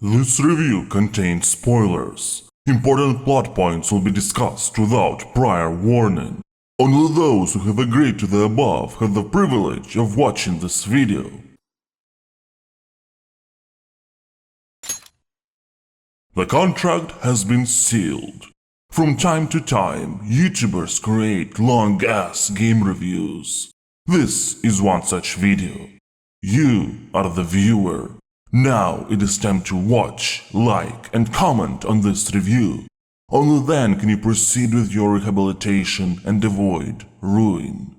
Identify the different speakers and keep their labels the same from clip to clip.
Speaker 1: This review contains spoilers. Important plot points will be discussed without prior warning. Only those who have agreed to the above have the privilege of watching this video. The contract has been sealed. From time to time, YouTubers create long-ass game reviews. This is one such video. You are the viewer. Now it is time to watch, like, and comment on this review. Only then can you proceed with your rehabilitation and avoid ruin.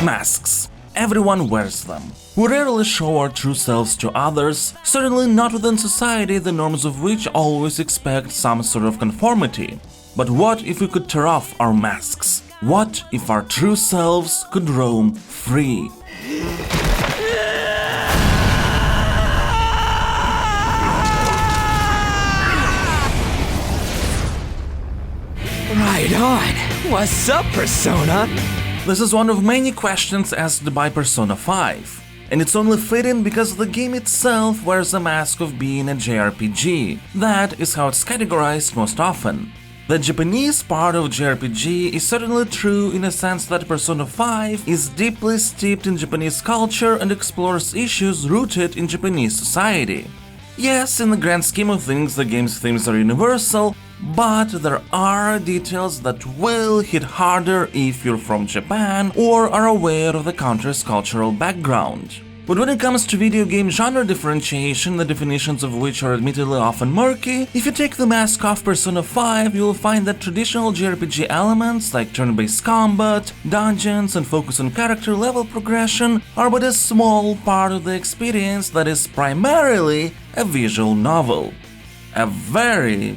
Speaker 2: Masks. Everyone wears them. We rarely show our true selves to others, certainly not within society, the norms of which always expect some sort of conformity. But what if we could tear off our masks? What if our true selves could roam free?
Speaker 3: Right on! What's up, Persona?
Speaker 2: This is one of many questions asked by Persona 5, and it's only fitting because the game itself wears the mask of being a JRPG. That is how it's categorized most often. The Japanese part of JRPG is certainly true in a sense that Persona 5 is deeply steeped in Japanese culture and explores issues rooted in Japanese society. Yes, in the grand scheme of things, the game's themes are universal, but there are details that will hit harder if you're from Japan or are aware of the country's cultural background. But when it comes to video game genre differentiation, the definitions of which are admittedly often murky, if you take the mask off Persona 5, you'll find that traditional JRPG elements like turn-based combat, dungeons, and focus on character level progression are but a small part of the experience that is primarily a visual novel. A very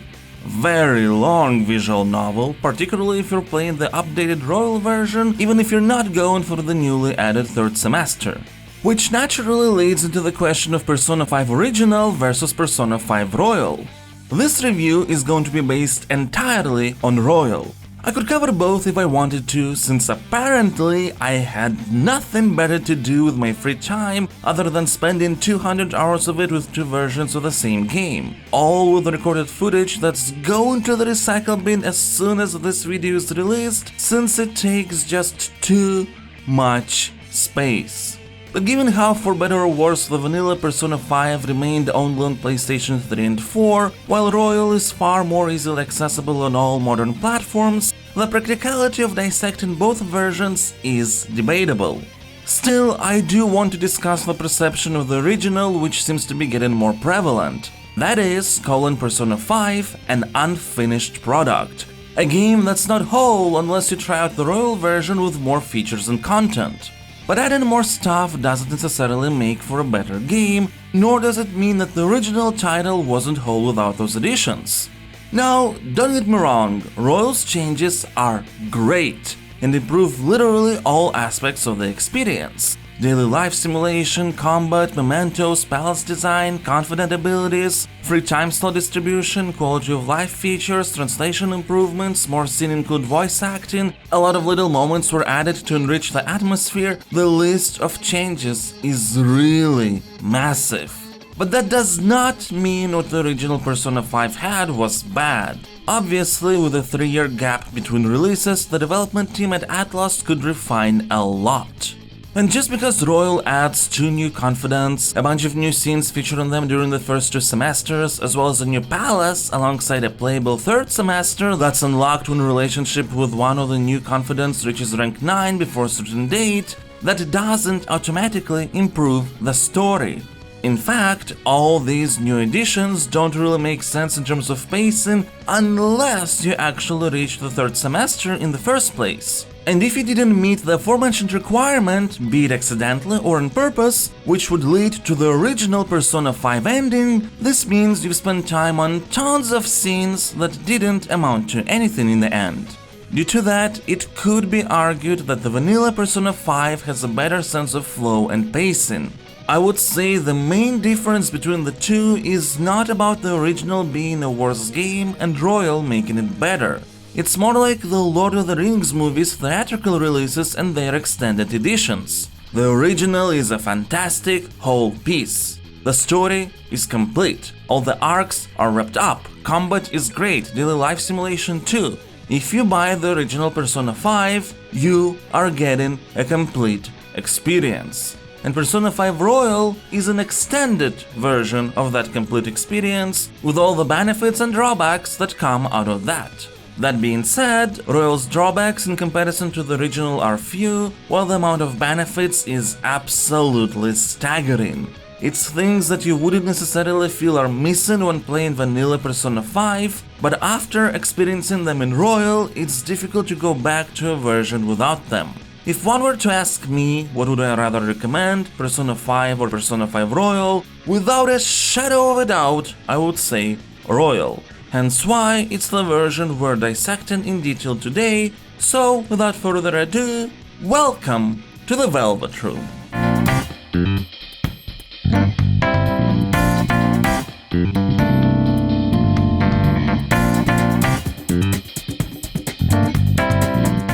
Speaker 2: long visual novel, particularly if you're playing the updated Royal version, even if you're not going for the newly added third semester. Which naturally leads into the question of Persona 5 Original versus Persona 5 Royal. This review is going to be based entirely on Royal. I could cover both if I wanted to, since apparently I had nothing better to do with my free time other than spending 200 hours of it with two versions of the same game, all with recorded footage that's going to the recycle bin as soon as this video is released, since it takes just too much space. But given how, for better or worse, the vanilla Persona 5 remained only on PlayStation 3 and 4, while Royal is far more easily accessible on all modern platforms, the practicality of dissecting both versions is debatable. Still, I do want to discuss the perception of the original, which seems to be getting more prevalent. That is, calling Persona 5 an unfinished product. A game that's not whole unless you try out the Royal version with more features and content. But adding more stuff doesn't necessarily make for a better game, nor does it mean that the original title wasn't whole without those additions. Now, don't get me wrong, Royal's changes are great and improve literally all aspects of the experience. Daily life simulation, combat, Mementos, palace design, confident abilities, free time slot distribution, quality of life features, translation improvements, more scene include voice acting, a lot of little moments were added to enrich the atmosphere. The list of changes is really massive. But that does not mean what the original Persona 5 had was bad. Obviously, with a 3-year gap between releases, the development team at Atlus could refine a lot. And just because Royal adds 2 new Confidants, a bunch of new scenes featured on them during the first 2 semesters, as well as a new palace alongside a playable 3rd semester that's unlocked when a relationship with one of the new Confidants reaches rank 9 before a certain date, that doesn't automatically improve the story. In fact, all these new additions don't really make sense in terms of pacing unless you actually reach the 3rd semester in the first place. And if you didn't meet the aforementioned requirement, be it accidentally or on purpose, which would lead to the original Persona 5 ending, this means you've spent time on tons of scenes that didn't amount to anything in the end. Due to that, it could be argued that the vanilla Persona 5 has a better sense of flow and pacing. I would say the main difference between the two is not about the original being a worse game and Royal making it better. It's more like the Lord of the Rings movies' theatrical releases and their extended editions. The original is a fantastic whole piece. The story is complete, all the arcs are wrapped up, combat is great, daily life simulation too. If you buy the original Persona 5, you are getting a complete experience. And Persona 5 Royal is an extended version of that complete experience with all the benefits and drawbacks that come out of that. That being said, Royal's drawbacks in comparison to the original are few, while the amount of benefits is absolutely staggering. It's things that you wouldn't necessarily feel are missing when playing vanilla Persona 5, but after experiencing them in Royal, it's difficult to go back to a version without them. If one were to ask me what would I rather recommend, Persona 5 or Persona 5 Royal, without a shadow of a doubt, I would say Royal. Hence why it's the version we're dissecting in detail today, so without further ado, welcome to the Velvet Room.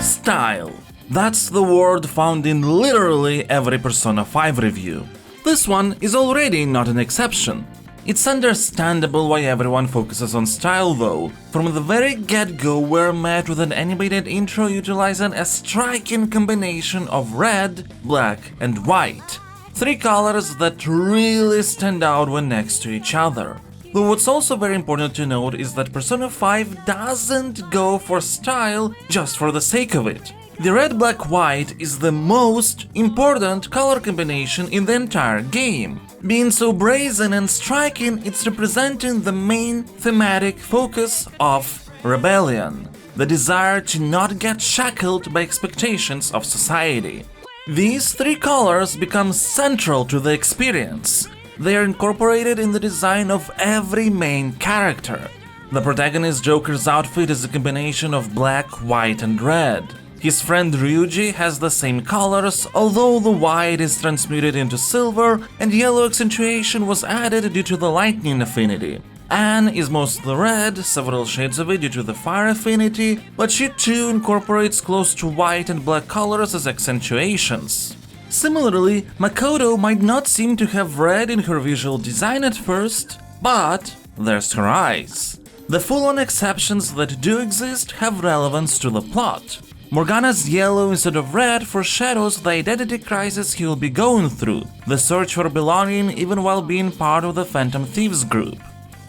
Speaker 2: Style. That's the word found in literally every Persona 5 review. This one is already not an exception. It's understandable why everyone focuses on style though. From the very get-go, we're met with an animated intro utilizing a striking combination of red, black, and white. Three colors that really stand out when next to each other. Though what's also very important to note is that Persona 5 doesn't go for style just for the sake of it. The red-black-white is the most important color combination in the entire game. Being so brazen and striking, it's representing the main thematic focus of rebellion, the desire to not get shackled by expectations of society. These three colors become central to the experience. They are incorporated in the design of every main character. The protagonist Joker's outfit is a combination of black, white, and red. His friend Ryuji has the same colors, although the white is transmuted into silver and yellow accentuation was added due to the lightning affinity. Anne is mostly red, several shades of it due to the fire affinity, but she too incorporates close to white and black colors as accentuations. Similarly, Makoto might not seem to have red in her visual design at first, but there's her eyes. The full-on exceptions that do exist have relevance to the plot. Morgana's yellow instead of red foreshadows the identity crisis he will be going through, the search for belonging even while being part of the Phantom Thieves group.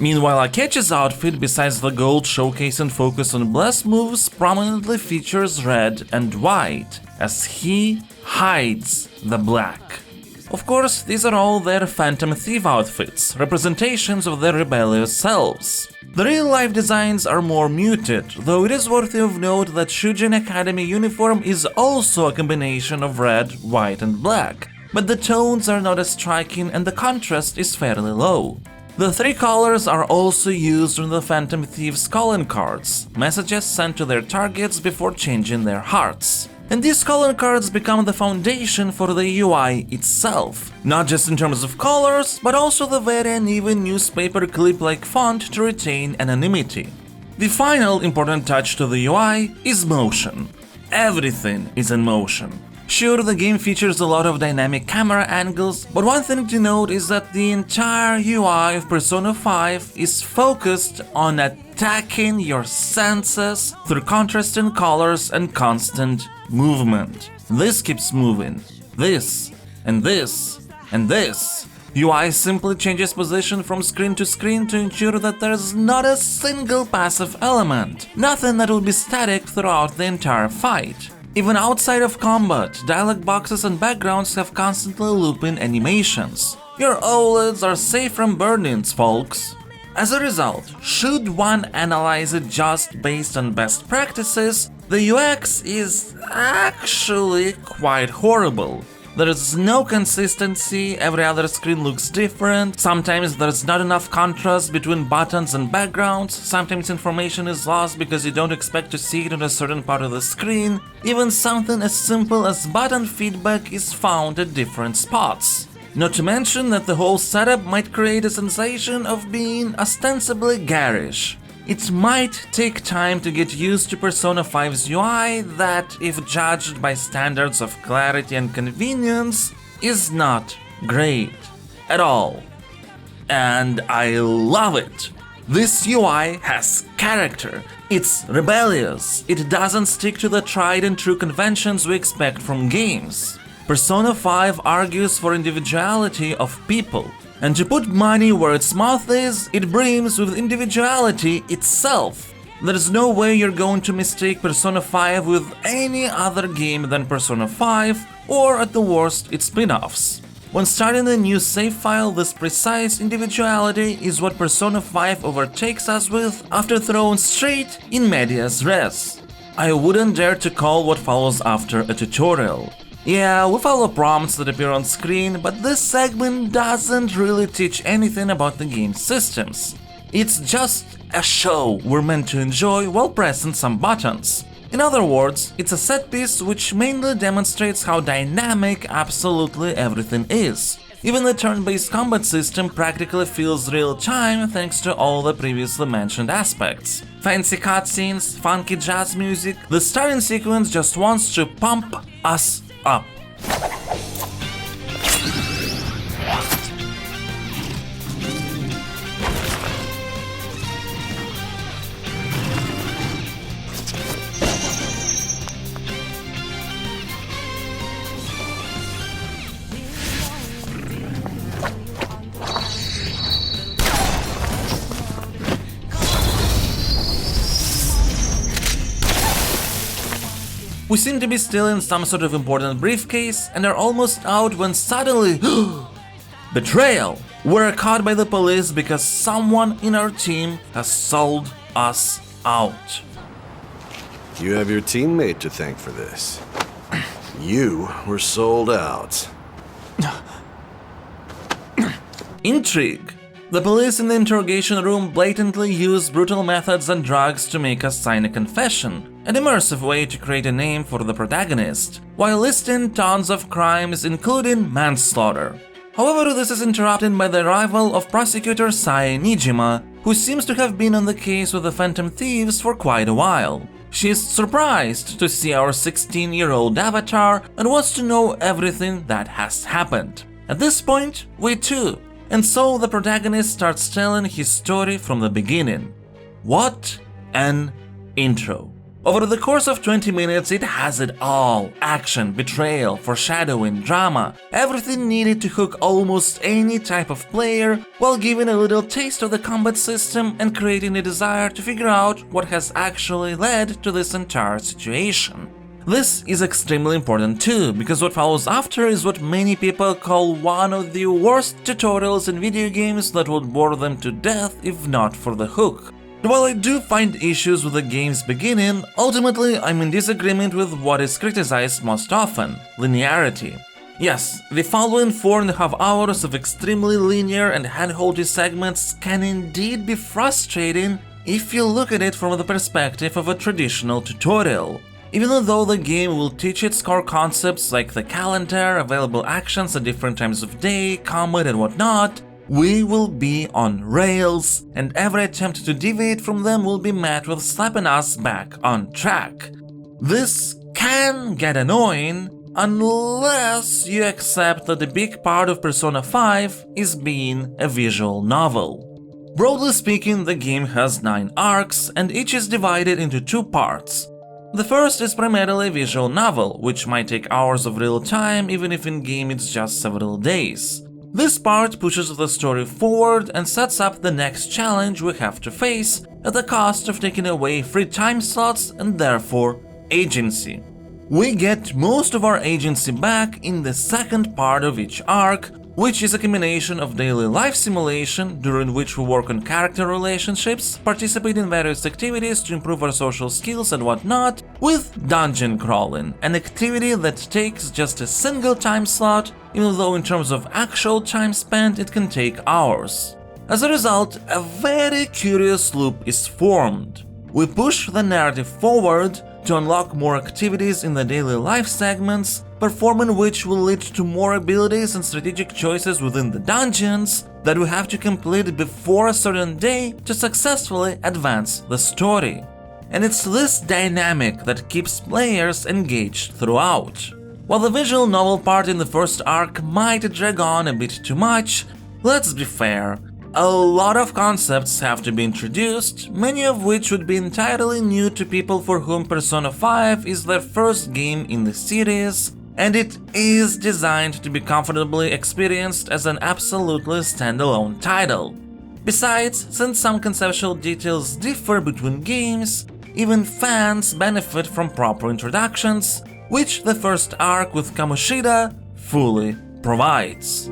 Speaker 2: Meanwhile, Akechi's outfit, besides the gold showcase and focus on bless moves, prominently features red and white, as he hides the black. Of course, these are all their Phantom Thief outfits, representations of their rebellious selves. The real-life designs are more muted, though it is worthy of note that Shujin Academy uniform is also a combination of red, white, and black, but the tones are not as striking and the contrast is fairly low. The three colors are also used on the Phantom Thieves' calling cards, messages sent to their targets before changing their hearts. And these calling cards become the foundation for the UI itself, not just in terms of colors, but also the very uneven newspaper clip-like font to retain anonymity. The final important touch to the UI is motion. Everything is in motion. Sure, the game features a lot of dynamic camera angles, but one thing to note is that the entire UI of Persona 5 is focused on attacking your senses through contrasting colors and constant movement. This keeps moving. This, and this, and this. UI simply changes position from screen to screen to ensure that there's not a single passive element, nothing that will be static throughout the entire fight. Even outside of combat, dialog boxes and backgrounds have constantly looping animations. Your OLEDs are safe from burn-ins, folks. As a result, should one analyze it just based on best practices, the UX is actually quite horrible. There is no consistency, every other screen looks different, sometimes there's not enough contrast between buttons and backgrounds, sometimes information is lost because you don't expect to see it on a certain part of the screen, even something as simple as button feedback is found at different spots. Not to mention that the whole setup might create a sensation of being ostensibly garish. It might take time to get used to Persona 5's UI that, if judged by standards of clarity and convenience, is not great at all. And I love it! This UI has character, it's rebellious, it doesn't stick to the tried and true conventions we expect from games. Persona 5 argues for individuality of people, and to put money where its mouth is, it brims with individuality itself. There's no way you're going to mistake Persona 5 with any other game than Persona 5, or at the worst, its spin-offs. When starting a new save file, this precise individuality is what Persona 5 overtakes us with after thrown straight in medias res. I wouldn't dare to call what follows after a tutorial. Yeah, we follow prompts that appear on screen, but this segment doesn't really teach anything about the game's systems. It's just a show we're meant to enjoy while pressing some buttons. In other words, it's a set piece which mainly demonstrates how dynamic absolutely everything is. Even the turn-based combat system practically feels real-time thanks to all the previously mentioned aspects. Fancy cutscenes, funky jazz music, the starting sequence just wants to pump us up. We seem to be still in some sort of important briefcase and are almost out when suddenly betrayal! We're caught by the police because someone in our team has sold us out.
Speaker 4: You have your teammate to thank for this. You were sold out.
Speaker 2: Intrigue. The police in the interrogation room blatantly use brutal methods and drugs to make us sign a confession, an immersive way to create a name for the protagonist, while listing tons of crimes including manslaughter. However, this is interrupted by the arrival of prosecutor Sae Niijima, who seems to have been on the case with the Phantom Thieves for quite a while. She is surprised to see our 16-year-old avatar and wants to know everything that has happened. At this point, we too. And so the protagonist starts telling his story from the beginning. What an intro. Over the course of 20 minutes it has it all. Action, betrayal, foreshadowing, drama, everything needed to hook almost any type of player while giving a little taste of the combat system and creating a desire to figure out what has actually led to this entire situation. This is extremely important too, because what follows after is what many people call one of the worst tutorials in video games that would bore them to death if not for the hook. While I do find issues with the game's beginning, ultimately I'm in disagreement with what is criticized most often: linearity. Yes, the following 4.5 hours of extremely linear and hand-holdy segments can indeed be frustrating if you look at it from the perspective of a traditional tutorial. Even though the game will teach its core concepts like the calendar, available actions at different times of day, combat and whatnot, we will be on rails, and every attempt to deviate from them will be met with slapping us back on track. This can get annoying unless you accept that a big part of Persona 5 is being a visual novel. Broadly speaking, the game has 9 arcs, and each is divided into 2 parts. The first is primarily a visual novel, which might take hours of real time even if in-game it's just several days. This part pushes the story forward and sets up the next challenge we have to face at the cost of taking away free time slots and therefore agency. We get most of our agency back in the second part of each arc, which is a combination of daily life simulation, during which we work on character relationships, participate in various activities to improve our social skills and whatnot, with dungeon crawling, an activity that takes just a single time slot, even though in terms of actual time spent it can take hours. As a result, a very curious loop is formed. We push the narrative forward to unlock more activities in the daily life segments, performing which will lead to more abilities and strategic choices within the dungeons that we have to complete before a certain day to successfully advance the story. And it's this dynamic that keeps players engaged throughout. While the visual novel part in the first arc might drag on a bit too much, let's be fair. A lot of concepts have to be introduced, many of which would be entirely new to people for whom Persona 5 is their first game in the series, and it is designed to be comfortably experienced as an absolutely standalone title. Besides, since some conceptual details differ between games, even fans benefit from proper introductions, which the first arc with Kamoshida fully provides.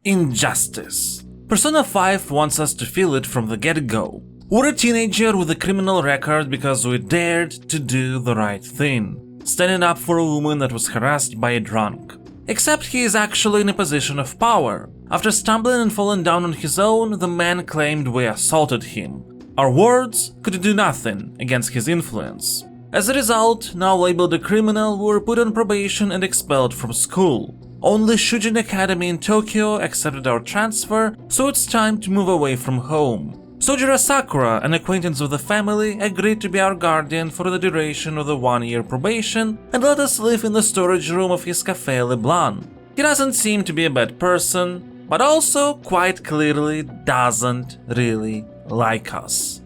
Speaker 2: Injustice. Persona 5 wants us to feel it from the get-go. We're a teenager with a criminal record because we dared to do the right thing, standing up for a woman that was harassed by a drunk. Except he is actually in a position of power. After stumbling and falling down on his own, the man claimed we assaulted him. Our words could do nothing against his influence. As a result, now labeled a criminal, we were put on probation and expelled from school. Only Shujin Academy in Tokyo accepted our transfer, so it's time to move away from home. Sojiro Sakura, an acquaintance of the family, agreed to be our guardian for the duration of the 1-year probation and let us live in the storage room of his Café Leblanc. He doesn't seem to be a bad person, but also quite clearly doesn't really like us.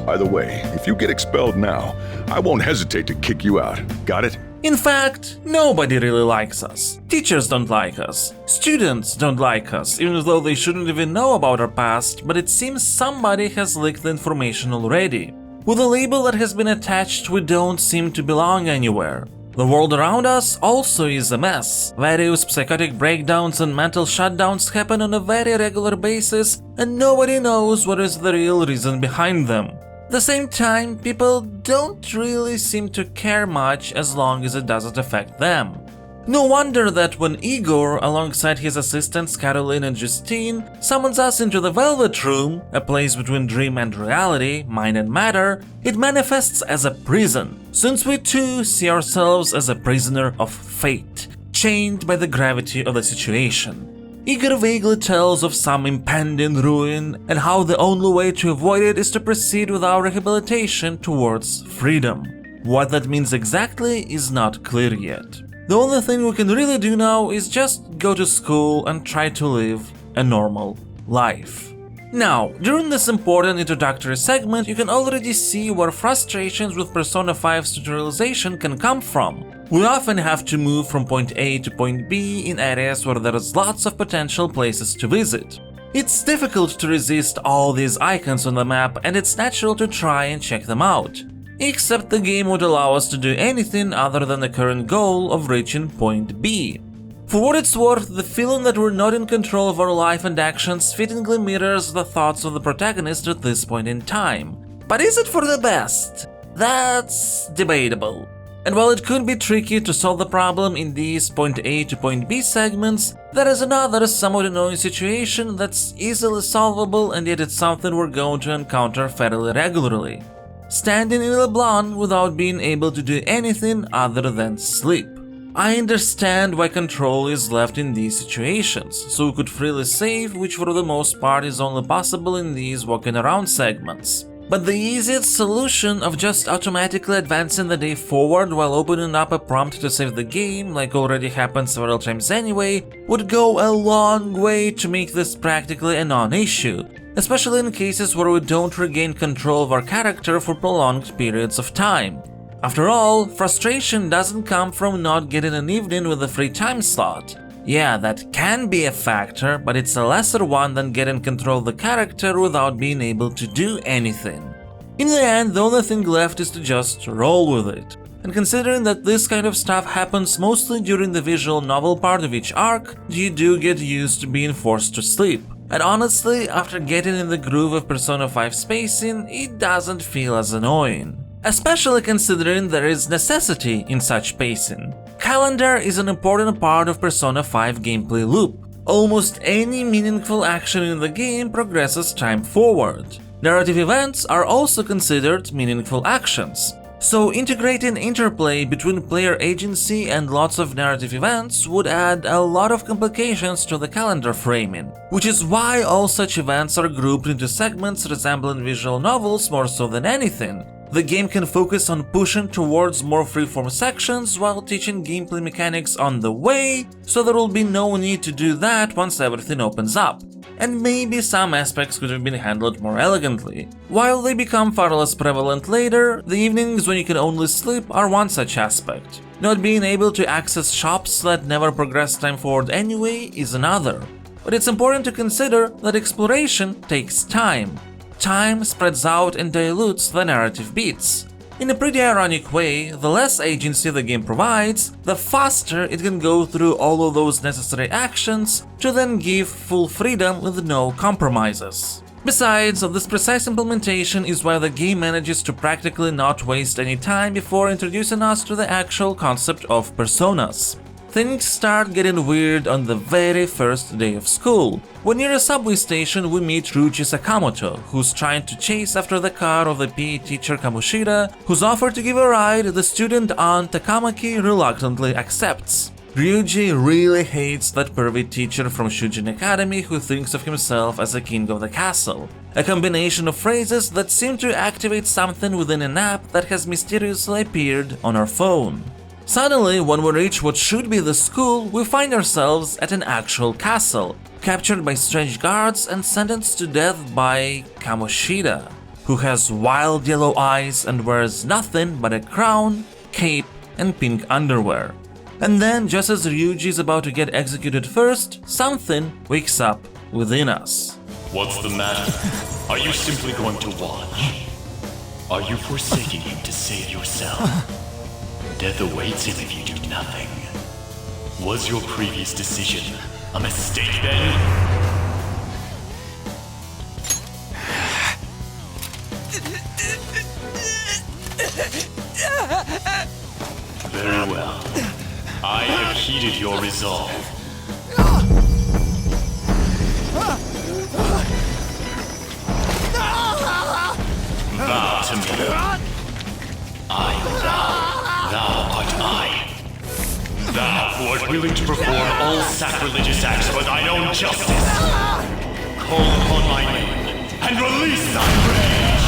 Speaker 5: By the way, if you get expelled now, I won't hesitate to kick you out. Got it?
Speaker 2: In fact, nobody really likes us. Teachers don't like us. Students don't like us, even though they shouldn't even know about our past, but it seems somebody has leaked the information already. With a label that has been attached, we don't seem to belong anywhere. The world around us also is a mess. Various psychotic breakdowns and mental shutdowns happen on a very regular basis, and nobody knows what is the real reason behind them. At the same time, people don't really seem to care much as long as it doesn't affect them. No wonder that when Igor, alongside his assistants Caroline and Justine, summons us into the Velvet Room, a place between dream and reality, mind and matter, it manifests as a prison, since we too see ourselves as a prisoner of fate, chained by the gravity of the situation. Igor vaguely tells of some impending ruin and how the only way to avoid it is to proceed with our rehabilitation towards freedom. What that means exactly is not clear yet. The only thing we can really do now is just go to school and try to live a normal life. Now, during this important introductory segment, you can already see where frustrations with Persona 5's tutorialization can come from. We often have to move from point A to point B in areas where there is lots of potential places to visit. It's difficult to resist all these icons on the map, and it's natural to try and check them out. Except the game would allow us to do anything other than the current goal of reaching point B. For what it's worth, the feeling that we're not in control of our life and actions fittingly mirrors the thoughts of the protagonist at this point in time. But is it for the best? That's debatable. And while it could be tricky to solve the problem in these point A to point B segments, there is another somewhat annoying situation that's easily solvable, and yet it's something we're going to encounter fairly regularly. Standing in LeBlanc without being able to do anything other than sleep. I understand why control is left in these situations, so we could freely save, which for the most part is only possible in these walking around segments. But the easiest solution of just automatically advancing the day forward while opening up a prompt to save the game, like already happened several times anyway, would go a long way to make this practically a non-issue, especially in cases where we don't regain control of our character for prolonged periods of time. After all, frustration doesn't come from not getting an evening with a free time slot. Yeah, that can be a factor, but it's a lesser one than getting control of the character without being able to do anything. In the end, the only thing left is to just roll with it. And considering that this kind of stuff happens mostly during the visual novel part of each arc, you do get used to being forced to sleep. And honestly, after getting in the groove of Persona 5 spacing, it doesn't feel as annoying. Especially considering there is necessity in such pacing. Calendar is an important part of Persona 5 gameplay loop. Almost any meaningful action in the game progresses time forward. Narrative events are also considered meaningful actions. So integrating interplay between player agency and lots of narrative events would add a lot of complications to the calendar framing, which is why all such events are grouped into segments resembling visual novels more so than anything. The game can focus on pushing towards more freeform sections while teaching gameplay mechanics on the way, so there will be no need to do that once everything opens up. And maybe some aspects could have been handled more elegantly. While they become far less prevalent later, the evenings when you can only sleep are one such aspect. Not being able to access shops that never progress time forward anyway is another. But it's important to consider that exploration takes time. Time spreads out and dilutes the narrative beats. In a pretty ironic way, the less agency the game provides, the faster it can go through all of those necessary actions to then give full freedom with no compromises. Besides, this precise implementation is why the game manages to practically not waste any time before introducing us to the actual concept of personas. Things start getting weird on the very first day of school. When near a subway station we meet Ryuji Sakamoto, who's trying to chase after the car of the PE teacher Kamoshida, whose offer to give a ride the student aunt Takamaki reluctantly accepts. Ryuji really hates that pervy teacher from Shujin Academy who thinks of himself as a king of the castle. A combination of phrases that seem to activate something within an app that has mysteriously appeared on our phone. Suddenly, when we reach what should be the school, we find ourselves at an actual castle, captured by strange guards and sentenced to death by Kamoshida, who has wild yellow eyes and wears nothing but a crown, cape, and pink underwear. And then, just as Ryuji is about to get executed first, something wakes up within us.
Speaker 6: What's the matter? Are you simply going to watch? Are you forsaking him to save yourself? Death awaits him if you do nothing. Was your previous decision a mistake then? Very well. I have heeded your resolve. Vow to me. I vow. Thou art I. Thou who art willing to perform all sacrilegious acts for thine own justice. Call upon my name and release thy rage.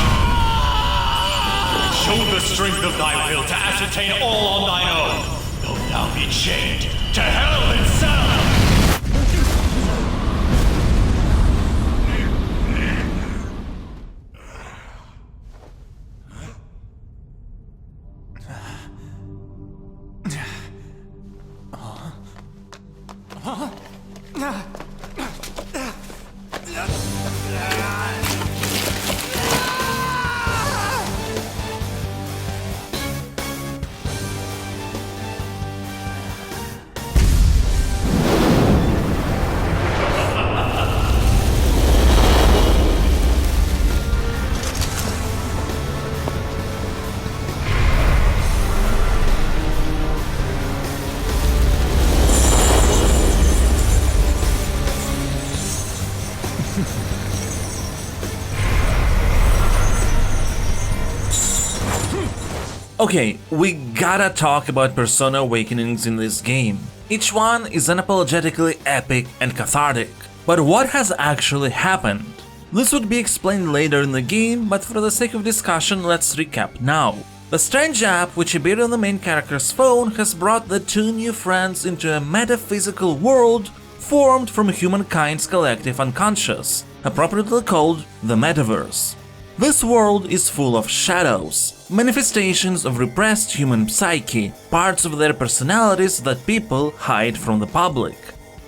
Speaker 6: Show the strength of thy will to ascertain all on thine own, though thou be chained to hell itself.
Speaker 2: Okay, we gotta talk about Persona Awakenings in this game. Each one is unapologetically epic and cathartic. But what has actually happened? This would be explained later in the game, but for the sake of discussion, let's recap now. The strange app which appeared on the main character's phone has brought the two new friends into a metaphysical world formed from humankind's collective unconscious, appropriately called the Metaverse. This world is full of shadows, manifestations of repressed human psyche, parts of their personalities that people hide from the public.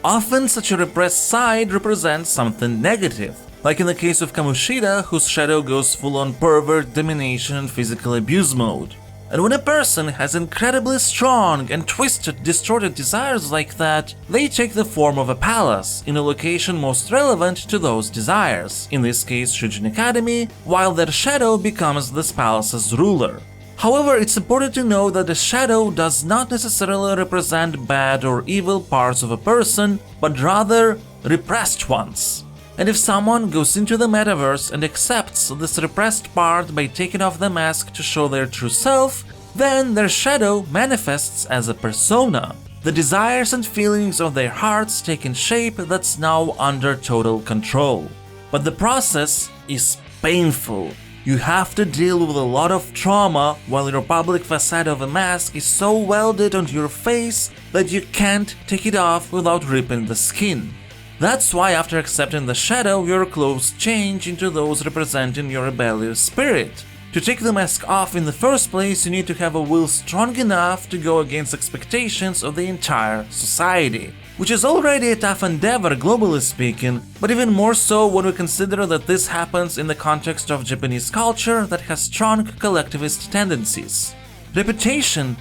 Speaker 2: Often such a repressed side represents something negative, like in the case of Kamoshida, whose shadow goes full-on pervert, domination and physical abuse mode. And when a person has incredibly strong and twisted, distorted desires like that, they take the form of a palace, in a location most relevant to those desires, in this case Shujin Academy, while their shadow becomes this palace's ruler. However, it's important to know that the shadow does not necessarily represent bad or evil parts of a person, but rather repressed ones. And if someone goes into the metaverse and accepts this repressed part by taking off the mask to show their true self, then their shadow manifests as a persona. The desires and feelings of their hearts taking shape that's now under total control. But the process is painful. You have to deal with a lot of trauma while your public facade of a mask is so welded onto your face that you can't take it off without ripping the skin. That's why after accepting the shadow, your clothes change into those representing your rebellious spirit. To take the mask off in the first place, you need to have a will strong enough to go against expectations of the entire society, which is already a tough endeavor globally speaking, but even more so when we consider that this happens in the context of Japanese culture that has strong collectivist tendencies. Reputation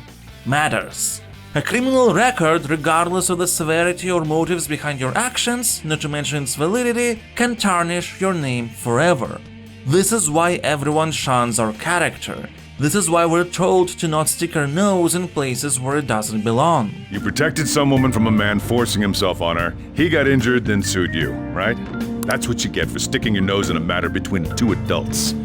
Speaker 2: matters. A criminal record, regardless of the severity or motives behind your actions, not to mention its validity, can tarnish your name forever. This is why everyone shuns our character. This is why we're told to not stick our nose in places where it doesn't belong.
Speaker 5: You protected some woman from a man forcing himself on her. He got injured, then sued you, right? That's what you get for sticking your nose in a matter between two adults.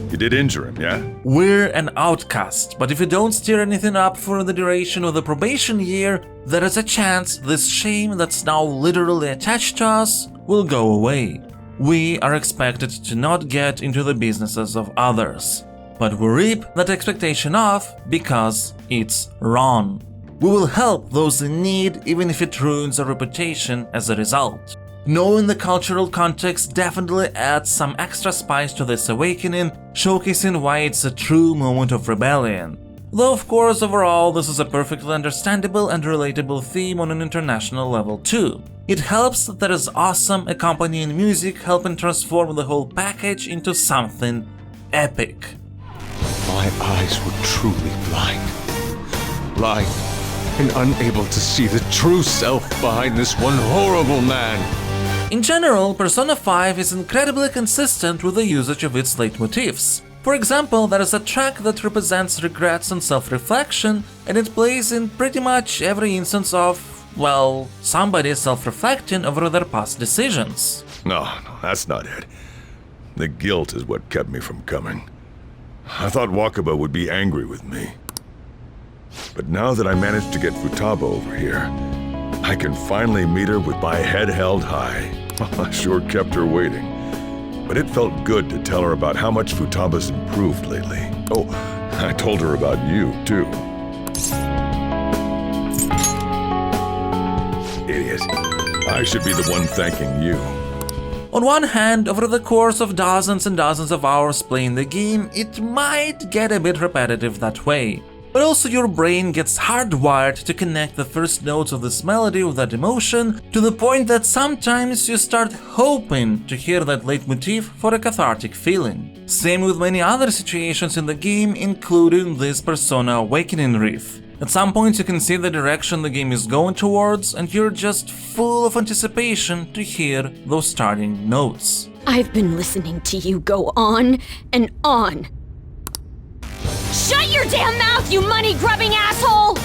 Speaker 5: You did injure him, yeah?
Speaker 2: We're an outcast, but if you don't stir anything up for the duration of the probation year, there is a chance this shame that's now literally attached to us will go away. We are expected to not get into the businesses of others. But we reap that expectation off because it's wrong. We will help those in need even if it ruins our reputation as a result. Knowing the cultural context definitely adds some extra spice to this awakening, showcasing why it's a true moment of rebellion. Though of course overall this is a perfectly understandable and relatable theme on an international level too. It helps that there is awesome accompanying music helping transform the whole package into something epic.
Speaker 7: My eyes were truly blind. Blind and unable to see the true self behind this one horrible man.
Speaker 2: In general, Persona 5 is incredibly consistent with the usage of its leitmotifs. For example, there is a track that represents regrets and self-reflection, and it plays in pretty much every instance of, well, somebody self-reflecting over their past decisions.
Speaker 5: No, that's not it. The guilt is what kept me from coming. I thought Wakaba would be angry with me. But now that I managed to get Futaba over here, I can finally meet her with my head held high. I sure kept her waiting. But it felt good to tell her about how much Futaba's improved lately. Oh, I told her about you, too. Idiot. I should be the one thanking you.
Speaker 2: On one hand, over the course of dozens and dozens of hours playing the game, it might get a bit repetitive that way. But also your brain gets hardwired to connect the first notes of this melody with that emotion, to the point that sometimes you start hoping to hear that leitmotif for a cathartic feeling. Same with many other situations in the game, including this Persona Awakening riff. At some point you can see the direction the game is going towards, and you're just full of anticipation to hear those starting notes.
Speaker 8: I've been listening to you go on and on. Shut your damn mouth, you money-grubbing asshole!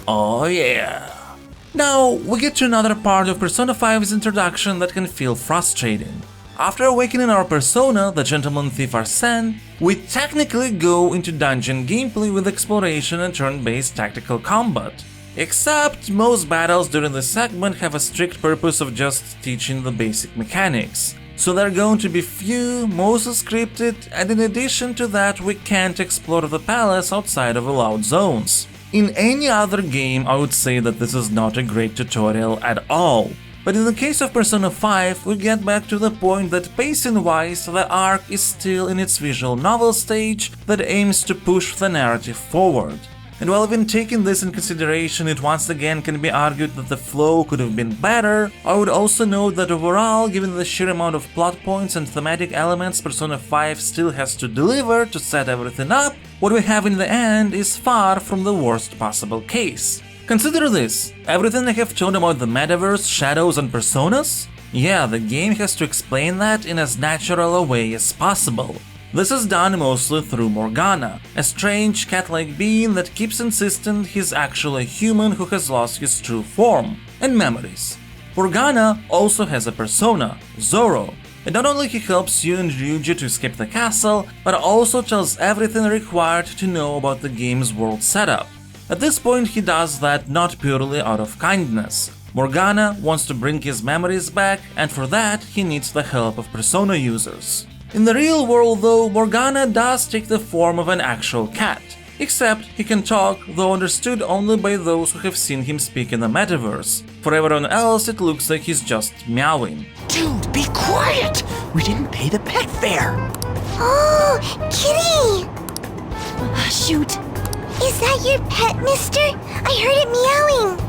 Speaker 2: Oh yeah. Now, we get to another part of Persona 5's introduction that can feel frustrating. After awakening our persona, the Gentleman Thief Arsene, we technically go into dungeon gameplay with exploration and turn-based tactical combat. Except, most battles during this segment have a strict purpose of just teaching the basic mechanics. So there are going to be few, mostly scripted, and in addition to that we can't explore the palace outside of allowed zones. In any other game I would say that this is not a great tutorial at all. But in the case of Persona 5, we get back to the point that pacing-wise the arc is still in its visual novel stage that aims to push the narrative forward. And while even taking this in consideration, it once again can be argued that the flow could have been better, I would also note that overall, given the sheer amount of plot points and thematic elements Persona 5 still has to deliver to set everything up, what we have in the end is far from the worst possible case. Consider this: everything I have shown about the metaverse, shadows and personas? Yeah, the game has to explain that in as natural a way as possible. This is done mostly through Morgana, a strange cat-like being that keeps insisting he's actually a human who has lost his true form and memories. Morgana also has a persona, Zoro, and not only he helps you and Ryuji to escape the castle, but also tells everything required to know about the game's world setup. At this point he does that not purely out of kindness. Morgana wants to bring his memories back, and for that he needs the help of Persona users. In the real world though, Morgana does take the form of an actual cat, except he can talk, though understood only by those who have seen him speak in the metaverse. For everyone else it looks like he's just meowing.
Speaker 3: Dude, be quiet! We didn't pay the pet fare!
Speaker 9: Oh, kitty! Shoot. Is that your pet, mister? I heard it meowing.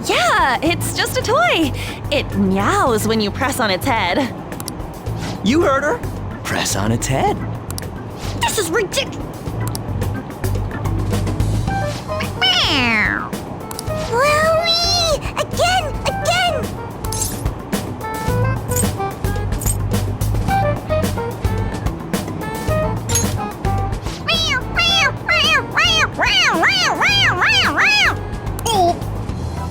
Speaker 10: Yeah, it's just a toy. It meows when you press on its head.
Speaker 3: You heard her. Press on its head.
Speaker 9: This is ridiculous. Wowie! Again!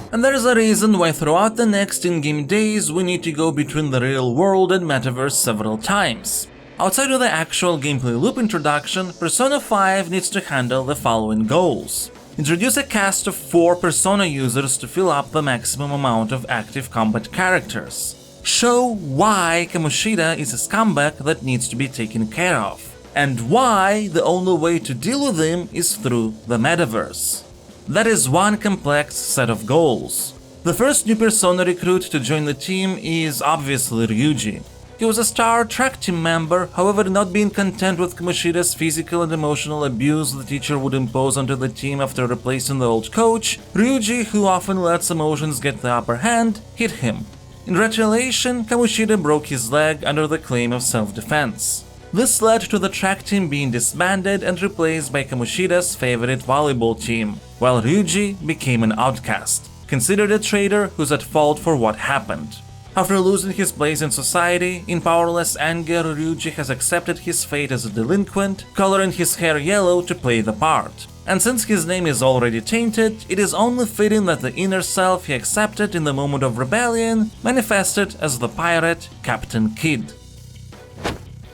Speaker 2: And there's a reason why throughout the next in-game days we need to go between the real world and metaverse several times. Outside of the actual gameplay loop introduction, Persona 5 needs to handle the following goals. Introduce a cast of 4 Persona users to fill up the maximum amount of active combat characters. Show why Kamoshida is a scumbag that needs to be taken care of, and why the only way to deal with him is through the metaverse. That is one complex set of goals. The first new Persona recruit to join the team is obviously Ryuji. He was a star track team member, however, not being content with Kamoshida's physical and emotional abuse the teacher would impose onto the team after replacing the old coach, Ryuji, who often lets emotions get the upper hand, hit him. In retaliation, Kamoshida broke his leg under the claim of self-defense. This led to the track team being disbanded and replaced by Kamoshida's favorite volleyball team, while Ryuji became an outcast, considered a traitor who's at fault for what happened. After losing his place in society, in powerless anger, Ryuji has accepted his fate as a delinquent, coloring his hair yellow to play the part. And since his name is already tainted, it is only fitting that the inner self he accepted in the moment of rebellion manifested as the pirate Captain Kidd.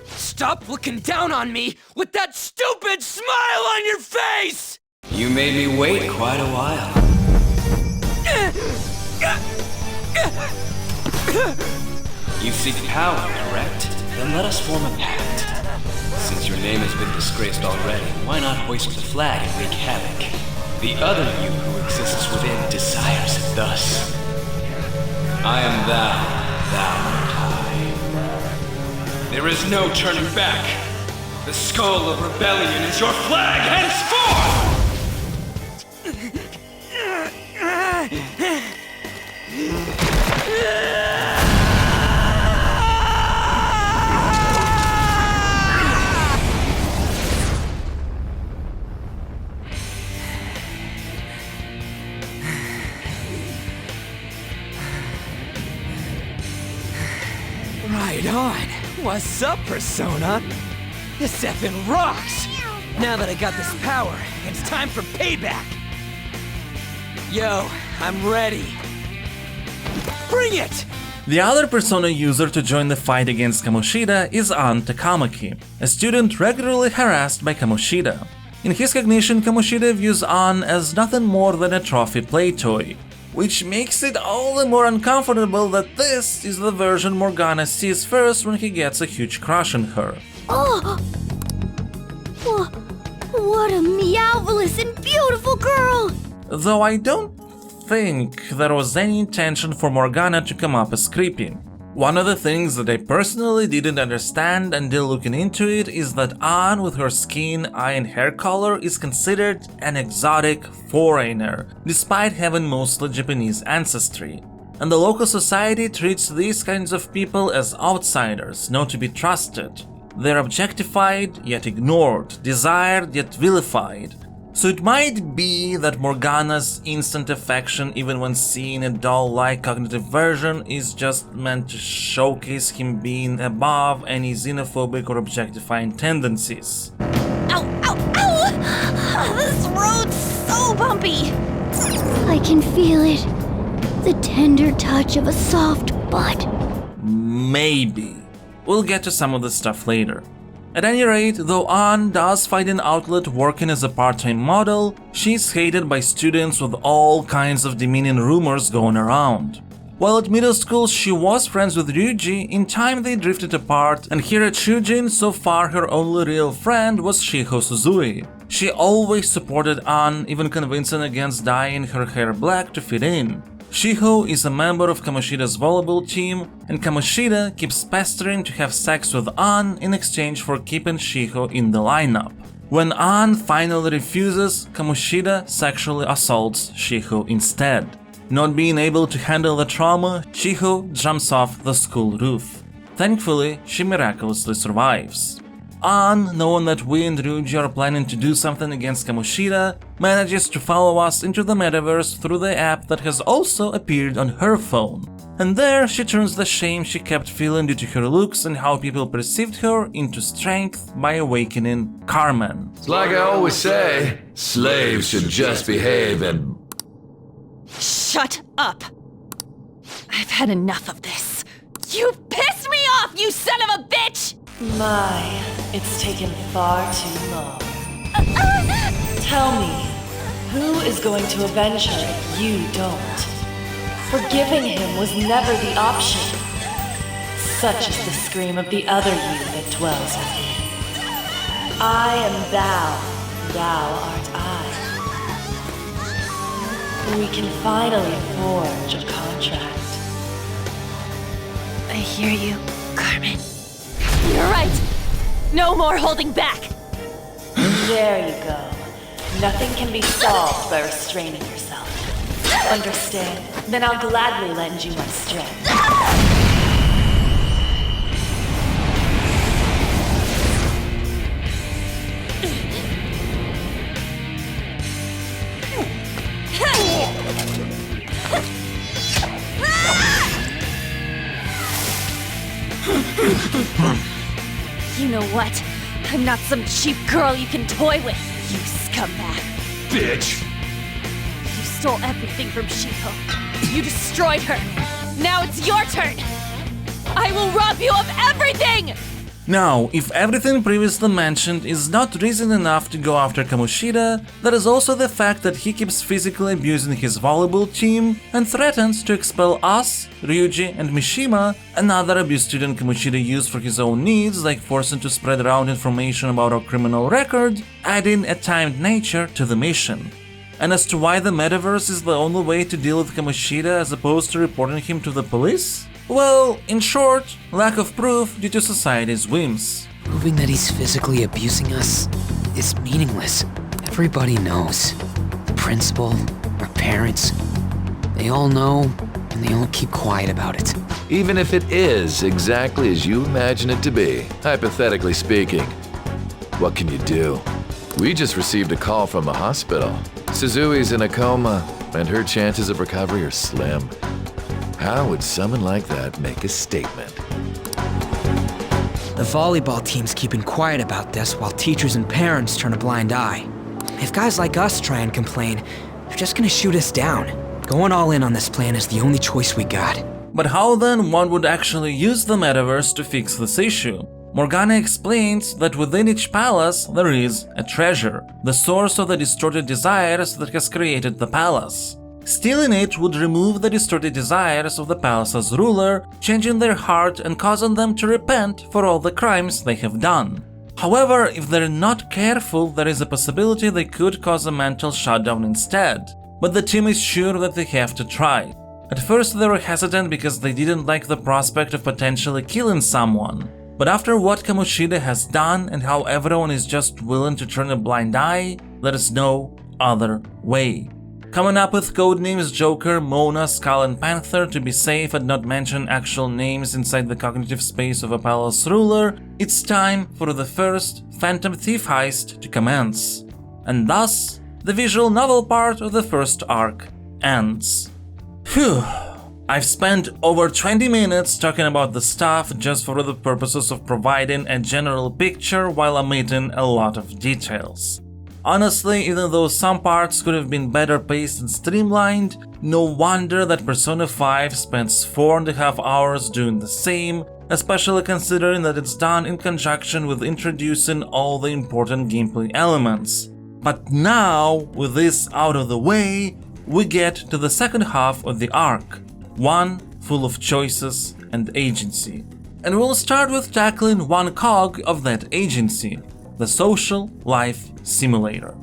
Speaker 3: Stop looking down on me with that stupid smile on your face!
Speaker 6: You made me wait quite a while. You seek power, correct? Then let us form a pact. Since your name has been disgraced already, why not hoist the flag and wreak havoc? The other you who exists within desires it thus. I am thou, thou art I. There is no turning back. The skull of rebellion is your flag henceforth!
Speaker 3: Right on. What's up, Persona? This effing rocks! Now that I got this power, it's time for payback! Yo, I'm ready. Bring it!
Speaker 2: The other Persona user to join the fight against Kamoshida is An Takamaki, a student regularly harassed by Kamoshida. In his cognition, Kamoshida views An as nothing more than a trophy play toy, which makes it all the more uncomfortable that this is the version Morgana sees first when he gets a huge crush on her.
Speaker 9: Oh! What a meowvelous and beautiful girl!
Speaker 2: Though I don't think there was any intention for Morgana to come up as creepy. One of the things that I personally didn't understand until looking into it is that Anne with her skin, eye and hair color is considered an exotic foreigner, despite having mostly Japanese ancestry. And the local society treats these kinds of people as outsiders, not to be trusted. They're objectified yet ignored, desired yet vilified. So it might be that Morgana's instant affection even when seeing a doll-like cognitive version is just meant to showcase him being above any xenophobic or objectifying tendencies.
Speaker 10: Ow, ow, ow! This road's so bumpy!
Speaker 9: I can feel it. The tender touch of a soft butt.
Speaker 2: Maybe. We'll get to some of this stuff later. At any rate, though Anne does find an outlet working as a part-time model, she's hated by students with all kinds of demeaning rumors going around. While at middle school she was friends with Ryuji, in time they drifted apart, and here at Shujin, so far her only real friend was Shiho Suzui. She always supported Anne, even convincing against dyeing her hair black to fit in. Shiho is a member of Kamoshida's volleyball team, and Kamoshida keeps pestering to have sex with Anne in exchange for keeping Shiho in the lineup. When Anne finally refuses, Kamoshida sexually assaults Shiho instead. Not being able to handle the trauma, Shiho jumps off the school roof. Thankfully, she miraculously survives. Anne, knowing that we and Ryuji are planning to do something against Kamoshida, manages to follow us into the metaverse through the app that has also appeared on her phone. And there she turns the shame she kept feeling due to her looks and how people perceived her into strength by awakening Carmen.
Speaker 11: Like I always say, slaves should just behave and...
Speaker 10: Shut up! I've had enough of this. You pissed me off, you son of a bitch!
Speaker 12: My, it's taken far too long. Tell me, who is going to avenge her if you don't? Forgiving him was never the option. Such is the scream of the other you that dwells within. I am thou art I. We can finally forge a contract.
Speaker 10: I hear you, Carmen. You're right! No more holding back!
Speaker 12: There you go. Nothing can be solved by restraining yourself. Understand? Then I'll gladly lend you my strength.
Speaker 10: You know what? I'm not some cheap girl you can toy with, you scumbag.
Speaker 11: Bitch!
Speaker 10: You stole everything from Shiho. You destroyed her. Now it's your turn! I will rob you of everything!
Speaker 2: Now, if everything previously mentioned is not reason enough to go after Kamoshida, there is also the fact that he keeps physically abusing his volleyball team and threatens to expel us, Ryuji and Mishima, another abuse student Kamoshida used for his own needs, like forcing to spread around information about our criminal record, adding a timed nature to the mission. And as to why the metaverse is the only way to deal with Kamoshida as opposed to reporting him to the police? Well, in short, lack of proof due to society's whims.
Speaker 13: Proving that he's physically abusing us is meaningless. Everybody knows. The principal, our parents, they all know, and they all keep quiet about it.
Speaker 11: Even if it is exactly as you imagine it to be, hypothetically speaking, what can you do? We just received a call from the hospital. Suzui's in a coma, and her chances of recovery are slim. How would someone like that make a statement?
Speaker 13: The volleyball team's keeping quiet about this while teachers and parents turn a blind eye. If guys like us try and complain, they're just gonna shoot us down. Going all in on this plan is the only choice we got.
Speaker 2: But how then one would actually use the metaverse to fix this issue? Morgana explains that within each palace there is a treasure, the source of the distorted desires that has created the palace. Stealing it would remove the distorted desires of the palace's ruler, changing their heart and causing them to repent for all the crimes they have done. However, if they're not careful, there is a possibility they could cause a mental shutdown instead, but the team is sure that they have to try. At first they were hesitant because they didn't like the prospect of potentially killing someone. But after what Kamoshida has done and how everyone is just willing to turn a blind eye, there is no other way. Coming up with codenames Joker, Mona, Skull and Panther to be safe and not mention actual names inside the cognitive space of a palace ruler, it's time for the first Phantom Thief heist to commence. And thus, the visual novel part of the first arc ends. Phew. I've spent over 20 minutes talking about the stuff just for the purposes of providing a general picture while omitting a lot of details. Honestly, even though some parts could have been better paced and streamlined, no wonder that Persona 5 spends 4.5 hours doing the same, especially considering that it's done in conjunction with introducing all the important gameplay elements. But now, with this out of the way, we get to the second half of the arc. One full of choices and agency. And we'll start with tackling one cog of that agency, the social life simulator.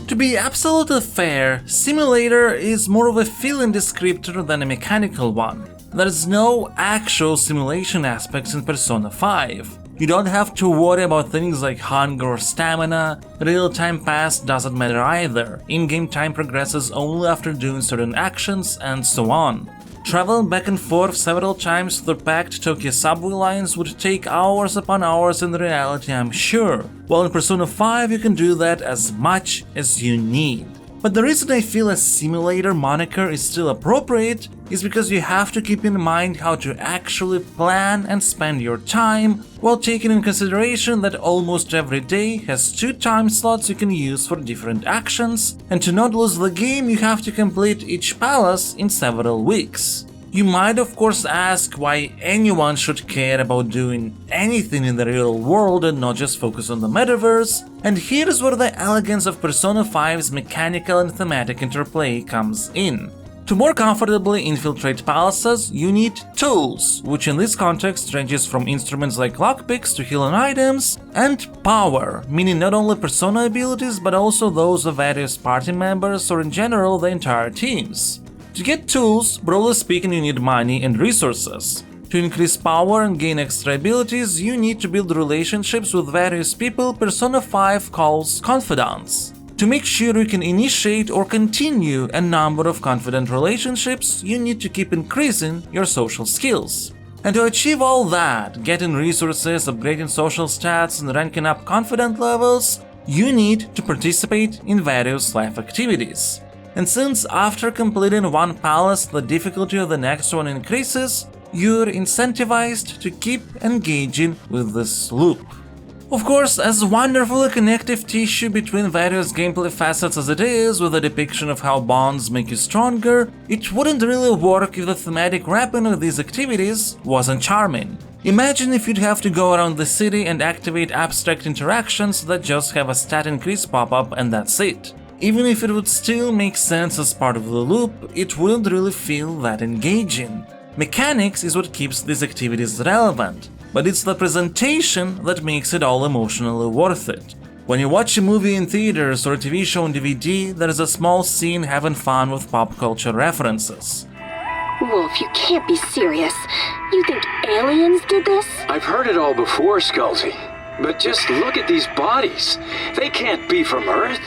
Speaker 2: To be absolutely fair, simulator is more of a feeling descriptor than a mechanical one. There's no actual simulation aspects in Persona 5. You don't have to worry about things like hunger or stamina, real-time pass doesn't matter either, in-game time progresses only after doing certain actions, and so on. Traveling back and forth several times through packed Tokyo subway lines would take hours upon hours in reality, I'm sure, while in Persona 5 you can do that as much as you need. But the reason I feel a simulator moniker is still appropriate is because you have to keep in mind how to actually plan and spend your time, while taking in consideration that almost every day has 2 time slots you can use for different actions, and to not lose the game you have to complete each palace in several weeks. You might of course ask why anyone should care about doing anything in the real world and not just focus on the metaverse, and here's where the elegance of Persona 5's mechanical and thematic interplay comes in. To more comfortably infiltrate palaces, you need tools, which in this context ranges from instruments like lockpicks to healing items, and power, meaning not only Persona abilities but also those of various party members or in general the entire teams. To get tools, broadly speaking, you need money and resources. To increase power and gain extra abilities, you need to build relationships with various people Persona 5 calls Confidants. To make sure you can initiate or continue a number of confident relationships, you need to keep increasing your social skills. And to achieve all that, getting resources, upgrading social stats, and ranking up confident levels, you need to participate in various life activities. And since after completing one palace the difficulty of the next one increases, you're incentivized to keep engaging with this loop. Of course, as wonderful a connective tissue between various gameplay facets as it is, with a depiction of how bonds make you stronger, it wouldn't really work if the thematic wrapping of these activities wasn't charming. Imagine if you'd have to go around the city and activate abstract interactions that just have a stat increase pop-up and that's it. Even if it would still make sense as part of the loop, it wouldn't really feel that engaging. Mechanics is what keeps these activities relevant, but it's the presentation that makes it all emotionally worth it. When you watch a movie in theaters or a TV show on DVD, there's a small scene having fun with pop culture references.
Speaker 9: Wolf, you can't be serious. You think aliens did this?
Speaker 14: I've heard it all before, Skullsy. But just look at these bodies. They can't be from Earth.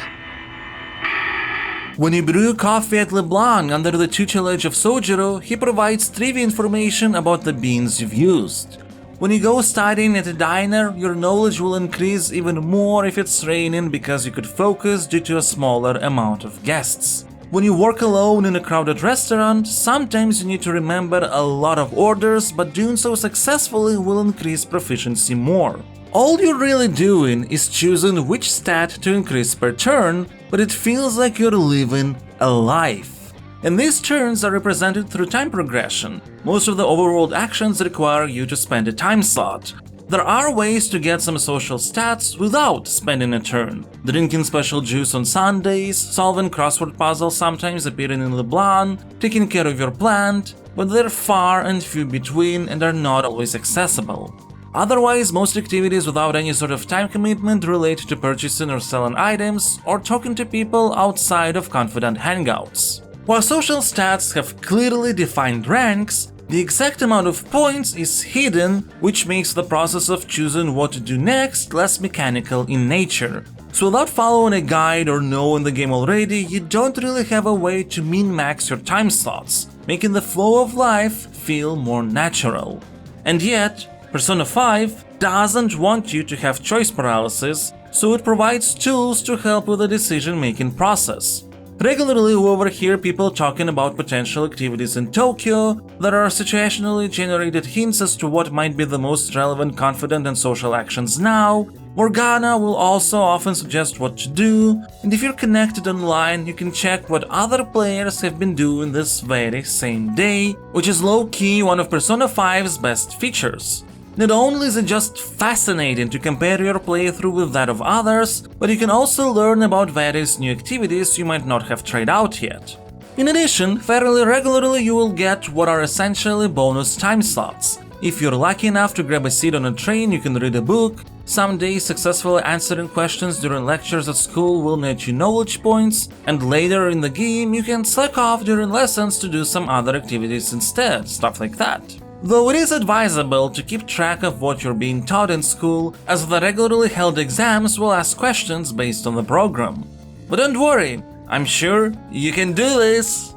Speaker 2: When you brew coffee at LeBlanc under the tutelage of Sojiro, he provides trivia information about the beans you've used. When you go studying at a diner, your knowledge will increase even more if it's raining because you could focus due to a smaller amount of guests. When you work alone in a crowded restaurant, sometimes you need to remember a lot of orders, but doing so successfully will increase proficiency more. All you're really doing is choosing which stat to increase per turn, but it feels like you're living a life. And these turns are represented through time progression. Most of the overworld actions require you to spend a time slot. There are ways to get some social stats without spending a turn. Drinking special juice on Sundays, solving crossword puzzles sometimes appearing in LeBlanc, taking care of your plant, but they're far and few between and are not always accessible. Otherwise, most activities without any sort of time commitment relate to purchasing or selling items or talking to people outside of confidant hangouts. While social stats have clearly defined ranks, the exact amount of points is hidden, which makes the process of choosing what to do next less mechanical in nature. So without following a guide or knowing the game already, you don't really have a way to min-max your time slots, making the flow of life feel more natural. And yet, Persona 5 doesn't want you to have choice paralysis, so it provides tools to help with the decision-making process. Regularly we overhear people talking about potential activities in Tokyo. There are situationally generated hints as to what might be the most relevant confident and social actions now. Morgana will also often suggest what to do, and if you're connected online, you can check what other players have been doing this very same day, which is low-key one of Persona 5's best features. Not only is it just fascinating to compare your playthrough with that of others, but you can also learn about various new activities you might not have tried out yet. In addition, fairly regularly you will get what are essentially bonus time slots. If you're lucky enough to grab a seat on a train, you can read a book. Some days successfully answering questions during lectures at school will net you knowledge points, and later in the game you can slack off during lessons to do some other activities instead, stuff like that. Though it is advisable to keep track of what you're being taught in school, as the regularly held exams will ask questions based on the program. But don't worry, I'm sure you can do this!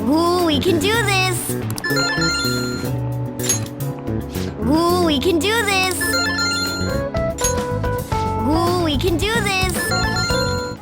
Speaker 9: Ooh, we can do this! Ooh, we can do this! Ooh, we can do this!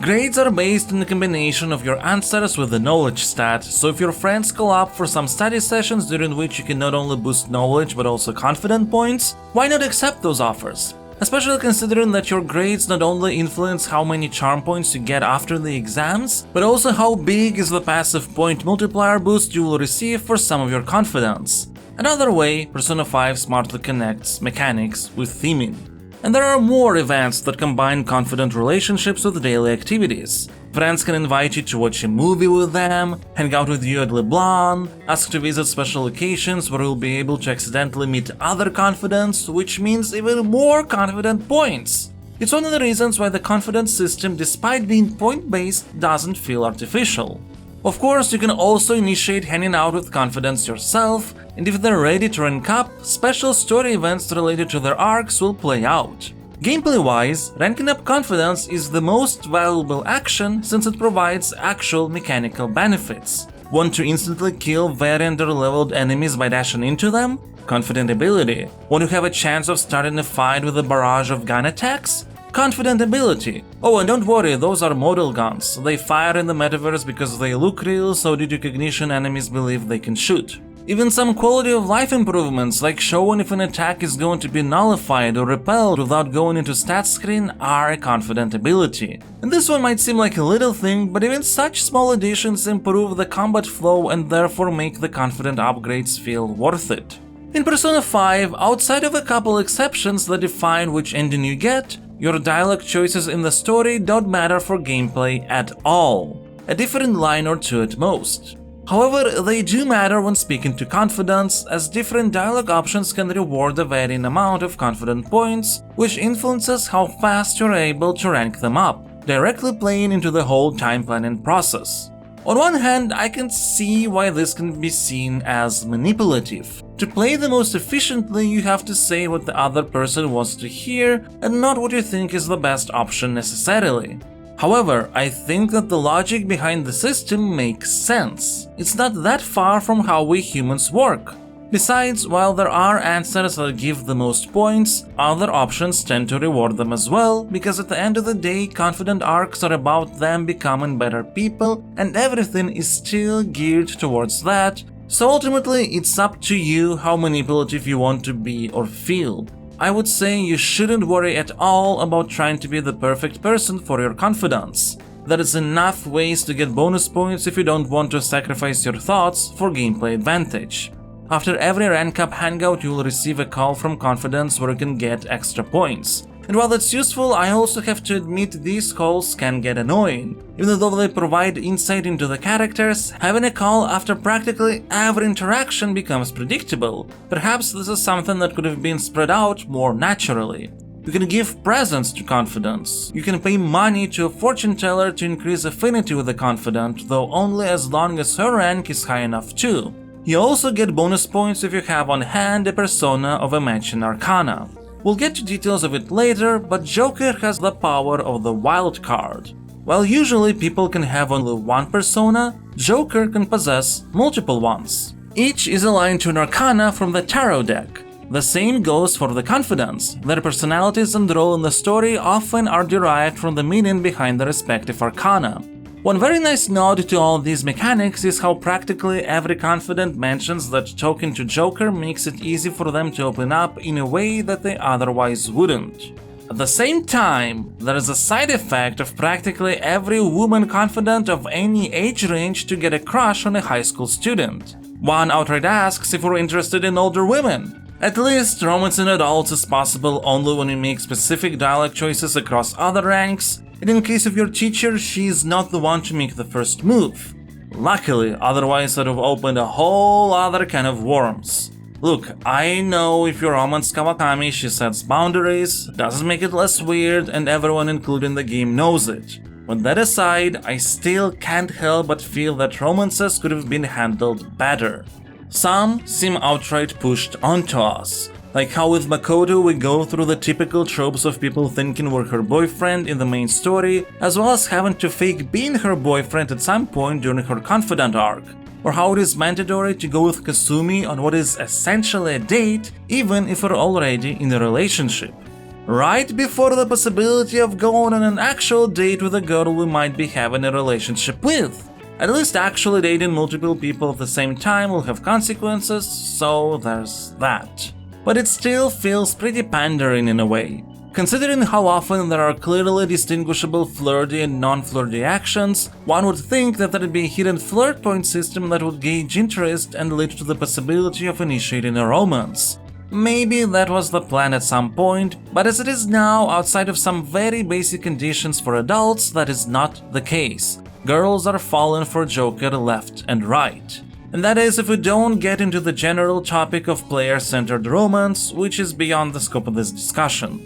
Speaker 2: Grades are based on the combination of your answers with the knowledge stat, so if your friends call up for some study sessions during which you can not only boost knowledge but also confident points, why not accept those offers? Especially considering that your grades not only influence how many charm points you get after the exams, but also how big is the passive point multiplier boost you will receive for some of your confidants. Another way, Persona 5 smartly connects mechanics with theming. And there are more events that combine confident relationships with daily activities. Friends can invite you to watch a movie with them, hang out with you at LeBlanc, ask to visit special locations where you'll be able to accidentally meet other confidants, which means even more confident points. It's one of the reasons why the confidence system, despite being point-based, doesn't feel artificial. Of course, you can also initiate hanging out with confidants yourself, and if they're ready to rank up, special story events related to their arcs will play out. Gameplay-wise, ranking up confidants is the most valuable action since it provides actual mechanical benefits. Want to instantly kill very under-leveled enemies by dashing into them? Confident ability. Want to have a chance of starting a fight with a barrage of gun attacks? Confident ability. Oh, and don't worry, those are model guns. They fire in the metaverse because they look real, so due to cognition enemies believe they can shoot. Even some quality of life improvements, like showing if an attack is going to be nullified or repelled without going into stats screen, are a confident ability. And this one might seem like a little thing, but even such small additions improve the combat flow and therefore make the confident upgrades feel worth it. In Persona 5, outside of a couple exceptions that define which ending you get, your dialogue choices in the story don't matter for gameplay at all, a different line or two at most. However, they do matter when speaking to confidants, as different dialogue options can reward a varying amount of confident points, which influences how fast you're able to rank them up, directly playing into the whole time planning process. On one hand, I can see why this can be seen as manipulative. To play the most efficiently, you have to say what the other person wants to hear and not what you think is the best option necessarily. However, I think that the logic behind the system makes sense. It's not that far from how we humans work. Besides, while there are answers that give the most points, other options tend to reward them as well, because at the end of the day, confident arcs are about them becoming better people, and everything is still geared towards that, so ultimately it's up to you how manipulative you want to be or feel. I would say you shouldn't worry at all about trying to be the perfect person for your confidants. There is enough ways to get bonus points if you don't want to sacrifice your thoughts for gameplay advantage. After every rank up hangout, you will receive a call from confidants where you can get extra points. And while that's useful, I also have to admit these calls can get annoying. Even though they provide insight into the characters, having a call after practically every interaction becomes predictable. Perhaps this is something that could have been spread out more naturally. You can give presents to confidants. You can pay money to a fortune teller to increase affinity with the confidant, though only as long as her rank is high enough too. You also get bonus points if you have on hand a persona of a matching arcana. We'll get to details of it later, but Joker has the power of the wild card. While usually people can have only one persona, Joker can possess multiple ones. Each is aligned to an arcana from the tarot deck. The same goes for the confidants. Their personalities and role in the story often are derived from the meaning behind the respective arcana. One very nice nod to all these mechanics is how practically every confidant mentions that talking to Joker makes it easy for them to open up in a way that they otherwise wouldn't. At the same time, there is a side effect of practically every woman confidant of any age range to get a crush on a high school student. One outright asks if we're interested in older women. At least, romancing adults is possible only when you make specific dialogue choices across other ranks, and in case of your teacher, she is not the one to make the first move. Luckily, otherwise I'd have opened a whole other can of worms. Look, I know if you romance Kawakami, she sets boundaries, doesn't make it less weird, and everyone including the game knows it. But that aside, I still can't help but feel that romances could have been handled better. Some seem outright pushed onto us, like how with Makoto we go through the typical tropes of people thinking we're her boyfriend in the main story, as well as having to fake being her boyfriend at some point during her confidant arc, or how it is mandatory to go with Kasumi on what is essentially a date, even if we're already in a relationship. Right before the possibility of going on an actual date with a girl we might be having a relationship with. At least actually dating multiple people at the same time will have consequences, so there's that. But it still feels pretty pandering in a way. Considering how often there are clearly distinguishable flirty and non-flirty actions, one would think that there'd be a hidden flirt point system that would gauge interest and lead to the possibility of initiating a romance. Maybe that was the plan at some point, but as it is now, outside of some very basic conditions for adults, that is not the case. Girls are falling for Joker left and right. And that is if we don't get into the general topic of player-centered romance, which is beyond the scope of this discussion.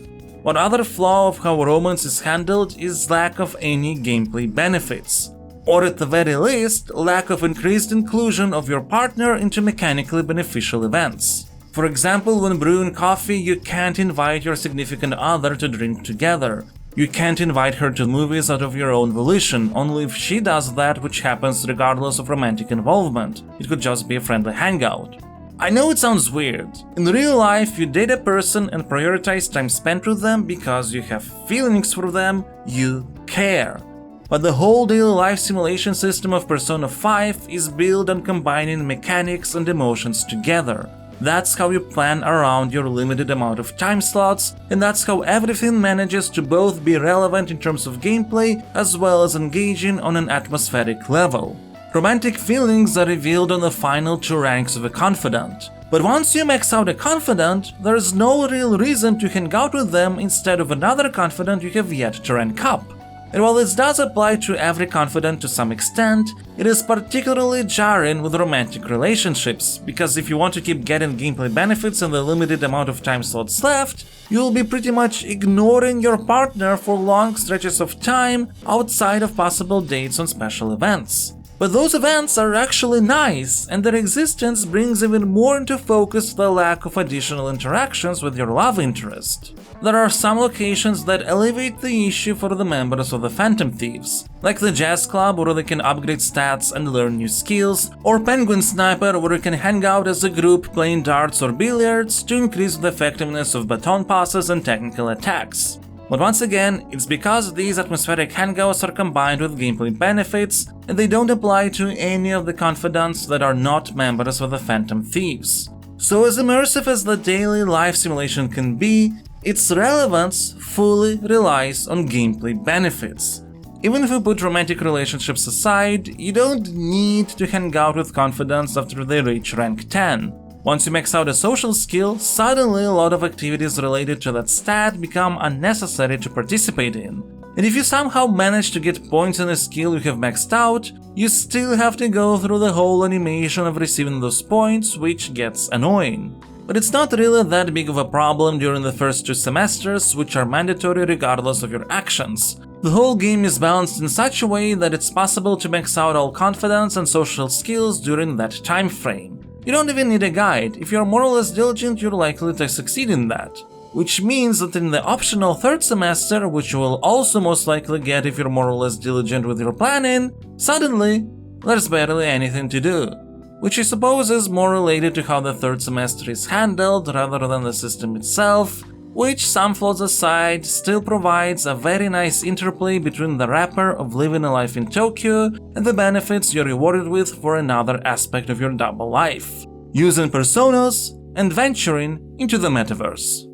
Speaker 2: One other flaw of how romance is handled is lack of any gameplay benefits, or at the very least, lack of increased inclusion of your partner into mechanically beneficial events. For example, when brewing coffee, you can't invite your significant other to drink together. You can't invite her to movies out of your own volition, only if she does that, which happens regardless of romantic involvement. It could just be a friendly hangout. I know it sounds weird. In real life, you date a person and prioritize time spent with them because you have feelings for them, you care. But the whole daily life simulation system of Persona 5 is built on combining mechanics and emotions together. That's how you plan around your limited amount of time slots, and that's how everything manages to both be relevant in terms of gameplay as well as engaging on an atmospheric level. Romantic feelings are revealed on the final 2 ranks of a confidant, but once you max out a confidant, there is no real reason to hang out with them instead of another confidant you have yet to rank up. And while this does apply to every confidant to some extent, it is particularly jarring with romantic relationships, because if you want to keep getting gameplay benefits in the limited amount of time slots left, you'll be pretty much ignoring your partner for long stretches of time outside of possible dates on special events. But those events are actually nice, and their existence brings even more into focus the lack of additional interactions with your love interest. There are some locations that elevate the issue for the members of the Phantom Thieves, like the Jazz Club where they can upgrade stats and learn new skills, or Penguin Sniper where you can hang out as a group playing darts or billiards to increase the effectiveness of baton passes and technical attacks. But once again, it's because these atmospheric hangouts are combined with gameplay benefits, and they don't apply to any of the confidants that are not members of the Phantom Thieves. So as immersive as the daily life simulation can be, its relevance fully relies on gameplay benefits. Even if you put romantic relationships aside, you don't need to hang out with confidants after they reach rank 10. Once you max out a social skill, suddenly a lot of activities related to that stat become unnecessary to participate in. And if you somehow manage to get points in a skill you have maxed out, you still have to go through the whole animation of receiving those points, which gets annoying. But it's not really that big of a problem during the first 2 semesters, which are mandatory regardless of your actions. The whole game is balanced in such a way that it's possible to max out all confidence and social skills during that time frame. You don't even need a guide. If you're more or less diligent, you're likely to succeed in that. Which means that in the optional 3rd semester, which you will also most likely get if you're more or less diligent with your planning, suddenly there's barely anything to do. Which I suppose is more related to how the 3rd semester is handled rather than the system itself, which, some flaws aside, still provides a very nice interplay between the wrapper of living a life in Tokyo and the benefits you're rewarded with for another aspect of your double life, using personas and venturing into the metaverse.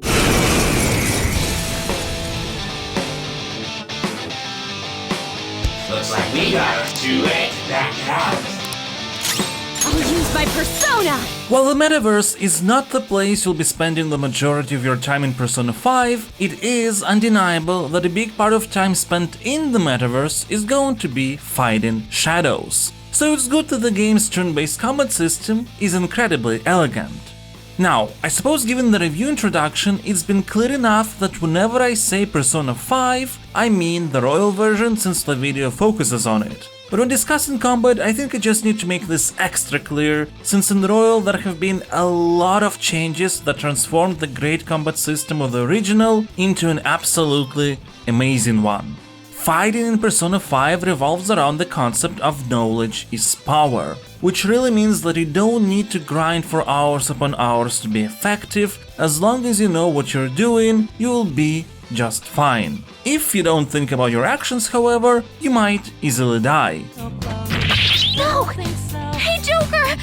Speaker 15: Looks like we got our 2X back out.
Speaker 10: I'll use my persona!
Speaker 2: While the metaverse is not the place you'll be spending the majority of your time in Persona 5, it is undeniable that a big part of time spent in the metaverse is going to be fighting shadows. So it's good that the game's turn-based combat system is incredibly elegant. Now, I suppose given the review introduction, it's been clear enough that whenever I say Persona 5, I mean the Royal version since the video focuses on it. But when discussing combat, I think I just need to make this extra clear, since in Royal there have been a lot of changes that transformed the great combat system of the original into an absolutely amazing one. Fighting in Persona 5 revolves around the concept of knowledge is power, which really means that you don't need to grind for hours upon hours to be effective. As long as you know what you're doing, you will be just fine. If you don't think about your actions, however, you might easily die.
Speaker 10: No! Hey, Joker!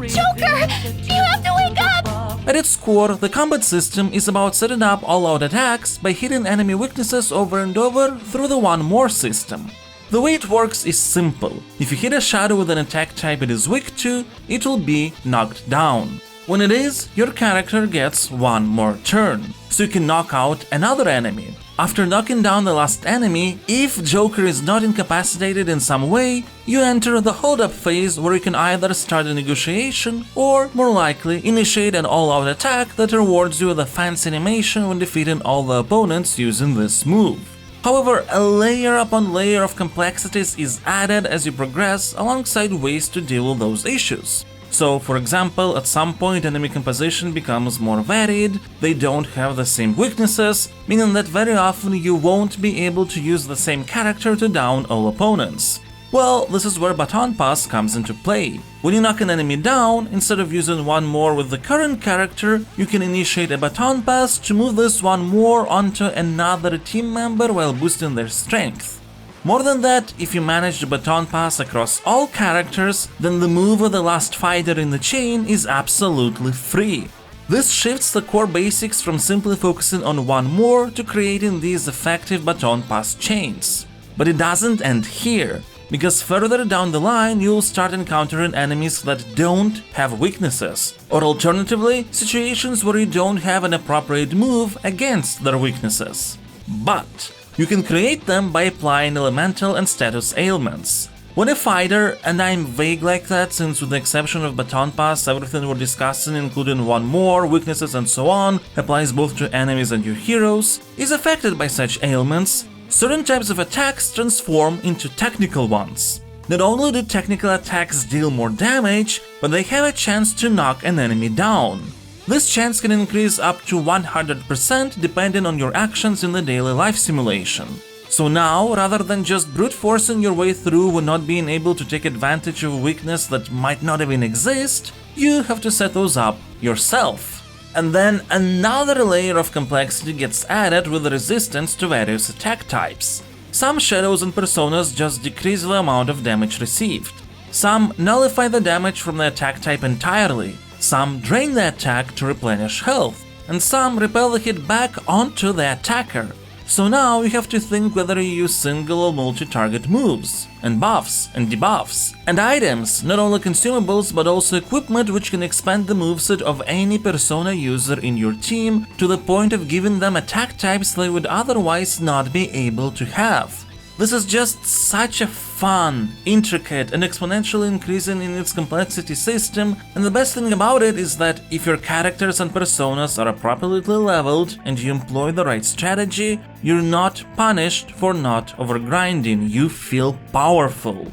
Speaker 10: Joker! You have to wake up!
Speaker 2: At its core, the combat system is about setting up all-out attacks by hitting enemy weaknesses over and over through the one more system. The way it works is simple. If you hit a shadow with an attack type it is weak to, it will be knocked down. When it is, your character gets one more turn, so you can knock out another enemy. After knocking down the last enemy, if Joker is not incapacitated in some way, you enter the hold-up phase where you can either start a negotiation or, more likely, initiate an all-out attack that rewards you with a fancy animation when defeating all the opponents using this move. However, a layer upon layer of complexities is added as you progress alongside ways to deal with those issues. So, for example, at some point enemy composition becomes more varied, they don't have the same weaknesses, meaning that very often you won't be able to use the same character to down all opponents. Well, this is where Baton Pass comes into play. When you knock an enemy down, instead of using one more with the current character, you can initiate a Baton Pass to move this one more onto another team member while boosting their strength. More than that, if you manage to baton pass across all characters, then the move of the last fighter in the chain is absolutely free. This shifts the core basics from simply focusing on one more to creating these effective baton pass chains. But it doesn't end here, because further down the line you'll start encountering enemies that don't have weaknesses, or alternatively, situations where you don't have an appropriate move against their weaknesses. But you can create them by applying elemental and status ailments. When a fighter, and I'm vague like that since with the exception of Baton Pass everything we're discussing including one more, weaknesses and so on, applies both to enemies and your heroes, is affected by such ailments, certain types of attacks transform into technical ones. Not only do technical attacks deal more damage, but they have a chance to knock an enemy down. This chance can increase up to 100% depending on your actions in the daily life simulation. So now, rather than just brute forcing your way through and not being able to take advantage of a weakness that might not even exist, you have to set those up yourself. And then another layer of complexity gets added with the resistance to various attack types. Some shadows and personas just decrease the amount of damage received. Some nullify the damage from the attack type entirely. Some drain the attack to replenish health, and some repel the hit back onto the attacker. So now you have to think whether you use single or multi-target moves, and buffs, and debuffs, and items, not only consumables but also equipment which can expand the moveset of any Persona user in your team to the point of giving them attack types they would otherwise not be able to have. This is just such a fun, intricate, and exponentially increasing in its complexity system, and the best thing about it is that if your characters and personas are appropriately leveled and you employ the right strategy, you're not punished for not overgrinding, you feel powerful.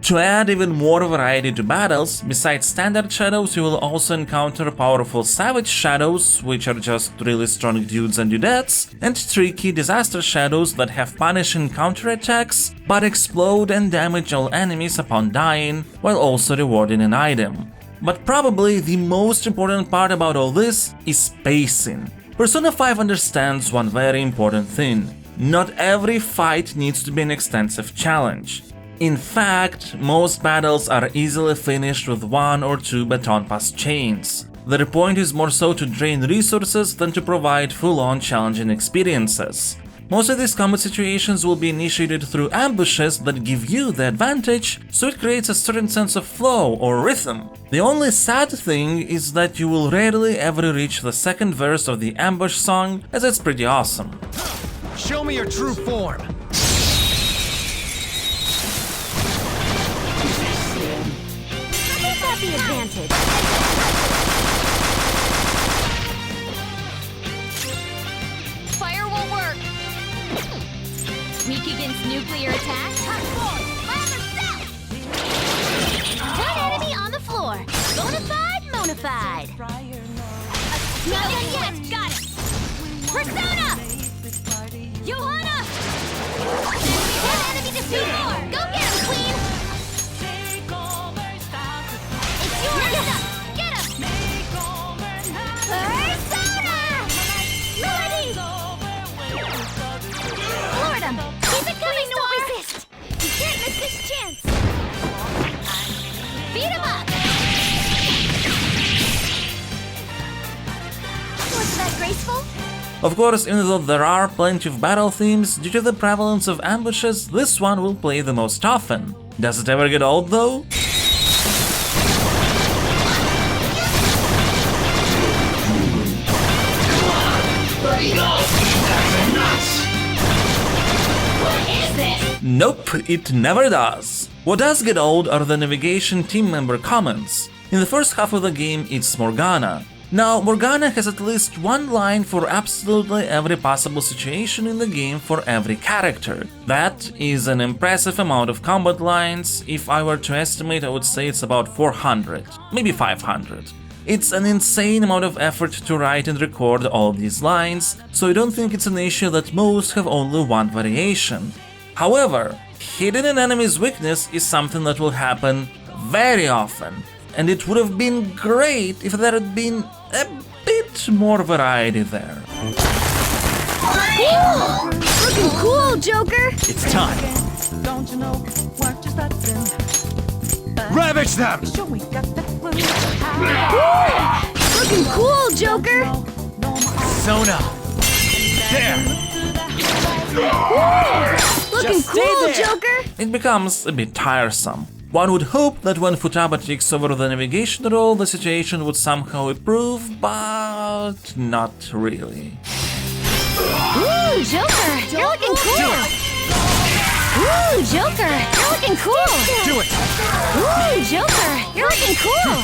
Speaker 2: To add even more variety to battles, besides standard shadows you will also encounter powerful savage shadows, which are just really strong dudes and dudettes, and tricky disaster shadows that have punishing counterattacks, but explode and damage all enemies upon dying, while also rewarding an item. But probably the most important part about all this is pacing. Persona 5 understands one very important thing: not every fight needs to be an extensive challenge. In fact, most battles are easily finished with 1 or 2 baton pass chains. Their point is more so to drain resources than to provide full-on challenging experiences. Most of these combat situations will be initiated through ambushes that give you the advantage, so it creates a certain sense of flow or rhythm. The only sad thing is that you will rarely ever reach the second verse of the ambush song, as it's pretty awesome.
Speaker 3: Show me your true form!
Speaker 9: The advantage.
Speaker 10: Fire will work.
Speaker 9: Weak against nuclear attack. One enemy on the floor. Bonafide, Monafide.
Speaker 10: Not done yet. Got it.
Speaker 9: Persona! Johanna! One enemy defeated. Go get him, Queen!
Speaker 10: Get him!
Speaker 9: Persona! Melody! Lord him! Keep it coming, don't resist! You can't miss this chance! Beat him up! Wasn't that graceful?
Speaker 2: Of course, even though there are plenty of battle themes, due to the prevalence of ambushes, this one will play the most often. Does it ever get old though? Nope, it never does. What does get old are the navigation team member comments. In the first half of the game, it's Morgana. Now, Morgana has at least one line for absolutely every possible situation in the game for every character. That is an impressive amount of combat lines. If I were to estimate, I would say it's about 400, maybe 500. It's an insane amount of effort to write and record all these lines, so I don't think it's an issue that most have only one variation. However, hitting an enemy's weakness is something that will happen very often, and it would have been great if there had been a bit more variety there.
Speaker 9: Looking cool, Joker!
Speaker 3: It's time! Ravage them!
Speaker 9: Looking cool, Joker!
Speaker 3: Sona! There!
Speaker 9: Looking
Speaker 3: Just stay
Speaker 9: cool,
Speaker 3: there.
Speaker 9: Joker!
Speaker 2: It becomes a bit tiresome. One would hope that when Futaba takes over the navigation role, the situation would somehow improve, but not really.
Speaker 9: Ooh, Joker! You're looking cool! Ooh, Joker! You're looking cool!
Speaker 3: Do it!
Speaker 9: Ooh, Joker! You're looking cool!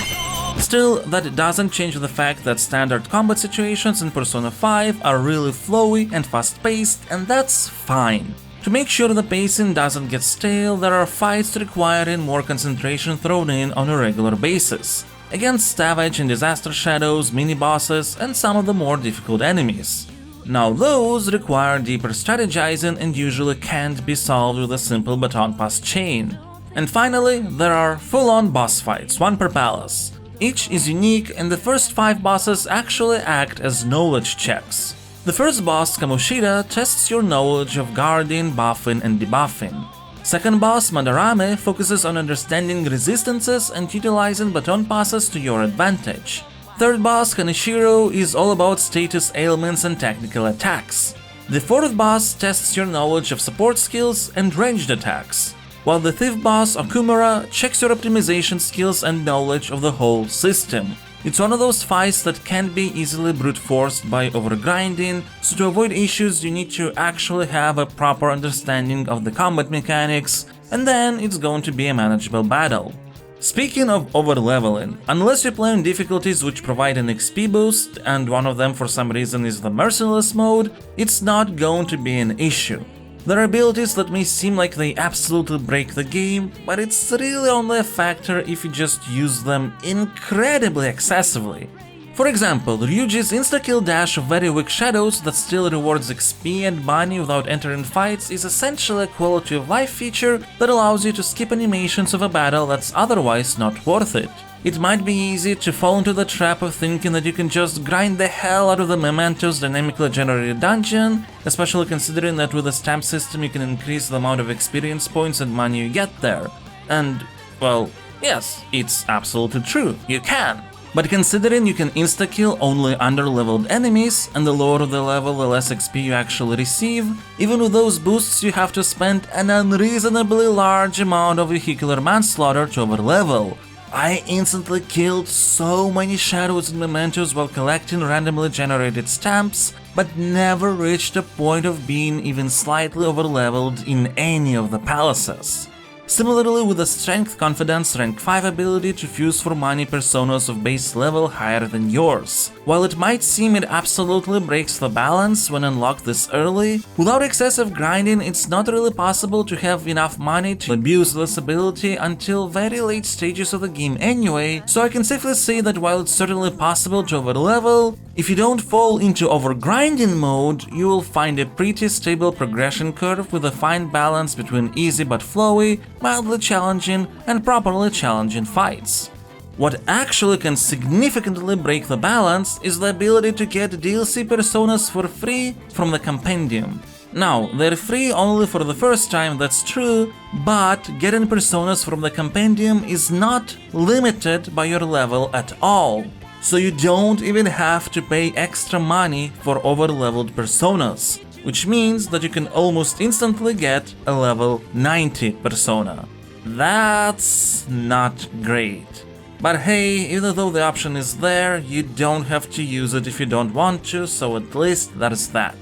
Speaker 2: Still, that doesn't change the fact that standard combat situations in Persona 5 are really flowy and fast-paced, and that's fine. To make sure the pacing doesn't get stale, there are fights requiring more concentration thrown in on a regular basis, against Savage and Disaster Shadows, mini-bosses, and some of the more difficult enemies. Now those require deeper strategizing and usually can't be solved with a simple baton pass chain. And finally, there are full-on boss fights, one per palace. Each is unique, and the first 5 bosses actually act as knowledge checks. The first boss, Kamoshida, tests your knowledge of guarding, buffing, and debuffing. Second boss, Madarame, focuses on understanding resistances and utilizing baton passes to your advantage. Third boss, Kaneshiro, is all about status ailments and technical attacks. The 4th boss tests your knowledge of support skills and ranged attacks, while the 5th boss, Okumura, checks your optimization skills and knowledge of the whole system. It's one of those fights that can't be easily brute forced by overgrinding, so to avoid issues you need to actually have a proper understanding of the combat mechanics, and then it's going to be a manageable battle. Speaking of overleveling, unless you're playing difficulties which provide an XP boost, and one of them for some reason is the merciless mode, it's not going to be an issue. There are abilities that may seem like they absolutely break the game, but it's really only a factor if you just use them incredibly excessively. For example, Ryuji's insta-kill dash of very weak shadows that still rewards XP and money without entering fights is essentially a quality of life feature that allows you to skip animations of a battle that's otherwise not worth it. It might be easy to fall into the trap of thinking that you can just grind the hell out of the Mementos dynamically generated dungeon, especially considering that with the stamp system you can increase the amount of experience points and money you get there. And, well, yes, it's absolutely true, you can. But considering you can insta-kill only under-leveled enemies, and the lower the level the less XP you actually receive, even with those boosts you have to spend an unreasonably large amount of vehicular manslaughter to overlevel. I instantly killed so many shadows and mementos while collecting randomly generated stamps, but never reached a point of being even slightly overleveled in any of the palaces. Similarly with the Strength Confidants rank 5 ability to fuse for money personas of base level higher than yours. While it might seem it absolutely breaks the balance when unlocked this early, without excessive grinding it's not really possible to have enough money to abuse this ability until very late stages of the game anyway, so I can safely say that while it's certainly possible to overlevel, if you don't fall into overgrinding mode, you will find a pretty stable progression curve with a fine balance between easy but flowy, mildly challenging, and properly challenging fights. What actually can significantly break the balance is the ability to get DLC personas for free from the compendium. Now, they're free only for the first time, that's true, but getting personas from the compendium is not limited by your level at all. So you don't even have to pay extra money for overleveled personas, which means that you can almost instantly get a level 90 persona. That's not great. But hey, even though the option is there, you don't have to use it if you don't want to, so at least there's that.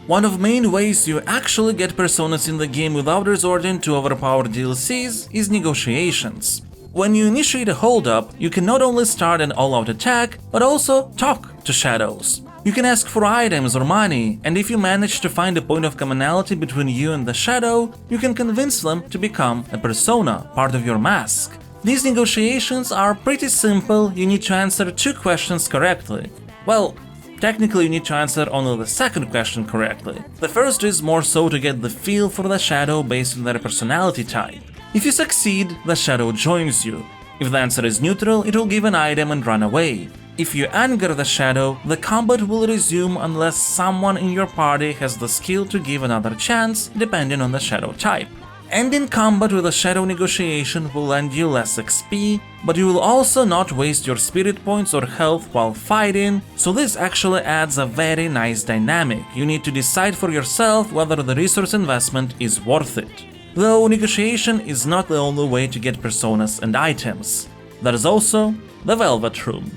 Speaker 2: One of the main ways you actually get personas in the game without resorting to overpowered DLCs is negotiations. When you initiate a holdup, you can not only start an all-out attack, but also talk to shadows. You can ask for items or money, and if you manage to find a point of commonality between you and the shadow, you can convince them to become a persona, part of your mask. These negotiations are pretty simple, you need to answer 2 questions correctly. Well, technically you need to answer only the second question correctly. The first is more so to get the feel for the shadow based on their personality type. If you succeed, the shadow joins you. If the answer is neutral, it will give an item and run away. If you anger the shadow, the combat will resume unless someone in your party has the skill to give another chance, depending on the shadow type. Ending combat with a shadow negotiation will lend you less XP, but you will also not waste your spirit points or health while fighting, so this actually adds a very nice dynamic. You need to decide for yourself whether the resource investment is worth it. Though negotiation is not the only way to get personas and items. There is also the Velvet Room.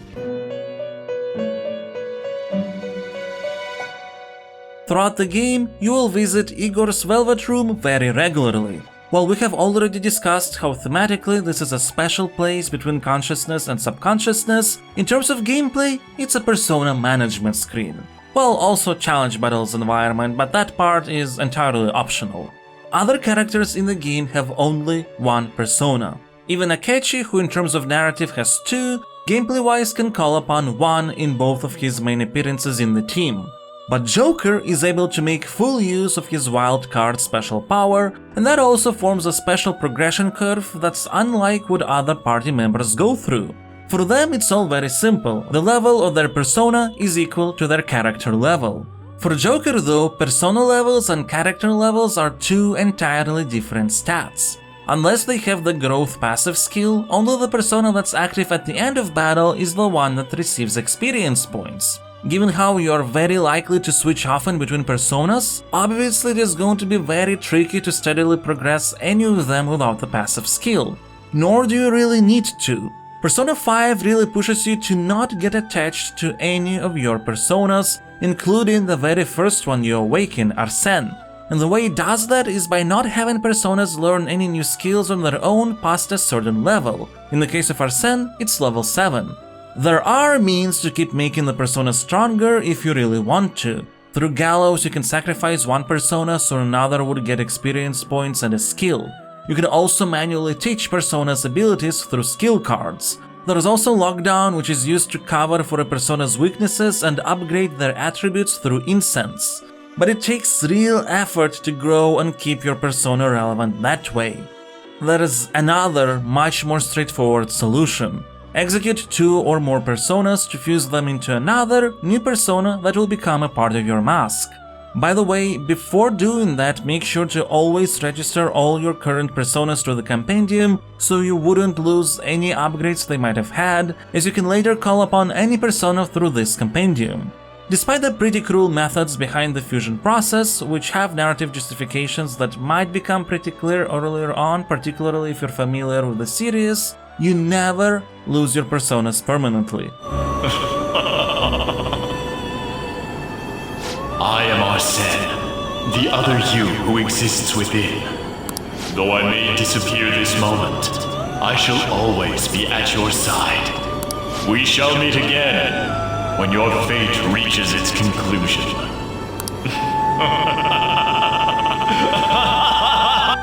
Speaker 2: Throughout the game, you will visit Igor's Velvet Room very regularly. While we have already discussed how thematically this is a special place between consciousness and subconsciousness, in terms of gameplay, it's a persona management screen. Well, also challenge battles environment, but that part is entirely optional. Other characters in the game have only one persona. Even Akechi, who in terms of narrative has 2, gameplay-wise can call upon one in both of his main appearances in the team. But Joker is able to make full use of his wild card special power, and that also forms a special progression curve that's unlike what other party members go through. For them it's all very simple, the level of their persona is equal to their character level. For Joker though, persona levels and character levels are 2 entirely different stats. Unless they have the growth passive skill, only the persona that's active at the end of battle is the one that receives experience points. Given how you are very likely to switch often between personas, obviously it is going to be very tricky to steadily progress any of them without the passive skill. Nor do you really need to. Persona 5 really pushes you to not get attached to any of your personas, including the very first one you awaken, Arsene. And the way it does that is by not having personas learn any new skills on their own past a certain level. In the case of Arsene, it's level 7. There are means to keep making the persona stronger if you really want to. Through Gallows you can sacrifice one persona so another would get experience points and a skill. You can also manually teach personas abilities through skill cards. There is also Lockdown, which is used to cover for a persona's weaknesses and upgrade their attributes through incense. But it takes real effort to grow and keep your persona relevant that way. There is another, much more straightforward solution. Execute 2 or more personas to fuse them into another, new persona that will become a part of your mask. By the way, before doing that, make sure to always register all your current personas to the compendium so you wouldn't lose any upgrades they might have had, as you can later call upon any persona through this compendium. Despite the pretty cruel methods behind the fusion process, which have narrative justifications that might become pretty clear earlier on, particularly if you're familiar with the series, you never lose your personas permanently.
Speaker 6: I am Arsene, the other you who exists within. Though I may disappear this moment, I shall always be at your side. We shall meet again when your fate reaches its conclusion.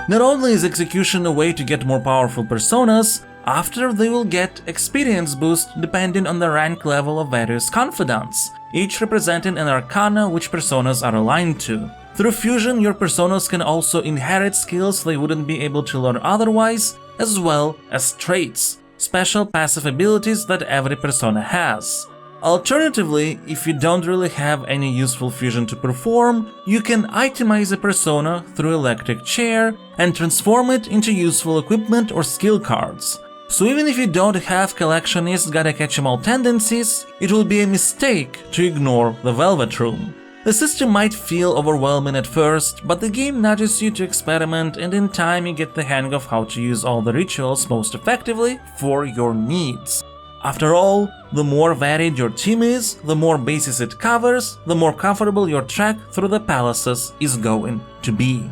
Speaker 2: Not only is execution a way to get more powerful personas, after they will get experience boost depending on the rank level of various confidants, each representing an arcana which personas are aligned to. Through fusion, your personas can also inherit skills they wouldn't be able to learn otherwise, as well as traits, special passive abilities that every persona has. Alternatively, if you don't really have any useful fusion to perform, you can itemize a persona through Electric Chair and transform it into useful equipment or skill cards. So even if you don't have collectionist gotta-catch-em-all tendencies, it will be a mistake to ignore the Velvet Room. The system might feel overwhelming at first, but the game nudges you to experiment, and in time you get the hang of how to use all the rituals most effectively for your needs. After all, the more varied your team is, the more bases it covers, the more comfortable your trek through the palaces is going to be.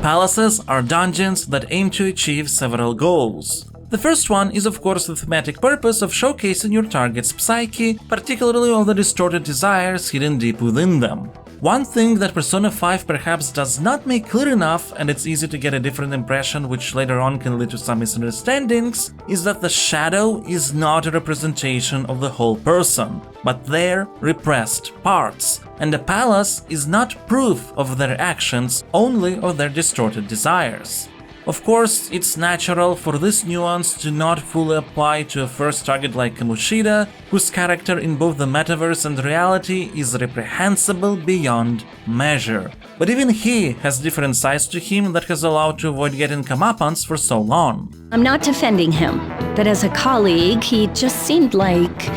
Speaker 2: Palaces are dungeons that aim to achieve several goals. The first one is of course the thematic purpose of showcasing your target's psyche, particularly all the distorted desires hidden deep within them. One thing that Persona 5 perhaps does not make clear enough, and it's easy to get a different impression which later on can lead to some misunderstandings, is that the shadow is not a representation of the whole person, but their repressed parts, and the palace is not proof of their actions, only of their distorted desires. Of course, it's natural for this nuance to not fully apply to a first target like Kamoshida, whose character in both the metaverse and reality is reprehensible beyond measure. But even he has different sides to him that has allowed to avoid getting comeuppance for so long.
Speaker 8: I'm not defending him, but as a colleague, he just seemed like,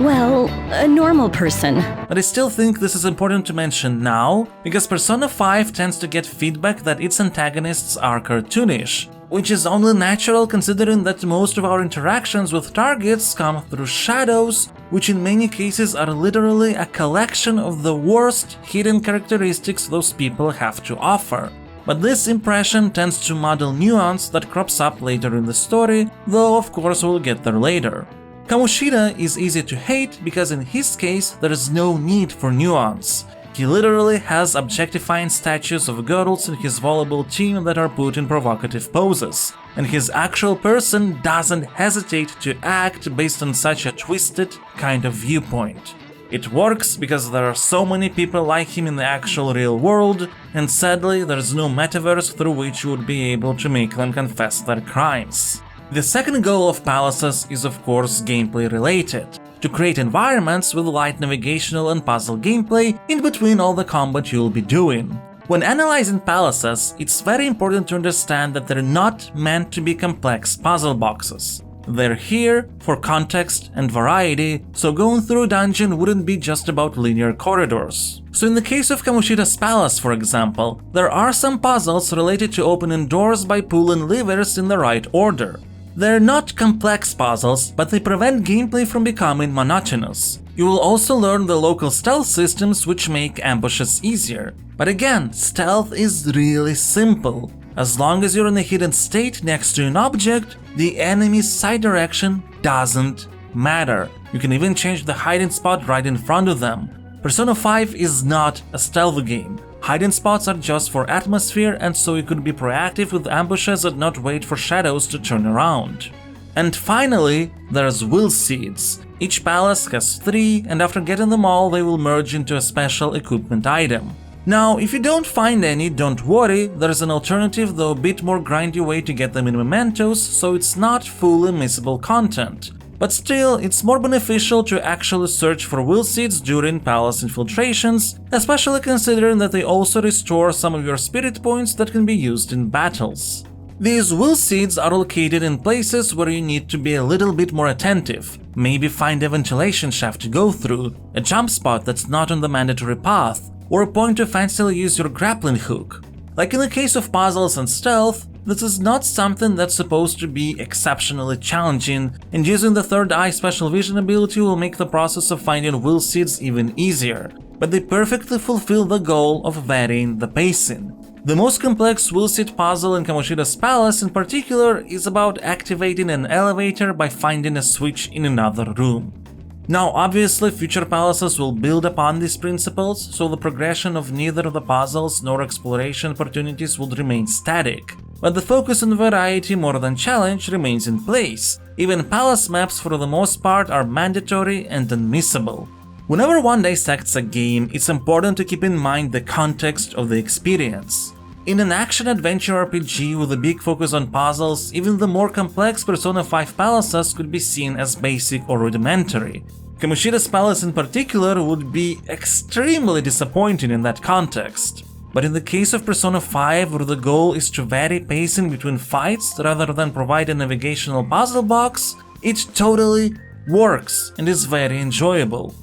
Speaker 8: well, a normal person.
Speaker 2: But I still think this is important to mention now, because Persona 5 tends to get feedback that its antagonists are cartoonish, which is only natural considering that most of our interactions with targets come through shadows, which in many cases are literally a collection of the worst hidden characteristics those people have to offer. But this impression tends to muddle nuance that crops up later in the story, though of course we'll get there later. Kamoshida is easy to hate because in his case there is no need for nuance. He literally has objectifying statues of girls in his volleyball team that are put in provocative poses, and his actual person doesn't hesitate to act based on such a twisted kind of viewpoint. It works because there are so many people like him in the actual real world, and sadly there's no metaverse through which you would be able to make them confess their crimes. The second goal of Palaces is of course gameplay related, to create environments with light navigational and puzzle gameplay in between all the combat you'll be doing. When analyzing palaces, it's very important to understand that they're not meant to be complex puzzle boxes. They're here for context and variety, so going through a dungeon wouldn't be just about linear corridors. So in the case of Kamoshida's palace, for example, there are some puzzles related to opening doors by pulling levers in the right order. They're not complex puzzles, but they prevent gameplay from becoming monotonous. You will also learn the local stealth systems which make ambushes easier. But again, stealth is really simple. As long as you're in a hidden state next to an object, the enemy's side direction doesn't matter. You can even change the hiding spot right in front of them. Persona 5 is not a stealth game. Hiding spots are just for atmosphere, and so you could be proactive with ambushes and not wait for shadows to turn around. And finally, there's will seeds. Each palace has 3, and after getting them all, they will merge into a special equipment item. Now, if you don't find any, don't worry, there's an alternative, though a bit more grindy way to get them in Mementos, so it's not fully missable content. But still, it's more beneficial to actually search for will seeds during palace infiltrations, especially considering that they also restore some of your spirit points that can be used in battles. These will seeds are located in places where you need to be a little bit more attentive. Maybe find a ventilation shaft to go through, a jump spot that's not on the mandatory path, or a point to fancily use your grappling hook. Like in the case of puzzles and stealth, this is not something that's supposed to be exceptionally challenging, and using the third eye special vision ability will make the process of finding will seeds even easier, but they perfectly fulfill the goal of varying the pacing. The most complex will seed puzzle in Kamoshida's palace in particular is about activating an elevator by finding a switch in another room. Now obviously future palaces will build upon these principles, so the progression of neither the puzzles nor exploration opportunities would remain static. But the focus on variety more than challenge remains in place. Even palace maps for the most part are mandatory and unmissable. Whenever one dissects a game, it's important to keep in mind the context of the experience. In an action-adventure RPG with a big focus on puzzles, even the more complex Persona 5 palaces could be seen as basic or rudimentary. Kamoshida's palace in particular would be extremely disappointing in that context. But in the case of Persona 5, where the goal is to vary pacing between fights rather than provide a navigational puzzle box, it totally works and is very enjoyable.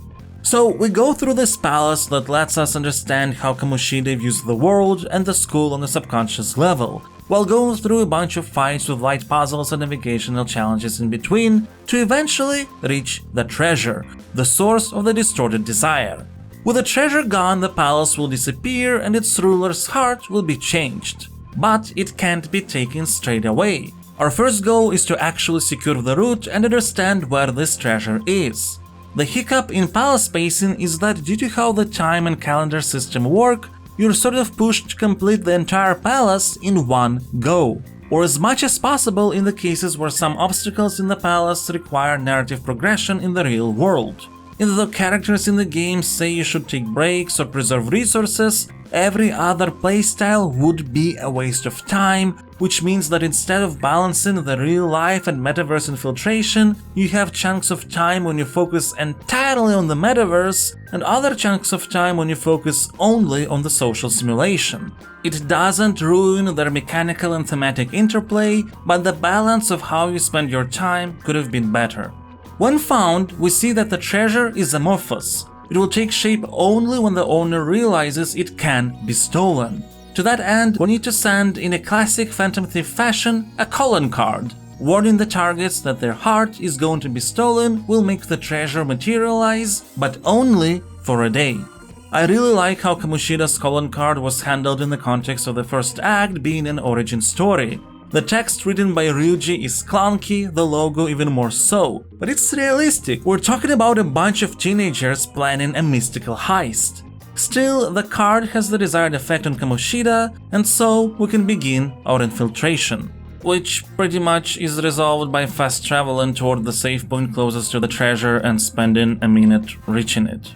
Speaker 2: So we go through this palace that lets us understand how Kamoshida views the world and the school on a subconscious level, while going through a bunch of fights with light puzzles and navigational challenges in between, to eventually reach the treasure, the source of the distorted desire. With the treasure gone, the palace will disappear and its ruler's heart will be changed. But it can't be taken straight away. Our first goal is to actually secure the route and understand where this treasure is. The hiccup in palace pacing is that due to how the time and calendar system work, you're sort of pushed to complete the entire palace in one go, or as much as possible in the cases where some obstacles in the palace require narrative progression in the real world. Even though characters in the game say you should take breaks or preserve resources, every other playstyle would be a waste of time, which means that instead of balancing the real life and metaverse infiltration, you have chunks of time when you focus entirely on the metaverse and other chunks of time when you focus only on the social simulation. It doesn't ruin their mechanical and thematic interplay, but the balance of how you spend your time could have been better. When found, we see that the treasure is amorphous. It will take shape only when the owner realizes it can be stolen. To that end, we need to send, in a classic Phantom Thief fashion, a calling card. Warning the targets that their heart is going to be stolen will make the treasure materialize, but only for a day. I really like how Kamoshida's calling card was handled in the context of the first act being an origin story. The text written by Ryuji is clunky, the logo even more so, but it's realistic. We're talking about a bunch of teenagers planning a mystical heist. Still, the card has the desired effect on Kamoshida, and so we can begin our infiltration, which pretty much is resolved by fast traveling toward the save point closest to the treasure and spending a minute reaching it.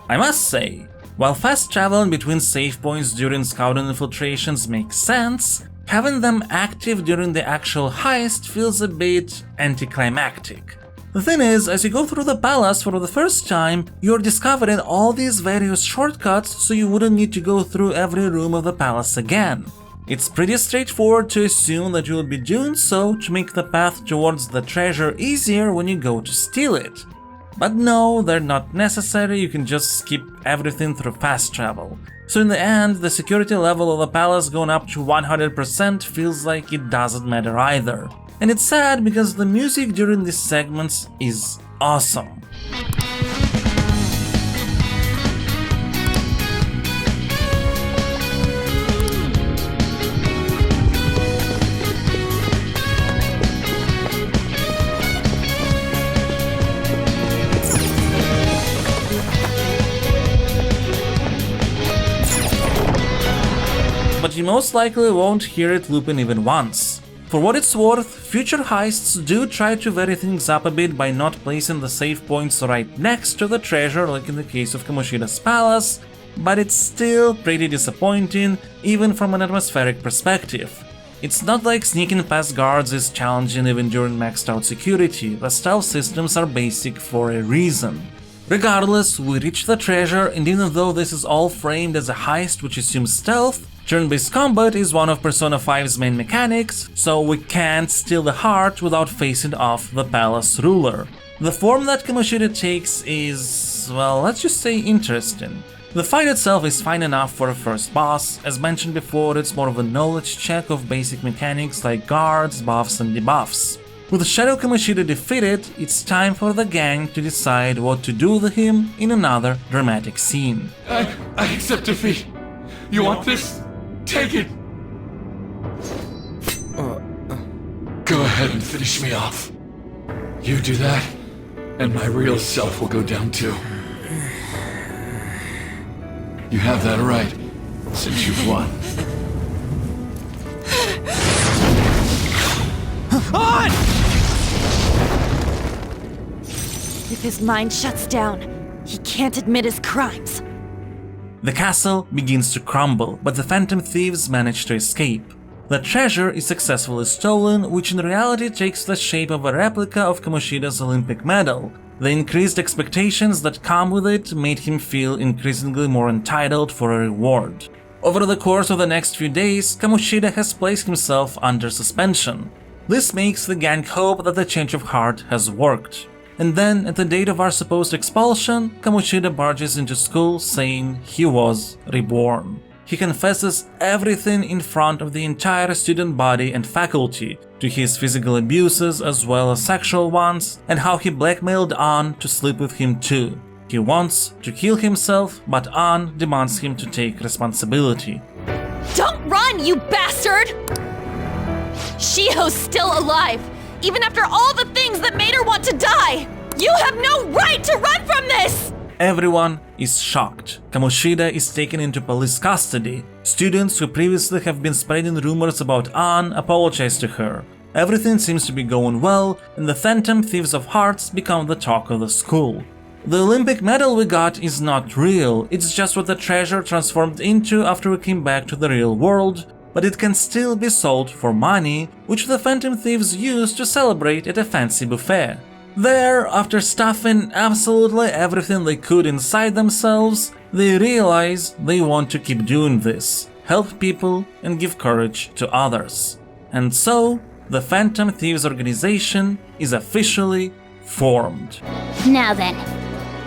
Speaker 2: I must say, while fast traveling between save points during scouting infiltrations makes sense, having them active during the actual heist feels a bit anticlimactic. The thing is, as you go through the palace for the first time, you're discovering all these various shortcuts so you wouldn't need to go through every room of the palace again. It's pretty straightforward to assume that you'll be doing so to make the path towards the treasure easier when you go to steal it. But no, they're not necessary, you can just skip everything through fast travel. So in the end, the security level of the palace going up to 100% feels like it doesn't matter either. And it's sad because the music during these segments is awesome. But you most likely won't hear it looping even once. For what it's worth, future heists do try to vary things up a bit by not placing the save points right next to the treasure like in the case of Kamoshida's palace, but it's still pretty disappointing even from an atmospheric perspective. It's not like sneaking past guards is challenging even during maxed out security, the stealth systems are basic for a reason. Regardless, we reach the treasure, and even though this is all framed as a heist which assumes stealth, turn-based combat is one of Persona 5's main mechanics, so we can't steal the heart without facing off the palace ruler. The form that Kamoshida takes is, well, let's just say interesting. The fight itself is fine enough for a first boss. As mentioned before, it's more of a knowledge check of basic mechanics like guards, buffs and debuffs. With Shadow Kamoshida defeated, it's time for the gang to decide what to do with him in another dramatic scene.
Speaker 15: I accept defeat. You want this? Take it! Go ahead and finish me off. You do that, and my real self will go down too. You have that right, since you've won.
Speaker 10: On! If his mind shuts down, he can't admit his crimes.
Speaker 2: The castle begins to crumble, but the phantom thieves manage to escape. The treasure is successfully stolen, which in reality takes the shape of a replica of Kamoshida's Olympic medal. The increased expectations that come with it made him feel increasingly more entitled for a reward. Over the course of the next few days, Kamoshida has placed himself under suspension. This makes the gang hope that the change of heart has worked. And then, at the date of our supposed expulsion, Kamoshida barges into school saying he was reborn. He confesses everything in front of the entire student body and faculty, to his physical abuses as well as sexual ones, and how he blackmailed An to sleep with him too. He wants to kill himself, but An demands him to take responsibility.
Speaker 10: Don't run, you bastard! Shiho's still alive! Even after all the things that made her want to die! You have no right to run from this!
Speaker 2: Everyone is shocked. Kamoshida is taken into police custody. Students who previously have been spreading rumors about An apologize to her. Everything seems to be going well, and the Phantom Thieves of Hearts become the talk of the school. The Olympic medal we got is not real, it's just what the treasure transformed into after we came back to the real world, but it can still be sold for money, which the Phantom Thieves use to celebrate at a fancy buffet. There, after stuffing absolutely everything they could inside themselves, they realize they want to keep doing this, help people and give courage to others. And so, the Phantom Thieves organization is officially formed.
Speaker 9: Now then,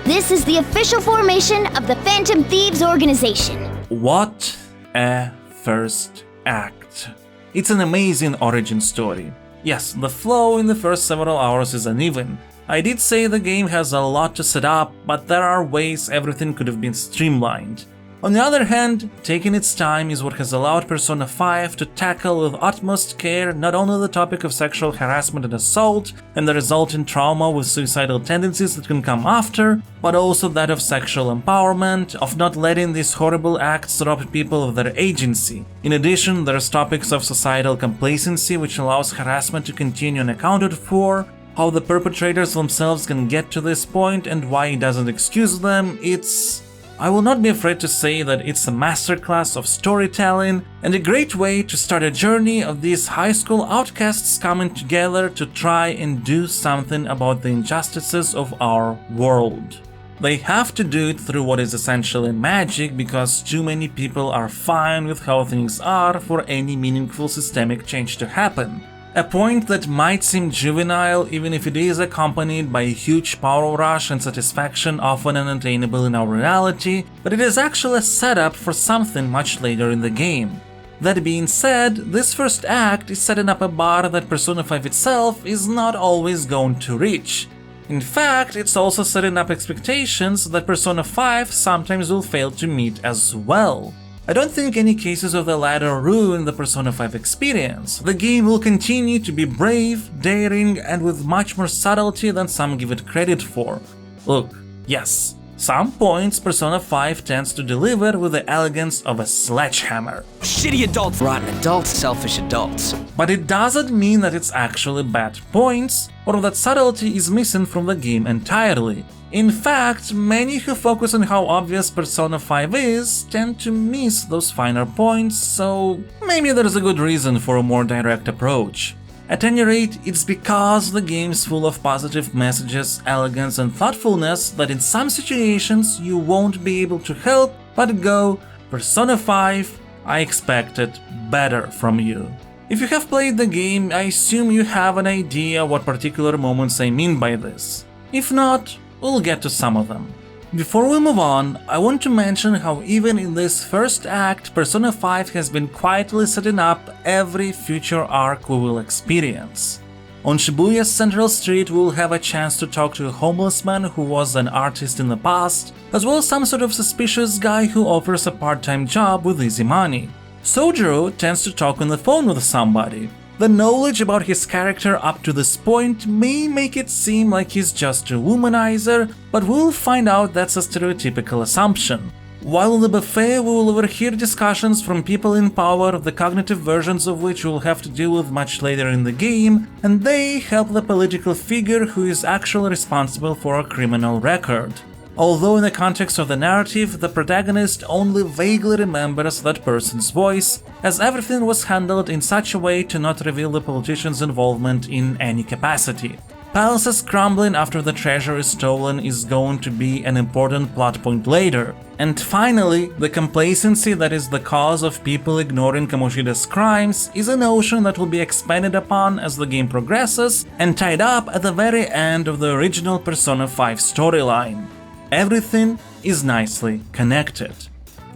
Speaker 9: this is the official formation of the Phantom Thieves organization.
Speaker 2: What a first act. It's an amazing origin story. Yes, the flow in the first several hours is uneven. I did say the game has a lot to set up, but there are ways everything could have been streamlined. On the other hand, taking its time is what has allowed Persona 5 to tackle with utmost care not only the topic of sexual harassment and assault and the resulting trauma with suicidal tendencies that can come after, but also that of sexual empowerment, of not letting these horrible acts rob people of their agency. In addition, there's topics of societal complacency which allows harassment to continue unaccounted for, how the perpetrators themselves can get to this point and why it doesn't excuse them. It's I will not be afraid to say that it's a masterclass of storytelling and a great way to start a journey of these high school outcasts coming together to try and do something about the injustices of our world. They have to do it through what is essentially magic because too many people are fine with how things are for any meaningful systemic change to happen. A point that might seem juvenile even if it is accompanied by a huge power rush and satisfaction often unattainable in our reality, but it is actually a setup for something much later in the game. That being said, this first act is setting up a bar that Persona 5 itself is not always going to reach. In fact, it's also setting up expectations that Persona 5 sometimes will fail to meet as well. I don't think any cases of the latter ruin the Persona 5 experience. The game will continue to be brave, daring, and with much more subtlety than some give it credit for. Look, yes, some points Persona 5 tends to deliver with the elegance of a sledgehammer.
Speaker 3: Shitty adults,
Speaker 13: Rotten adults, selfish adults.
Speaker 2: But it doesn't mean that it's actually bad points, or that subtlety is missing from the game entirely. In fact, many who focus on how obvious Persona 5 is tend to miss those finer points, so maybe there's a good reason for a more direct approach. At any rate, it's because the game's full of positive messages, elegance and thoughtfulness that in some situations you won't be able to help but go, Persona 5, I expected better from you. If you have played the game, I assume you have an idea what particular moments I mean by this. If not, we'll get to some of them. Before we move on, I want to mention how even in this first act, Persona 5 has been quietly setting up every future arc we will experience. On Shibuya's Central Street, we will have a chance to talk to a homeless man who was an artist in the past, as well as some sort of suspicious guy who offers a part-time job with easy money. Sojiro tends to talk on the phone with somebody. The knowledge about his character up to this point may make it seem like he's just a womanizer, but we'll find out that's a stereotypical assumption. While in the buffet, we will overhear discussions from people in power, the cognitive versions of which we'll have to deal with much later in the game, and they help the political figure who is actually responsible for a criminal record. Although in the context of the narrative, the protagonist only vaguely remembers that person's voice, as everything was handled in such a way to not reveal the politician's involvement in any capacity. Palace's crumbling after the treasure is stolen is going to be an important plot point later. And finally, the complacency that is the cause of people ignoring Kamoshida's crimes is a notion that will be expanded upon as the game progresses and tied up at the very end of the original Persona 5 storyline. Everything is nicely connected.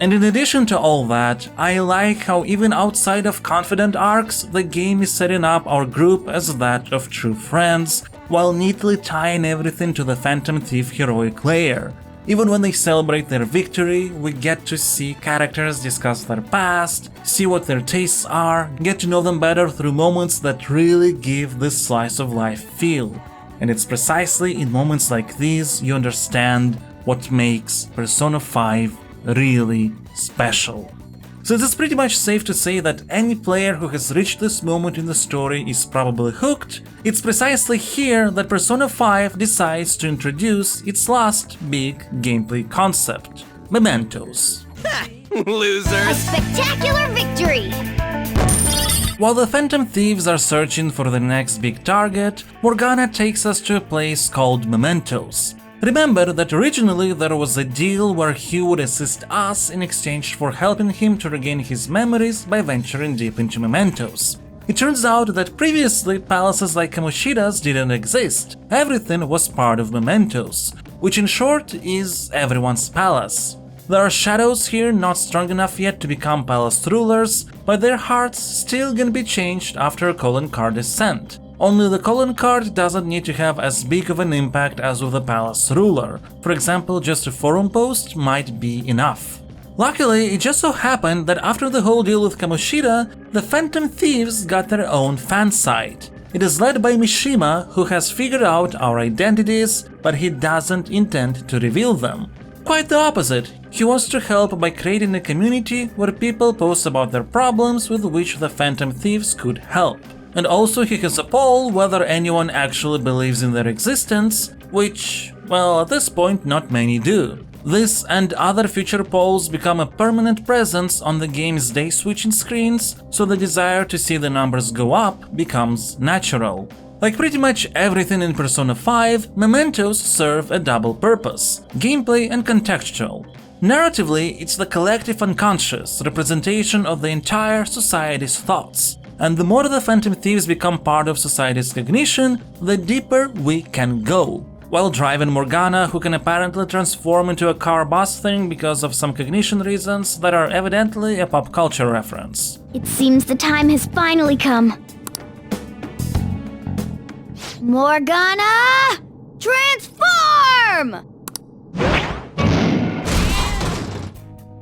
Speaker 2: And in addition to all that, I like how even outside of confidant arcs, the game is setting up our group as that of true friends, while neatly tying everything to the Phantom Thief heroic layer. Even when they celebrate their victory, we get to see characters discuss their past, see what their tastes are, get to know them better through moments that really give this slice of life feel. And it's precisely in moments like these you understand what makes Persona 5 really special. So it's pretty much safe to say that any player who has reached this moment in the story is probably hooked. It's precisely here that Persona 5 decides to introduce its last big gameplay concept, Mementos.
Speaker 3: Losers!
Speaker 9: A spectacular victory!
Speaker 2: While the Phantom Thieves are searching for their next big target, Morgana takes us to a place called Mementos. Remember that originally there was a deal where he would assist us in exchange for helping him to regain his memories by venturing deep into Mementos. It turns out that previously palaces like Kamoshida's didn't exist, everything was part of Mementos, which in short is everyone's palace. There are shadows here not strong enough yet to become palace rulers, but their hearts still can be changed after a calling card is sent. Only the calling card doesn't need to have as big of an impact as with a palace ruler. For example, just a forum post might be enough. Luckily, it just so happened that after the whole deal with Kamoshida, the Phantom Thieves got their own fan site. It is led by Mishima, who has figured out our identities, but he doesn't intend to reveal them. Quite the opposite, he wants to help by creating a community where people post about their problems with which the Phantom Thieves could help. And also he has a poll whether anyone actually believes in their existence, which, well, at this point not many do. This and other future polls become a permanent presence on the game's day-switching screens, so the desire to see the numbers go up becomes natural. Like pretty much everything in Persona 5, Mementos serve a double purpose: gameplay and contextual. Narratively, it's the collective unconscious representation of the entire society's thoughts, and the more the Phantom Thieves become part of society's cognition, the deeper we can go. While driving Morgana, who can apparently transform into a car boss thing because of some cognition reasons that are evidently a pop culture reference.
Speaker 9: It seems the time has finally come. Morgana! Transform!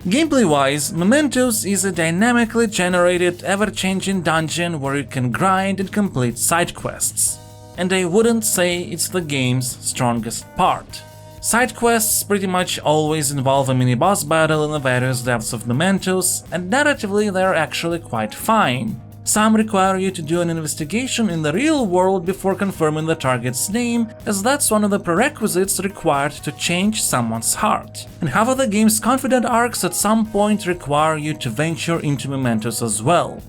Speaker 2: Gameplay-wise, Mementos is a dynamically generated, ever-changing dungeon where you can grind and complete side quests. And I wouldn't say it's the game's strongest part. Side quests pretty much always involve a mini-boss battle in the various depths of Mementos, and narratively they're actually quite fine. Some require you to do an investigation in the real world before confirming the target's name, as that's one of the prerequisites required to change someone's heart. And half of the game's confidant arcs at some point require you to venture into Mementos as well.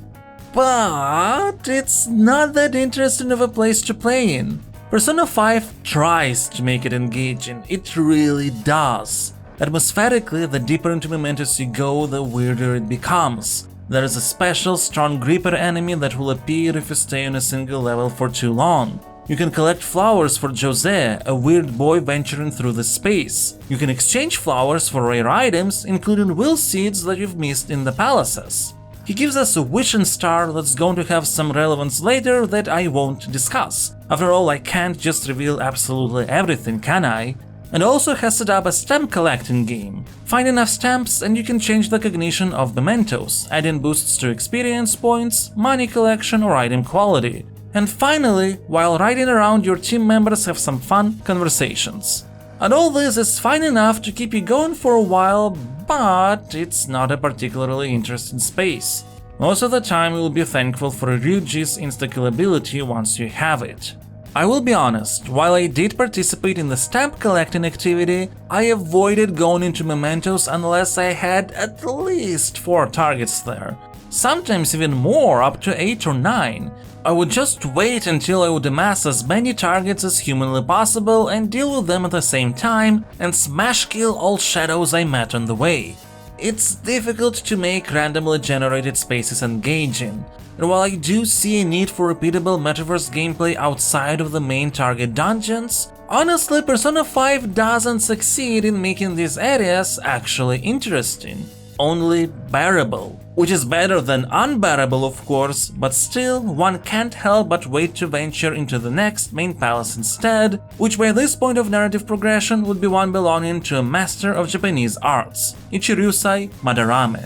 Speaker 2: But it's not that interesting of a place to play in. Persona 5 tries to make it engaging, it really does. Atmospherically, the deeper into Mementos you go, the weirder it becomes. There is a special strong gripper enemy that will appear if you stay on a single level for too long. You can collect flowers for Jose, a weird boy venturing through the space. You can exchange flowers for rare items, including will seeds that you've missed in the palaces. He gives us a wishing star that's going to have some relevance later that I won't discuss. After all, I can't just reveal absolutely everything, can I? And also has set up a stamp collecting game. Find enough stamps and you can change the cognition of Mementos, adding boosts to experience points, money collection or item quality. And finally, while riding around, your team members have some fun conversations. And all this is fine enough to keep you going for a while, but it's not a particularly interesting space. Most of the time you'll be thankful for Ryuji's insta-kill ability once you have it. I will be honest, while I did participate in the stamp collecting activity, I avoided going into Mementos unless I had at least 4 targets there. Sometimes even more, up to 8 or 9. I would just wait until I would amass as many targets as humanly possible and deal with them at the same time, and smash kill all shadows I met on the way. It's difficult to make randomly generated spaces engaging, and while I do see a need for repeatable metaverse gameplay outside of the main target dungeons, honestly Persona 5 doesn't succeed in making these areas actually interesting, only bearable. Which is better than unbearable, of course, but still, one can't help but wait to venture into the next main palace instead, which by this point of narrative progression would be one belonging to a master of Japanese arts, Ichirusai Madarame.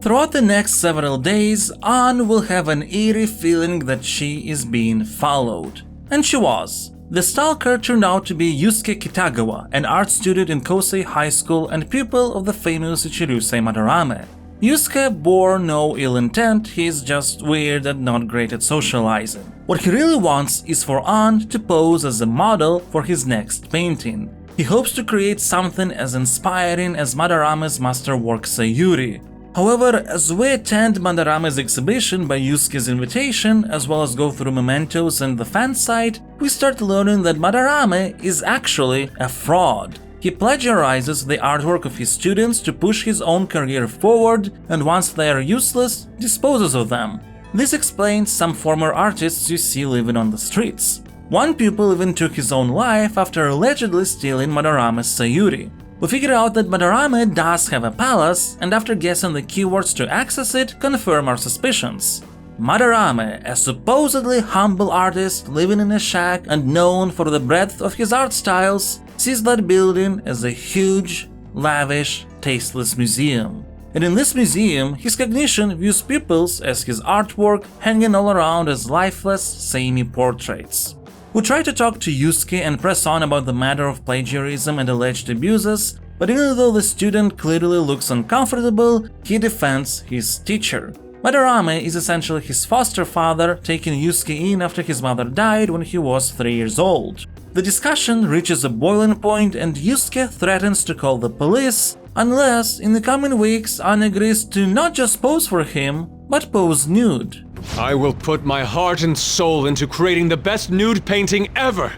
Speaker 2: Throughout the next several days, Ann will have an eerie feeling that she is being followed. And she was. The stalker turned out to be Yusuke Kitagawa, an art student in Kosei High School and pupil of the famous Ichirusai Madarame. Yusuke bore no ill intent, he's just weird and not great at socializing. What he really wants is for Ann to pose as a model for his next painting. He hopes to create something as inspiring as Madarame's masterwork Sayuri. However, as we attend Madarame's exhibition by Yusuke's invitation, as well as go through Mementos and the fan site, we start learning that Madarame is actually a fraud. He plagiarizes the artwork of his students to push his own career forward, and once they are useless, disposes of them. This explains some former artists you see living on the streets. One pupil even took his own life after allegedly stealing Madarame's Sayuri. We figure out that Madarame does have a palace, and after guessing the keywords to access it, confirm our suspicions. Madarame, a supposedly humble artist living in a shack and known for the breadth of his art styles, sees that building as a huge, lavish, tasteless museum. And in this museum, his cognition views pupils as his artwork, hanging all around as lifeless, samey portraits. We try to talk to Yusuke and press on about the matter of plagiarism and alleged abuses, but even though the student clearly looks uncomfortable, he defends his teacher. Madarame is essentially his foster father, taking Yusuke in after his mother died when he was 3 years old. The discussion reaches a boiling point and Yusuke threatens to call the police unless, in the coming weeks, Anne agrees to not just pose for him, but pose nude.
Speaker 7: I will put my heart and soul into creating the best nude painting ever!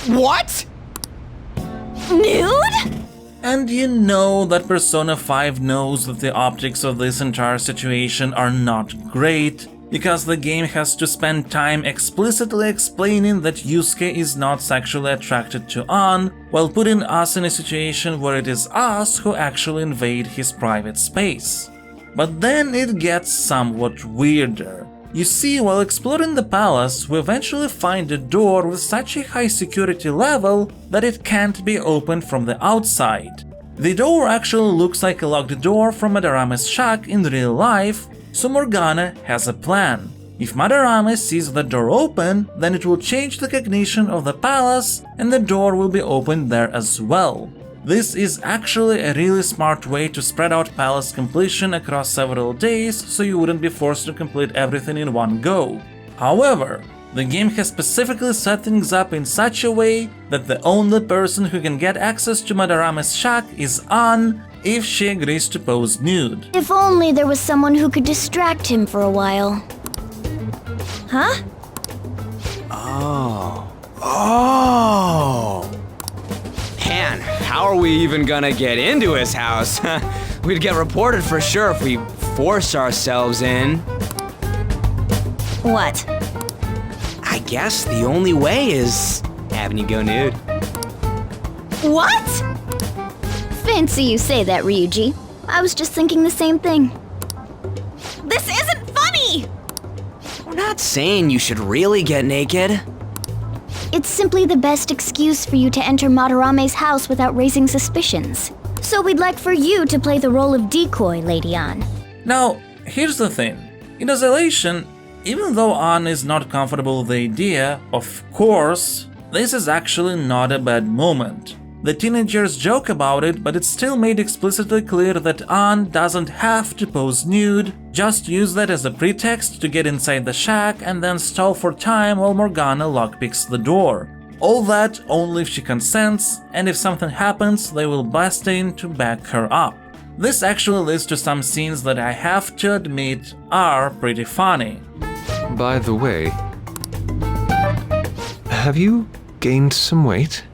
Speaker 3: What?
Speaker 10: Nude?
Speaker 2: And you know that Persona 5 knows that the optics of this entire situation are not great, because the game has to spend time explicitly explaining that Yusuke is not sexually attracted to Anne, while putting us in a situation where it is us who actually invade his private space. But then it gets somewhat weirder. You see, while exploring the palace, we eventually find a door with such a high security level that it can't be opened from the outside. The door actually looks like a locked door from Madarame's shack in real life, so Morgana has a plan. If Madarame sees the door open, then it will change the cognition of the palace and the door will be opened there as well. This is actually a really smart way to spread out palace completion across several days, so you wouldn't be forced to complete everything in one go. However, the game has specifically set things up in such a way that the only person who can get access to Madarame's shack is Anne, if she agrees to pose nude.
Speaker 9: If only there was someone who could distract him for a while. Huh?
Speaker 3: Oh. Man, how are we even gonna get into his house? We'd get reported for sure if we forced ourselves in.
Speaker 9: What?
Speaker 3: I guess the only way is having you go nude.
Speaker 9: What? Fancy you say that, Ryuji. I was just thinking the same thing.
Speaker 10: This isn't funny!
Speaker 3: We're not saying you should really get naked.
Speaker 9: It's simply the best excuse for you to enter Madarame's house without raising suspicions. So we'd like for you to play the role of decoy, Lady Anne.
Speaker 2: Now, here's the thing. In Isolation, even though Anne is not comfortable with the idea, of course, this is actually not a bad moment. The teenagers joke about it, but it's still made explicitly clear that Anne doesn't have to pose nude, just use that as a pretext to get inside the shack and then stall for time while Morgana lockpicks the door. All that only if she consents, and if something happens, they will bust in to back her up. This actually leads to some scenes that I have to admit are pretty funny.
Speaker 7: By the way, have you gained some weight?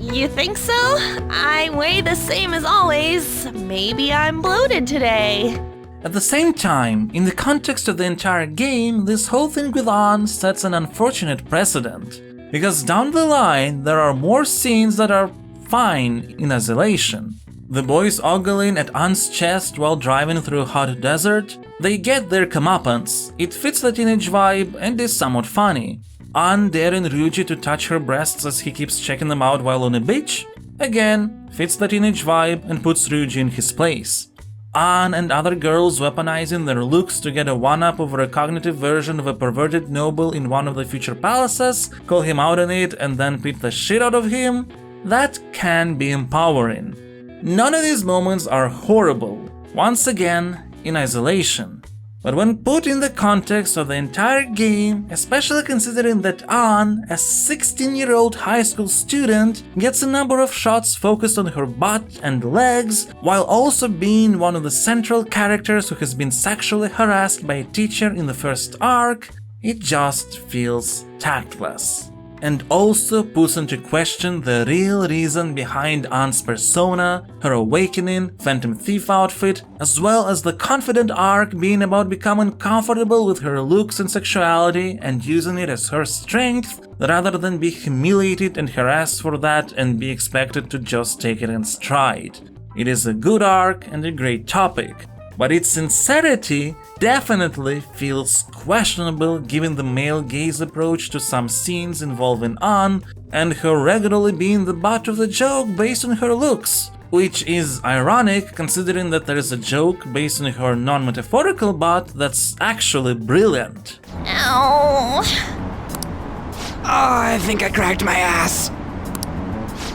Speaker 10: You think so? I weigh the same as always. Maybe I'm bloated today.
Speaker 2: At the same time, in the context of the entire game, this whole thing with Anne sets an unfortunate precedent. Because down the line, there are more scenes that are fine in Isolation. The boys ogling at Anne's chest while driving through a hot desert, they get their comeuppance. It fits the teenage vibe and is somewhat funny. Anne daring Ryuji to touch her breasts as he keeps checking them out while on a beach? Again, fits the teenage vibe and puts Ryuji in his place. Anne and other girls weaponizing their looks to get a one-up over a cognitive version of a perverted noble in one of the future palaces, call him out on it and then beat the shit out of him? That can be empowering. None of these moments are horrible, once again, in Isolation. But when put in the context of the entire game, especially considering that Anne, a 16-year-old high school student, gets a number of shots focused on her butt and legs, while also being one of the central characters who has been sexually harassed by a teacher in the first arc, it just feels tactless. And also puts into question the real reason behind Anne's persona, her awakening, Phantom Thief outfit, as well as the Confidant arc being about becoming comfortable with her looks and sexuality and using it as her strength, rather than be humiliated and harassed for that and be expected to just take it in stride. It is a good arc and a great topic, but its sincerity definitely feels questionable given the male gaze approach to some scenes involving Anne and her regularly being the butt of the joke based on her looks, which is ironic considering that there is a joke based on her non-metaphorical butt that's actually brilliant.
Speaker 10: Ow.
Speaker 3: Oh, I think I cracked my ass.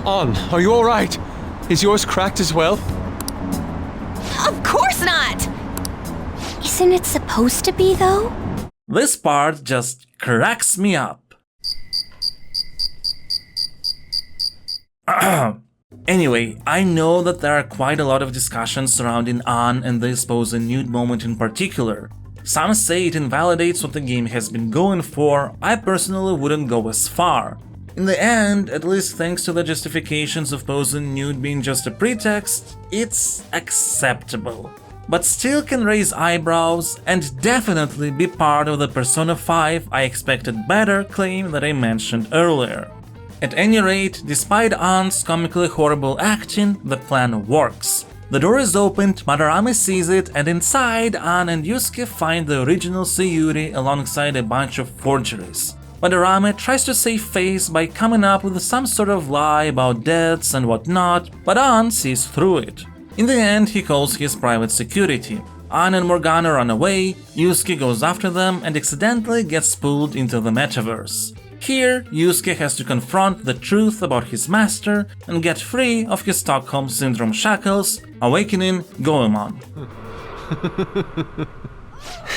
Speaker 7: Anne, are you alright? Is yours cracked as well?
Speaker 10: Of course not!
Speaker 9: Isn't it supposed to be, though?
Speaker 2: This part just cracks me up. Anyway, I know that there are quite a lot of discussions surrounding Ann and this posing nude moment in particular. Some say it invalidates what the game has been going for. I personally wouldn't go as far. In the end, at least thanks to the justifications of posing nude being just a pretext, it's acceptable. But still can raise eyebrows and definitely be part of the Persona 5 I expected better claim that I mentioned earlier. At any rate, despite Ann's comically horrible acting, the plan works. The door is opened, Madarame sees it, and inside, Ann and Yusuke find the original Sayuri alongside a bunch of forgeries. Madarame tries to save face by coming up with some sort of lie about debts and whatnot, but Ann sees through it. In the end, he calls his private security. Ann and Morgana run away, Yusuke goes after them and accidentally gets pulled into the metaverse. Here, Yusuke has to confront the truth about his master and get free of his Stockholm Syndrome shackles, awakening Goemon.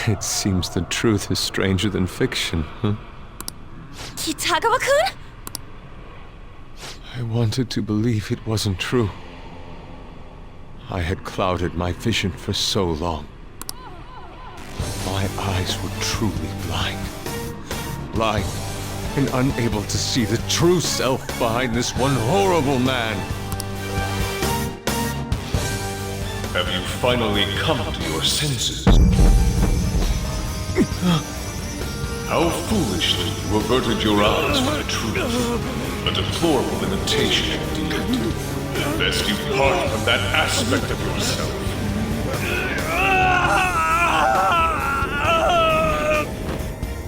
Speaker 7: It seems the truth is stranger than fiction, huh?
Speaker 10: Kitagawa-kun?
Speaker 7: I wanted to believe it wasn't true. I had clouded my vision for so long. My eyes were truly blind. Blind and unable to see the true self behind this one horrible man.
Speaker 5: Have you finally come to your senses? How foolishly you averted your eyes from the truth. A deplorable imitation indeed. Lest you part from that aspect of yourself.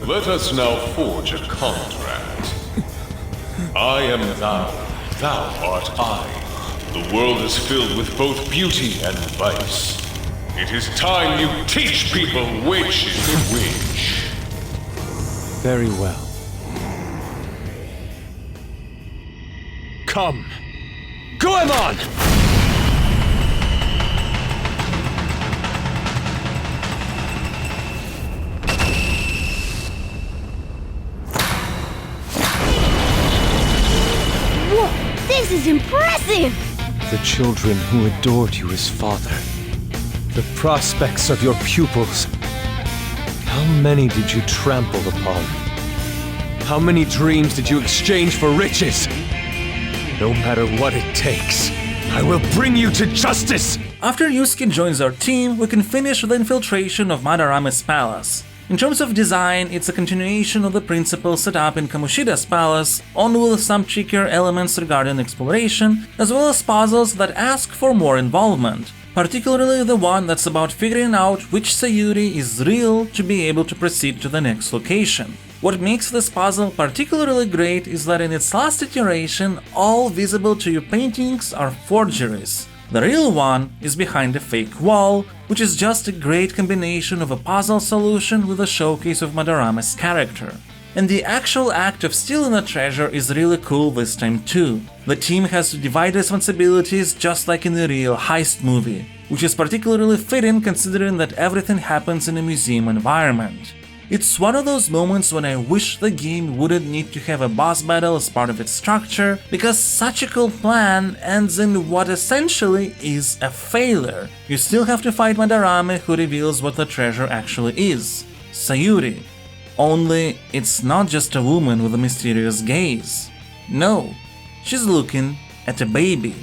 Speaker 5: Let us now forge a contract. I am thou, thou art I. The world is filled with both beauty and vice. It is time you teach people which is which.
Speaker 7: Very well. Come! Goemon!
Speaker 9: Whoa, this is impressive!
Speaker 7: The children who adored you as father. The prospects of your pupils. How many did you trample upon? How many dreams did you exchange for riches? No matter what it takes, I will bring you to justice!
Speaker 2: After Yusuke joins our team, we can finish the infiltration of Madarame's palace. In terms of design, it's a continuation of the principles set up in Kamoshida's palace, only with some trickier elements regarding exploration, as well as puzzles that ask for more involvement, particularly the one that's about figuring out which Sayuri is real to be able to proceed to the next location. What makes this puzzle particularly great is that in its last iteration, all visible to you paintings are forgeries. The real one is behind a fake wall, which is just a great combination of a puzzle solution with a showcase of Madarame's character. And the actual act of stealing the treasure is really cool this time too. The team has to divide responsibilities just like in the real heist movie, which is particularly fitting considering that everything happens in a museum environment. It's one of those moments when I wish the game wouldn't need to have a boss battle as part of its structure, because such a cool plan ends in what essentially is a failure. You still have to fight Madarame, who reveals what the treasure actually is. Sayuri. Only it's not just a woman with a mysterious gaze. No, she's looking at a baby.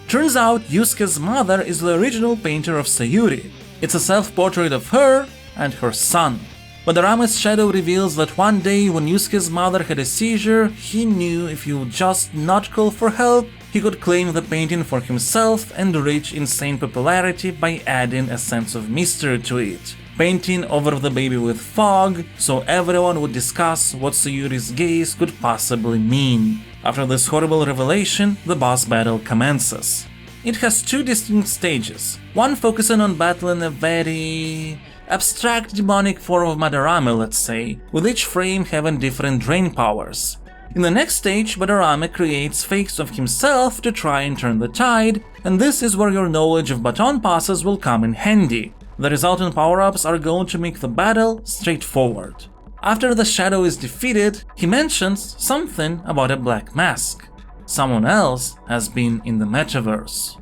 Speaker 2: Turns out Yusuke's mother is the original painter of Sayuri. It's a self-portrait of her and her son. Madarame's shadow reveals that one day when Yusuke's mother had a seizure, he knew if he would just not call for help, he could claim the painting for himself and reach insane popularity by adding a sense of mystery to it. Painting over the baby with fog, so everyone would discuss what Sayuri's gaze could possibly mean. After this horrible revelation, the boss battle commences. It has two distinct stages, one focusing on battling a very abstract demonic form of Madarame, let's say, with each frame having different drain powers. In the next stage, Madarame creates fakes of himself to try and turn the tide, and this is where your knowledge of baton passes will come in handy. The resultant power-ups are going to make the battle straightforward. After the Shadow is defeated, he mentions something about a black mask. Someone else has been in the metaverse.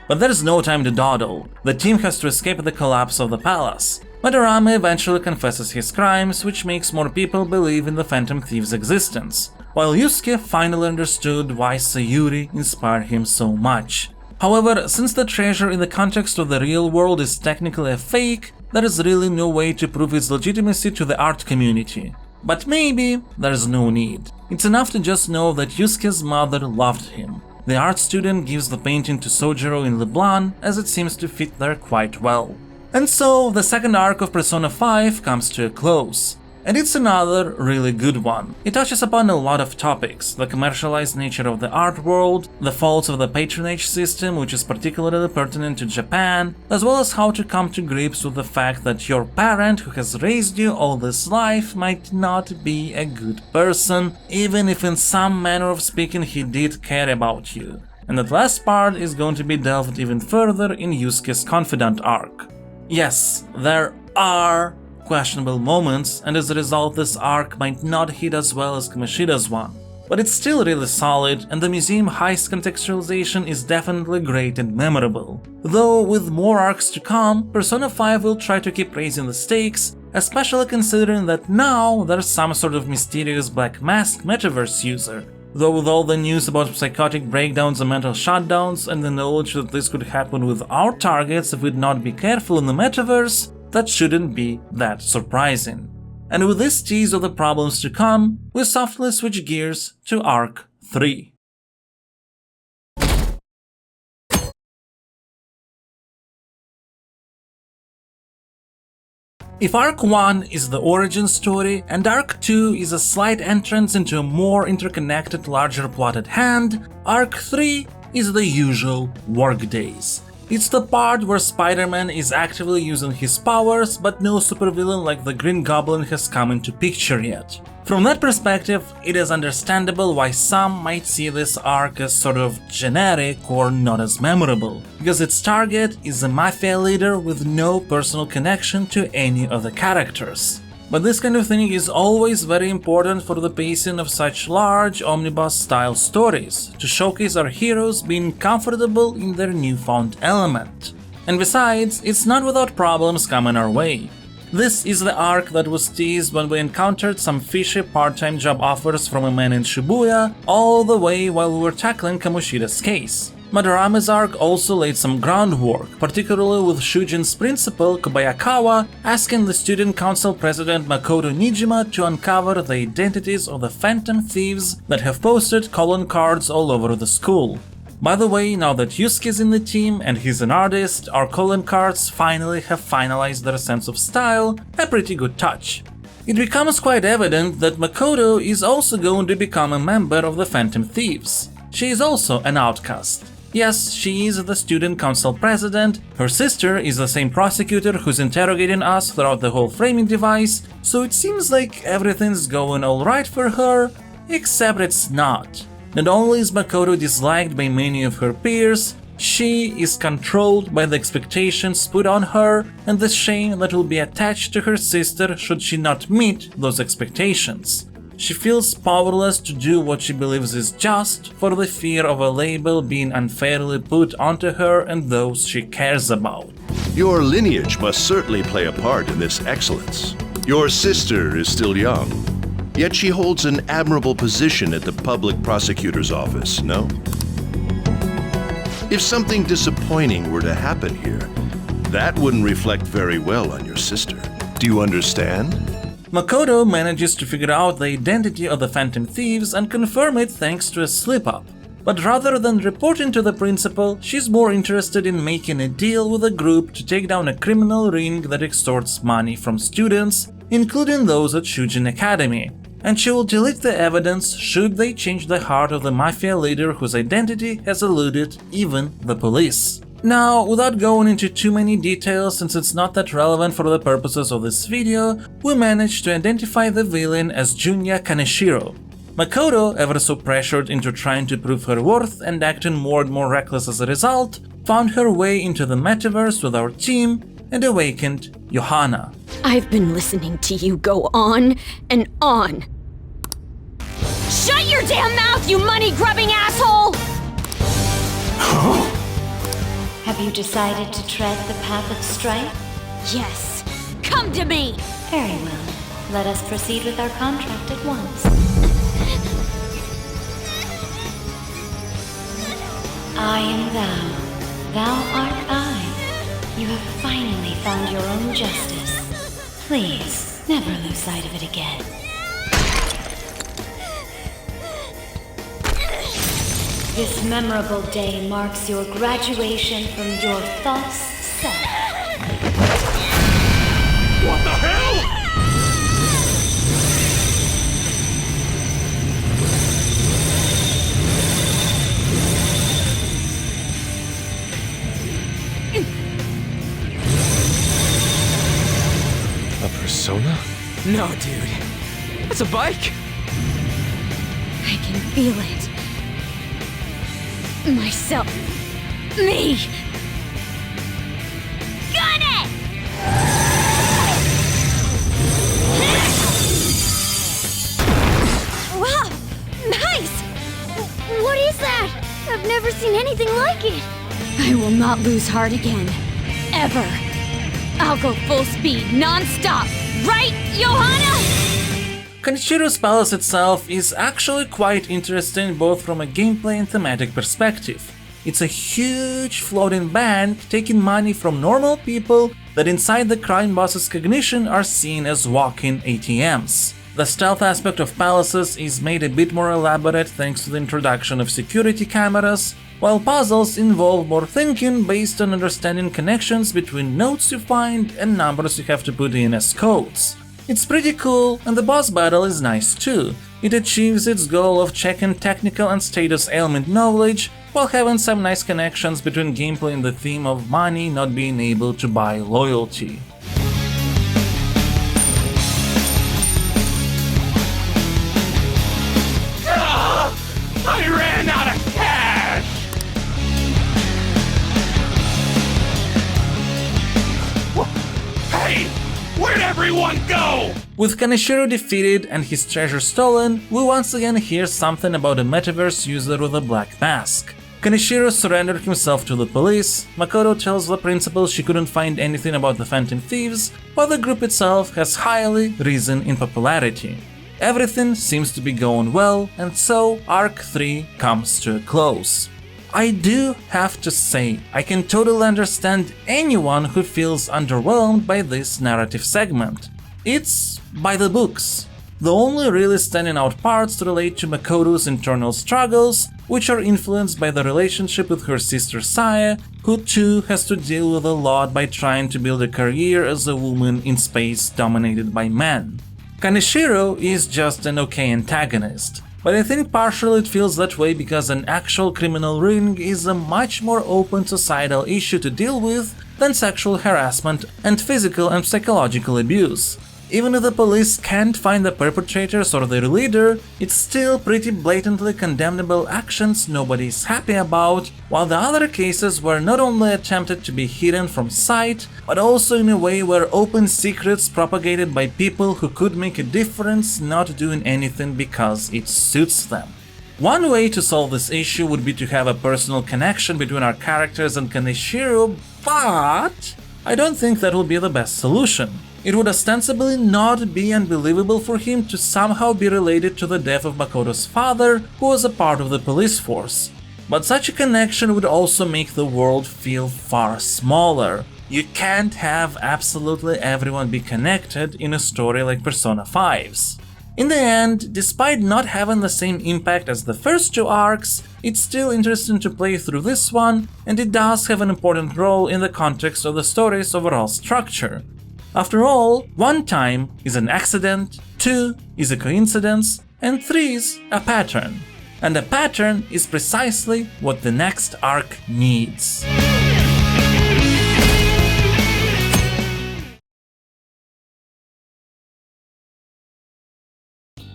Speaker 2: But there's no time to dawdle. The team has to escape the collapse of the palace. Madarame eventually confesses his crimes, which makes more people believe in the Phantom Thief's existence, while Yusuke finally understood why Sayuri inspired him so much. However, since the treasure in the context of the real world is technically a fake, there is really no way to prove its legitimacy to the art community. But maybe there's no need. It's enough to just know that Yusuke's mother loved him. The art student gives the painting to Sojiro in Leblanc, as it seems to fit there quite well. And so, the second arc of Persona 5 comes to a close. And it's another really good one. It touches upon a lot of topics: the commercialized nature of the art world, the faults of the patronage system, which is particularly pertinent to Japan, as well as how to come to grips with the fact that your parent who has raised you all this life might not be a good person, even if in some manner of speaking he did care about you. And that last part is going to be delved even further in Yusuke's Confidant arc. Yes, there are questionable moments, and as a result this arc might not hit as well as Kamoshida's one. But it's still really solid, and the museum heist contextualization is definitely great and memorable. Though with more arcs to come, Persona 5 will try to keep raising the stakes, especially considering that now there's some sort of mysterious black mask metaverse user. Though with all the news about psychotic breakdowns and mental shutdowns, and the knowledge that this could happen with our targets if we'd not be careful in the metaverse, that shouldn't be that surprising. And with this tease of the problems to come, we softly switch gears to Arc 3. If Arc 1 is the origin story, and Arc 2 is a slight entrance into a more interconnected, larger plot at hand, Arc 3 is the usual workdays. It's the part where Spider-Man is actively using his powers, but no supervillain like the Green Goblin has come into picture yet. From that perspective, it is understandable why some might see this arc as sort of generic or not as memorable, because its target is a mafia leader with no personal connection to any of the characters. But this kind of thing is always very important for the pacing of such large omnibus-style stories, to showcase our heroes being comfortable in their newfound element. And besides, it's not without problems coming our way. This is the arc that was teased when we encountered some fishy part-time job offers from a man in Shibuya, all the way while we were tackling Kamoshida's case. Madarame's arc also laid some groundwork, particularly with Shujin's principal, Kobayakawa, asking the student council president Makoto Niijima to uncover the identities of the Phantom Thieves that have posted calling cards all over the school. By the way, now that Yusuke's in the team and he's an artist, our calling cards finally have finalized their sense of style, a pretty good touch. It becomes quite evident that Makoto is also going to become a member of the Phantom Thieves. She is also an outcast. Yes, she is the student council president, her sister is the same prosecutor who's interrogating us throughout the whole framing device, so it seems like everything's going alright for her, except it's not. Not only is Makoto disliked by many of her peers, she is controlled by the expectations put on her and the shame that will be attached to her sister should she not meet those expectations. She feels powerless to do what she believes is just for the fear of a label being unfairly put onto her and those she cares about.
Speaker 16: Your lineage must certainly play a part in this excellence. Your sister is still young, yet she holds an admirable position at the public prosecutor's office, no? If something disappointing were to happen here, that wouldn't reflect very well on your sister. Do you understand?
Speaker 2: Makoto manages to figure out the identity of the Phantom Thieves and confirm it thanks to a slip-up. But rather than reporting to the principal, she's more interested in making a deal with a group to take down a criminal ring that extorts money from students, including those at Shujin Academy, and she will delete the evidence should they change the heart of the mafia leader whose identity has eluded even the police. Now, without going into too many details since it's not that relevant for the purposes of this video, we managed to identify the villain as Junya Kaneshiro. Makoto, ever so pressured into trying to prove her worth and acting more and more reckless as a result, found her way into the metaverse with our team and awakened Johanna.
Speaker 8: I've been listening to you go on and on. Shut your damn mouth, you money-grubbing asshole!
Speaker 12: Have you decided to tread the path of strife?
Speaker 8: Yes. Come to me!
Speaker 12: Very well. Let us proceed with our contract at once. I am thou. Thou art I. You have finally found your own justice. Please, never lose sight of it again. This memorable day marks your graduation from your false self.
Speaker 6: What the hell?
Speaker 7: A persona?
Speaker 3: No, dude. That's a bike.
Speaker 8: I can feel it. Myself. Me! Got it! Wow! Nice! What is that? I've never seen anything like it. I will not lose heart again. Ever. I'll go full speed, non-stop. Right, Johanna?
Speaker 2: Kaneshiro's palace itself is actually quite interesting both from a gameplay and thematic perspective. It's a huge floating bank taking money from normal people that inside the crime boss's cognition are seen as walking ATMs. The stealth aspect of palaces is made a bit more elaborate thanks to the introduction of security cameras, while puzzles involve more thinking based on understanding connections between notes you find and numbers you have to put in as codes. It's pretty cool, and the boss battle is nice too. It achieves its goal of checking technical and status ailment knowledge, while having some nice connections between gameplay and the theme of money not being able to buy loyalty.
Speaker 6: I ran out of cash! Hey! Where'd everyone go?
Speaker 2: With Kaneshiro defeated and his treasure stolen, we once again hear something about a metaverse user with a black mask. Kaneshiro surrendered himself to the police, Makoto tells the principal she couldn't find anything about the Phantom Thieves, while the group itself has highly risen in popularity. Everything seems to be going well, and so Arc 3 comes to a close. I do have to say, I can totally understand anyone who feels underwhelmed by this narrative segment. It's by the books. The only really standing out parts relate to Makoto's internal struggles, which are influenced by the relationship with her sister Saya, who too has to deal with a lot by trying to build a career as a woman in space dominated by men. Kaneshiro is just an okay antagonist. But I think partially it feels that way because an actual criminal ring is a much more open societal issue to deal with than sexual harassment and physical and psychological abuse. Even if the police can't find the perpetrators or their leader, it's still pretty blatantly condemnable actions nobody's happy about, while the other cases were not only attempted to be hidden from sight, but also in a way were open secrets propagated by people who could make a difference not doing anything because it suits them. One way to solve this issue would be to have a personal connection between our characters and Kaneshiro, but I don't think that would be the best solution. It would ostensibly not be unbelievable for him to somehow be related to the death of Makoto's father, who was a part of the police force. But such a connection would also make the world feel far smaller. You can't have absolutely everyone be connected in a story like Persona 5's. In the end, despite not having the same impact as the first two arcs, it's still interesting to play through this one, and it does have an important role in the context of the story's overall structure. After all, 1 time is an accident, 2 is a coincidence, and 3 is a pattern. And a pattern is precisely what the next arc needs.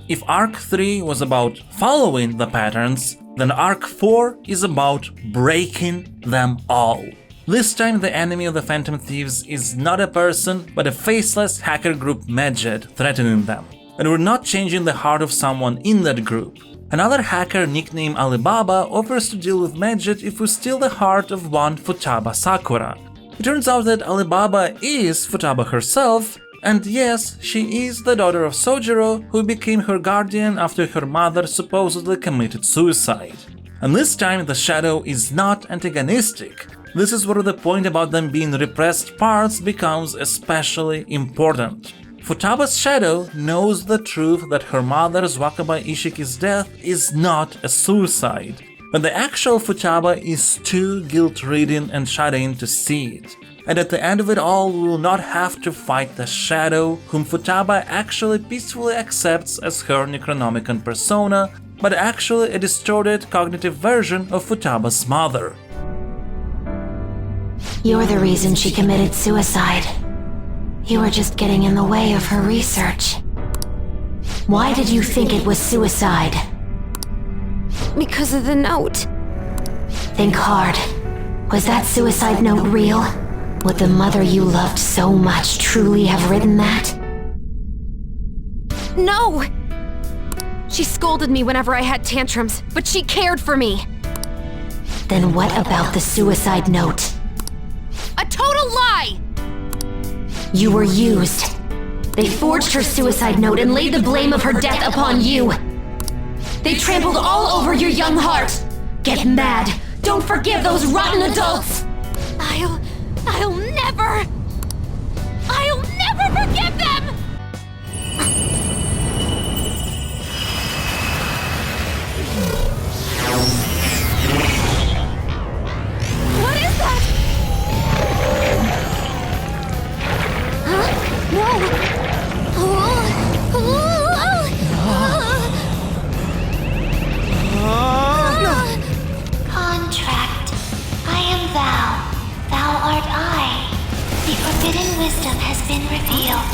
Speaker 2: If Arc 3 was about following the patterns, then Arc 4 is about breaking them all. This time the enemy of the Phantom Thieves is not a person, but a faceless hacker group Medjed threatening them. And we're not changing the heart of someone in that group. Another hacker nicknamed Alibaba offers to deal with Medjed if we steal the heart of one Futaba Sakura. It turns out that Alibaba is Futaba herself, and yes, she is the daughter of Sojiro, who became her guardian after her mother supposedly committed suicide. And this time the shadow is not antagonistic. This is where the point about them being repressed parts becomes especially important. Futaba's shadow knows the truth that her mother's Wakaba Ishiki's death is not a suicide, but the actual Futaba is too guilt-ridden and shut-in to see it. And at the end of it all, we will not have to fight the shadow, whom Futaba actually peacefully accepts as her Necronomicon persona, but actually a distorted cognitive version of Futaba's mother.
Speaker 17: You're the reason she committed suicide. You were just getting in the way of her research. Why did you think it was suicide?
Speaker 8: Because of the note.
Speaker 17: Think hard. Was that suicide note real? Would the mother you loved so much truly have written that?
Speaker 8: No! She scolded me whenever I had tantrums, but she cared for me.
Speaker 17: Then what about the suicide note?
Speaker 8: A total lie!
Speaker 17: You were used. They forged her suicide note and laid the blame of her death upon you. They trampled all over your young heart. Get mad. Don't forgive those rotten adults.
Speaker 8: I'll never forgive them! What is that? Huh? No!
Speaker 18: Contract. I am thou. Thou art I. The forbidden wisdom has been revealed.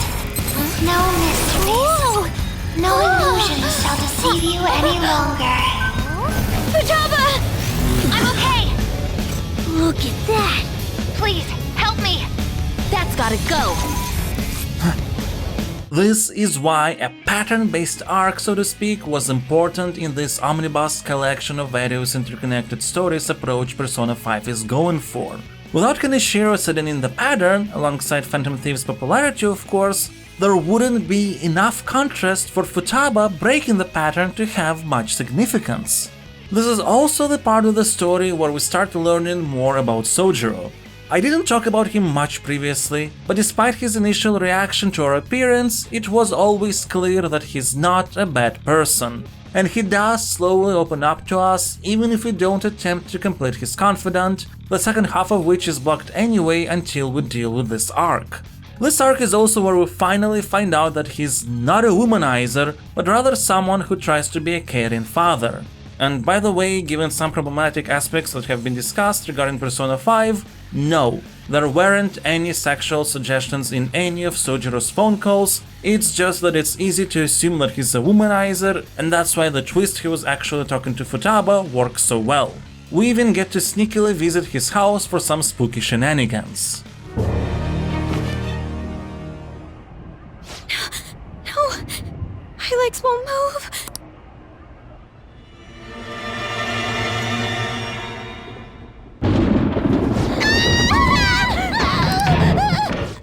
Speaker 18: No mysteries. No illusions shall deceive you any longer.
Speaker 8: Futaba! I'm okay!
Speaker 18: Look at that. Please, help me.
Speaker 8: That's gotta go.
Speaker 2: This is why a pattern-based arc, so to speak, was important in this omnibus collection of various interconnected stories approach Persona 5 is going for. Without Kaneshiro sitting in the pattern, alongside Phantom Thief's popularity of course, there wouldn't be enough contrast for Futaba breaking the pattern to have much significance. This is also the part of the story where we start learning more about Sojiro. I didn't talk about him much previously, but despite his initial reaction to our appearance, it was always clear that he's not a bad person. And he does slowly open up to us, even if we don't attempt to complete his confidant, the second half of which is blocked anyway until we deal with this arc. This arc is also where we finally find out that he's not a womanizer, but rather someone who tries to be a caring father. And by the way, given some problematic aspects that have been discussed regarding Persona 5, no, there weren't any sexual suggestions in any of Sojiro's phone calls, it's just that it's easy to assume that he's a womanizer, and that's why the twist he was actually talking to Futaba works so well. We even get to sneakily visit his house for some spooky shenanigans.
Speaker 8: No, my legs won't move.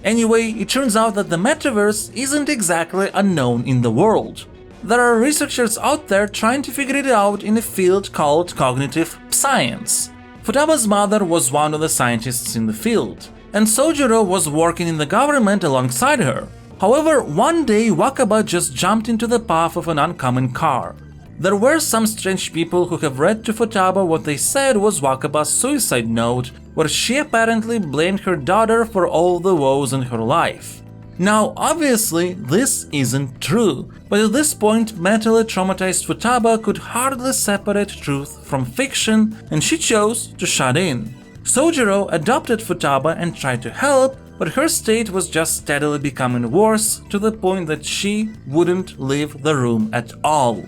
Speaker 2: Anyway, it turns out that the metaverse isn't exactly unknown in the world. There are researchers out there trying to figure it out in a field called cognitive science. Futaba's mother was one of the scientists in the field, and Sojiro was working in the government alongside her. However, one day Wakaba just jumped into the path of an oncoming car. There were some strange people who have read to Futaba what they said was Wakaba's suicide note, where she apparently blamed her daughter for all the woes in her life. Now, obviously, this isn't true, but at this point, mentally traumatized Futaba could hardly separate truth from fiction, and she chose to shut in. Sojiro adopted Futaba and tried to help, but her state was just steadily becoming worse to the point that she wouldn't leave the room at all.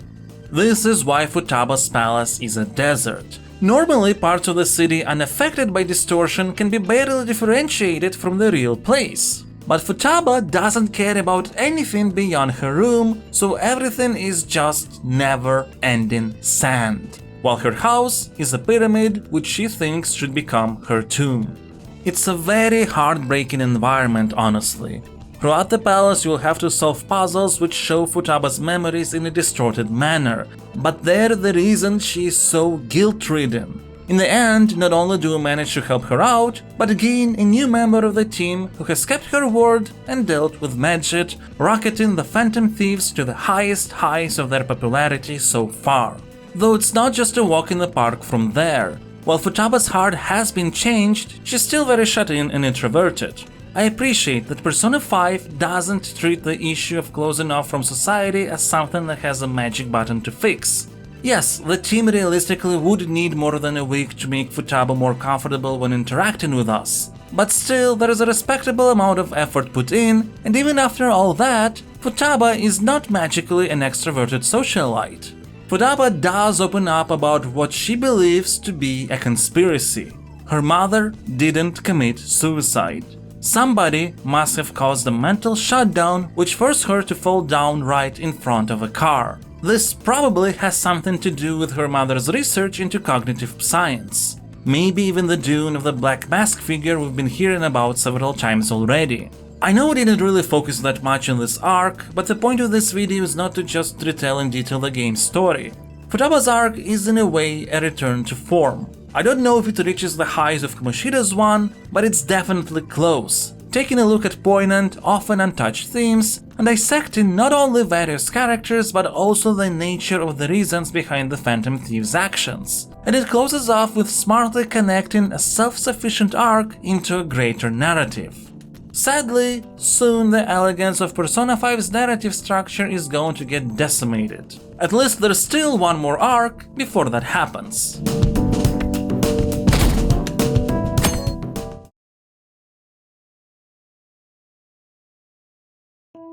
Speaker 2: This is why Futaba's palace is a desert. Normally, parts of the city unaffected by distortion can be barely differentiated from the real place. But Futaba doesn't care about anything beyond her room, so everything is just never-ending sand, while her house is a pyramid which she thinks should become her tomb. It's a very heartbreaking environment, honestly. Throughout the palace you'll have to solve puzzles which show Futaba's memories in a distorted manner, but they're the reason she is so guilt-ridden. In the end, not only do we manage to help her out, but gain a new member of the team who has kept her word and dealt with magic, rocketing the Phantom Thieves to the highest highs of their popularity so far. Though it's not just a walk in the park from there. While Futaba's heart has been changed, she's still very shut in and introverted. I appreciate that Persona 5 doesn't treat the issue of closing off from society as something that has a magic button to fix. Yes, the team realistically would need more than a week to make Futaba more comfortable when interacting with us. But still, there is a respectable amount of effort put in, and even after all that, Futaba is not magically an extroverted socialite. Futaba does open up about what she believes to be a conspiracy. Her mother didn't commit suicide. Somebody must have caused a mental shutdown which forced her to fall down right in front of a car. This probably has something to do with her mother's research into cognitive science. Maybe even the Dune of the Black Mask figure we've been hearing about several times already. I know we didn't really focus that much on this arc, but the point of this video is not to just retell in detail the game's story. Futaba's arc is in a way a return to form. I don't know if it reaches the highs of Kamoshida's one, but it's definitely close. Taking a look at poignant, often untouched themes, and dissecting not only various characters but also the nature of the reasons behind the Phantom Thieves' actions. And it closes off with smartly connecting a self-sufficient arc into a greater narrative. Sadly, soon the elegance of Persona 5's narrative structure is going to get decimated. At least there's still one more arc before that happens.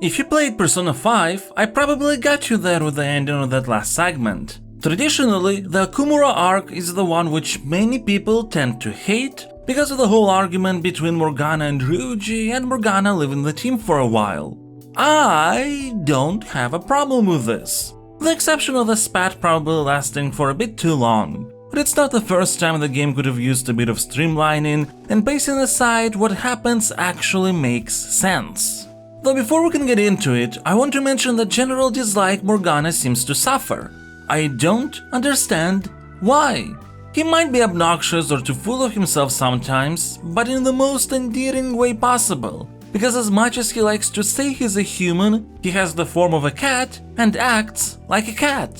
Speaker 2: If you played Persona 5, I probably got you there with the ending of that last segment. Traditionally, the Okumura arc is the one which many people tend to hate because of the whole argument between Morgana and Ryuji and Morgana leaving the team for a while. I don't have a problem with this. The exception of the spat probably lasting for a bit too long. But it's not the first time the game could have used a bit of streamlining, and pacing aside, what happens actually makes sense. Though before we can get into it, I want to mention the general dislike Morgana seems to suffer. I don't understand why. He might be obnoxious or too full of himself sometimes, but in the most endearing way possible. Because as much as he likes to say he's a human, he has the form of a cat and acts like a cat.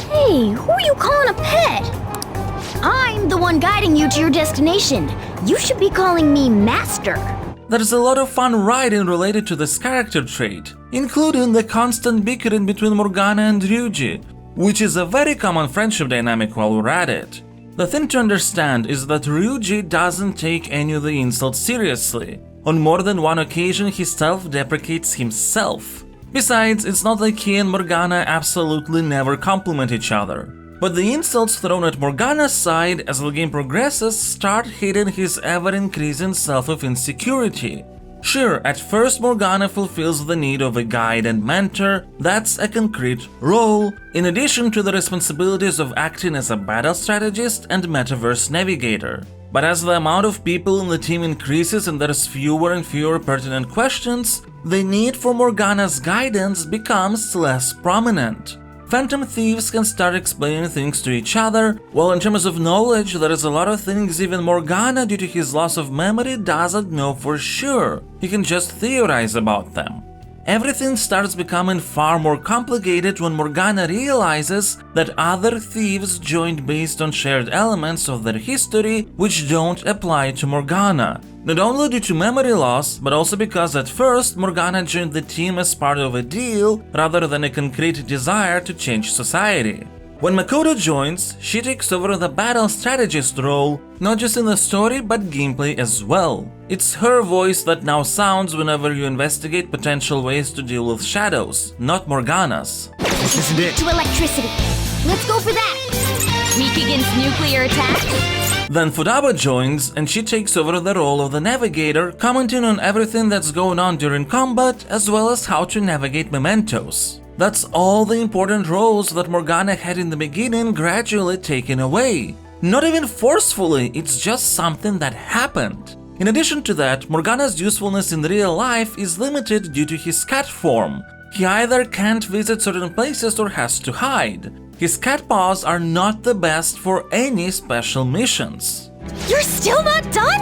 Speaker 9: Hey, who are you calling a pet? I'm the one guiding you to your destination. You should be calling me Master.
Speaker 2: There's a lot of fun writing related to this character trait, including the constant bickering between Morgana and Ryuji, which is a very common friendship dynamic while we're at it. The thing to understand is that Ryuji doesn't take any of the insults seriously. On more than one occasion he self-deprecates himself. Besides, it's not like he and Morgana absolutely never compliment each other. But the insults thrown at Morgana's side as the game progresses start hitting his ever-increasing self of insecurity. Sure, at first Morgana fulfills the need of a guide and mentor, that's a concrete role, in addition to the responsibilities of acting as a battle strategist and metaverse navigator. But as the amount of people in the team increases and there's fewer and fewer pertinent questions, the need for Morgana's guidance becomes less prominent. Phantom Thieves can start explaining things to each other, while in terms of knowledge there is a lot of things even Morgana, due to his loss of memory, doesn't know for sure. He can just theorize about them. Everything starts becoming far more complicated when Morgana realizes that other thieves joined based on shared elements of their history which don't apply to Morgana. Not only due to memory loss, but also because at first Morgana joined the team as part of a deal rather than a concrete desire to change society. When Makoto joins, she takes over the battle strategist role, not just in the story but gameplay as well. It's her voice that now sounds whenever you investigate potential ways to deal with shadows, not Morgana's.
Speaker 9: This isn't it. To electricity. Let's go for that.
Speaker 10: Me
Speaker 8: weak against nuclear attacks?
Speaker 2: Then Futaba joins, and she takes over the role of the navigator, commenting on everything that's going on during combat, as well as how to navigate Mementos. That's all the important roles that Morgana had in the beginning gradually taken away. Not even forcefully, it's just something that happened. In addition to that, Morgana's usefulness in real life is limited due to his cat form. He either can't visit certain places or has to hide. His cat paws are not the best for any special missions.
Speaker 8: You're still not done?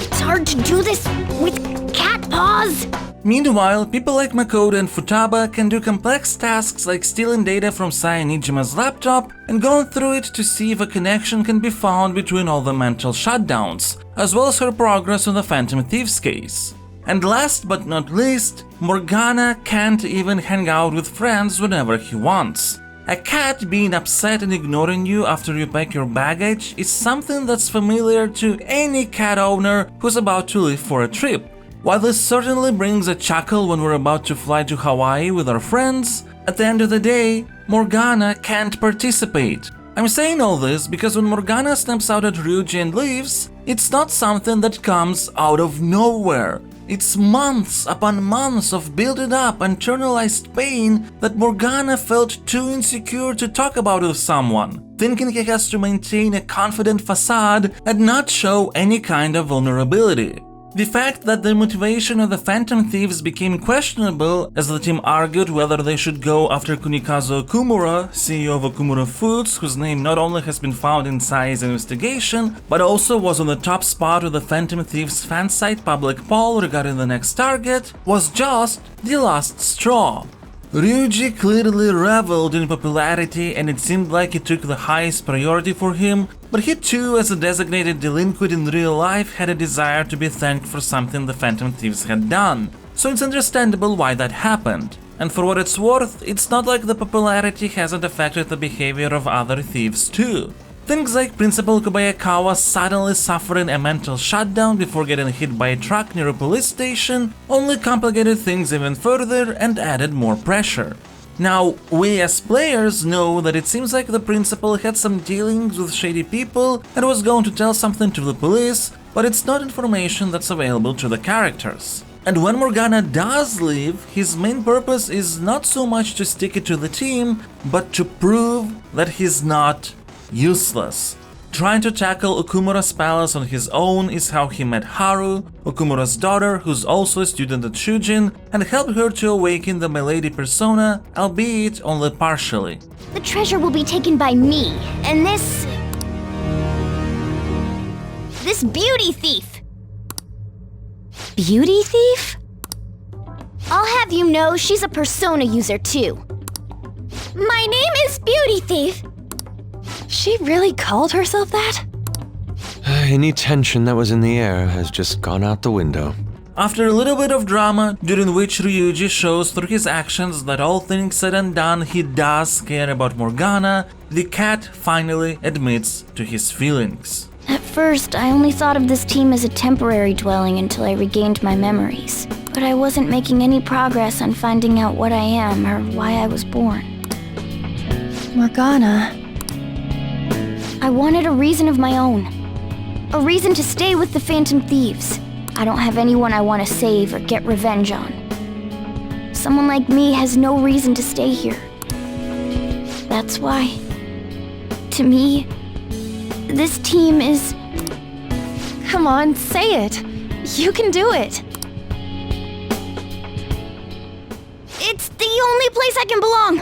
Speaker 8: It's hard to do this with cat paws.
Speaker 2: Meanwhile, people like Makoto and Futaba can do complex tasks like stealing data from Niijima's laptop and going through it to see if a connection can be found between all the mental shutdowns, as well as her progress on the Phantom Thieves case. And last but not least, Morgana can't even hang out with friends whenever he wants. A cat being upset and ignoring you after you pack your baggage is something that's familiar to any cat owner who's about to leave for a trip. While this certainly brings a chuckle when we're about to fly to Hawaii with our friends, at the end of the day, Morgana can't participate. I'm saying all this because when Morgana snaps out at Ryuji and leaves, it's not something that comes out of nowhere. It's months upon months of building up internalized pain that Morgana felt too insecure to talk about with someone, thinking he has to maintain a confident facade and not show any kind of vulnerability. The fact that the motivation of the Phantom Thieves became questionable as the team argued whether they should go after Kunikazu Okumura, CEO of Okumura Foods, whose name not only has been found in Sai's investigation, but also was on the top spot of the Phantom Thieves fansite public poll regarding the next target, was just the last straw. Ryuji clearly reveled in popularity and it seemed like it took the highest priority for him, but he too, as a designated delinquent in real life, had a desire to be thanked for something the Phantom Thieves had done, so it's understandable why that happened. And for what it's worth, it's not like the popularity hasn't affected the behavior of other thieves too. Things like Principal Kobayakawa suddenly suffering a mental shutdown before getting hit by a truck near a police station only complicated things even further and added more pressure. Now, we as players know that it seems like the principal had some dealings with shady people and was going to tell something to the police, but it's not information that's available to the characters. And when Morgana does leave, his main purpose is not so much to stick it to the team, but to prove that he's not useless. Trying to tackle Okumura's palace on his own is how he met Haru, Okumura's daughter, who's also a student at Shujin, and helped her to awaken the Milady persona, albeit only partially.
Speaker 9: The treasure will be taken by me, and this beauty thief. Beauty thief? I'll have you know she's a persona user too. My name is Beauty Thief.
Speaker 8: She really called herself that?
Speaker 7: Any tension that was in the air has just gone out the window.
Speaker 2: After a little bit of drama, during which Ryuji shows through his actions that all things said and done he does care about Morgana, the cat finally admits to his feelings.
Speaker 9: At first, I only thought of this team as a temporary dwelling until I regained my memories. But I wasn't making any progress on finding out what I am or why I was born.
Speaker 8: Morgana.
Speaker 9: I wanted a reason of my own. A reason to stay with the Phantom Thieves. I don't have anyone I want to save or get revenge on. Someone like me has no reason to stay here. That's why, to me, this team is...
Speaker 8: Come on, say it. You can do it.
Speaker 9: It's the only place I can belong.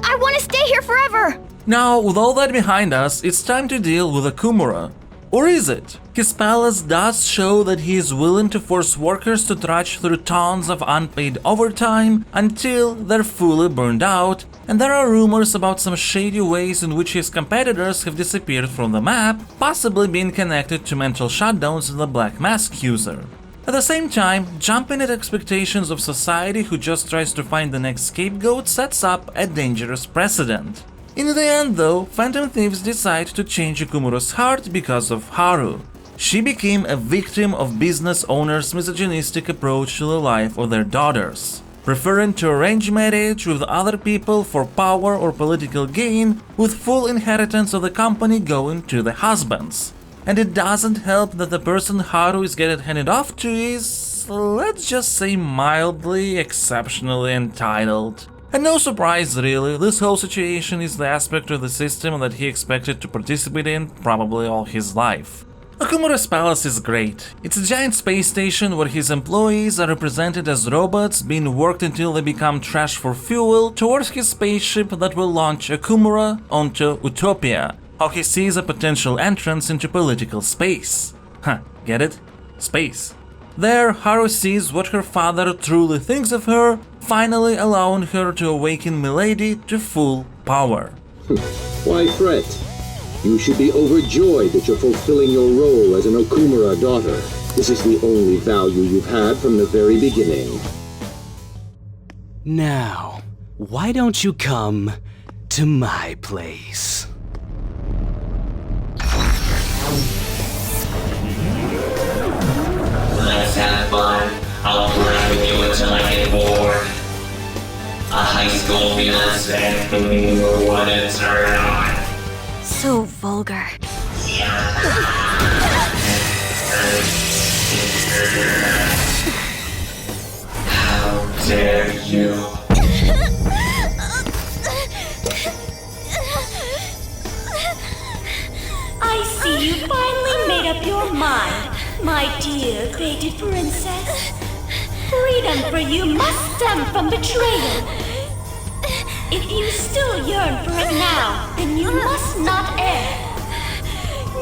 Speaker 9: I want to stay here forever.
Speaker 2: Now, with all that behind us, it's time to deal with Okumura. Or is it? His palace does show that he is willing to force workers to trudge through tons of unpaid overtime until they're fully burned out, and there are rumors about some shady ways in which his competitors have disappeared from the map, possibly being connected to mental shutdowns in the Black Mask user. At the same time, jumping at expectations of society who just tries to find the next scapegoat sets up a dangerous precedent. In the end though, Phantom Thieves decide to change Okumura's heart because of Haru. She became a victim of business owners' misogynistic approach to the life of their daughters. preferring to arrange marriage with other people for power or political gain, with full inheritance of the company going to the husbands. And it doesn't help that the person Haru is getting handed off to is, let's just say, mildly, exceptionally entitled. And no surprise really, this whole situation is the aspect of the system that he expected to participate in probably all his life. Okumura's palace is great. It's a giant space station where his employees are represented as robots being worked until they become trash for fuel towards his spaceship that will launch Okumura onto Utopia. How he sees a potential entrance into political space. Get it? Space. There, Haru sees what her father truly thinks of her, finally allowing her to awaken Milady to full power.
Speaker 19: Why fret? You should be overjoyed that you're fulfilling your role as an Okumura daughter. This is the only value you've had from the very beginning.
Speaker 20: Now, why don't you come to my place?
Speaker 21: Let's have fun. I'll play with you until I get bored. A high school fiancé, what a turn on.
Speaker 8: So vulgar.
Speaker 21: How dare you?
Speaker 17: I see you finally made up your mind, my dear fated princess. Freedom for you must stem from betrayal. If you still yearn for it now, then you must not err.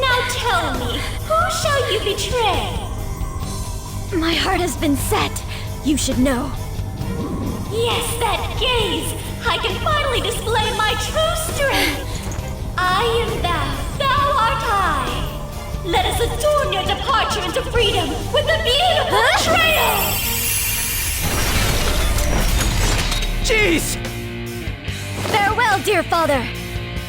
Speaker 17: Now tell me, who shall you betray?
Speaker 8: My heart has been set. You should know.
Speaker 17: Yes, that gaze! I can finally display my true strength! I am thou art I! Let us adorn your departure into freedom with a beautiful betrayal!
Speaker 3: Jeez!
Speaker 8: Farewell, dear father!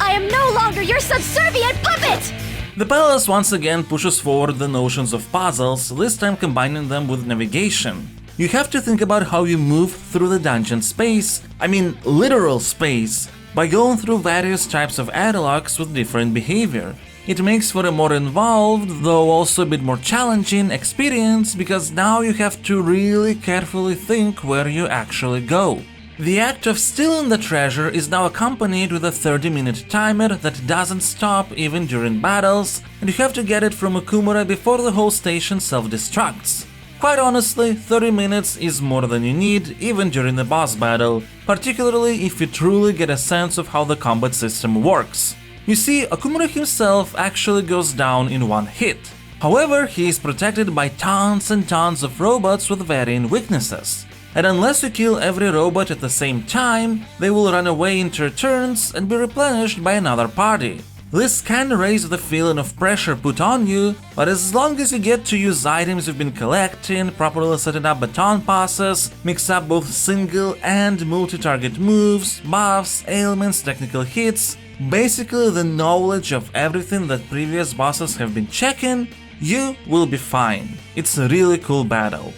Speaker 8: I am no longer your subservient puppet!
Speaker 2: The palace once again pushes forward the notions of puzzles, this time combining them with navigation. You have to think about how you move through the dungeon space, I mean literal space, by going through various types of airlocks with different behavior. It makes for a more involved, though also a bit more challenging experience, because now you have to really carefully think where you actually go. The act of stealing the treasure is now accompanied with a 30-minute timer that doesn't stop even during battles, and you have to get it from Okumura before the whole station self-destructs. Quite honestly, 30 minutes is more than you need even during the boss battle, particularly if you truly get a sense of how the combat system works. You see, Okumura himself actually goes down in one hit. However, he is protected by tons and tons of robots with varying weaknesses. And unless you kill every robot at the same time, they will run away in turns and be replenished by another party. This can raise the feeling of pressure put on you, but as long as you get to use items you've been collecting, properly setting up baton passes, mix up both single and multi-target moves, buffs, ailments, technical hits, basically the knowledge of everything that previous bosses have been checking, you will be fine. It's a really cool battle.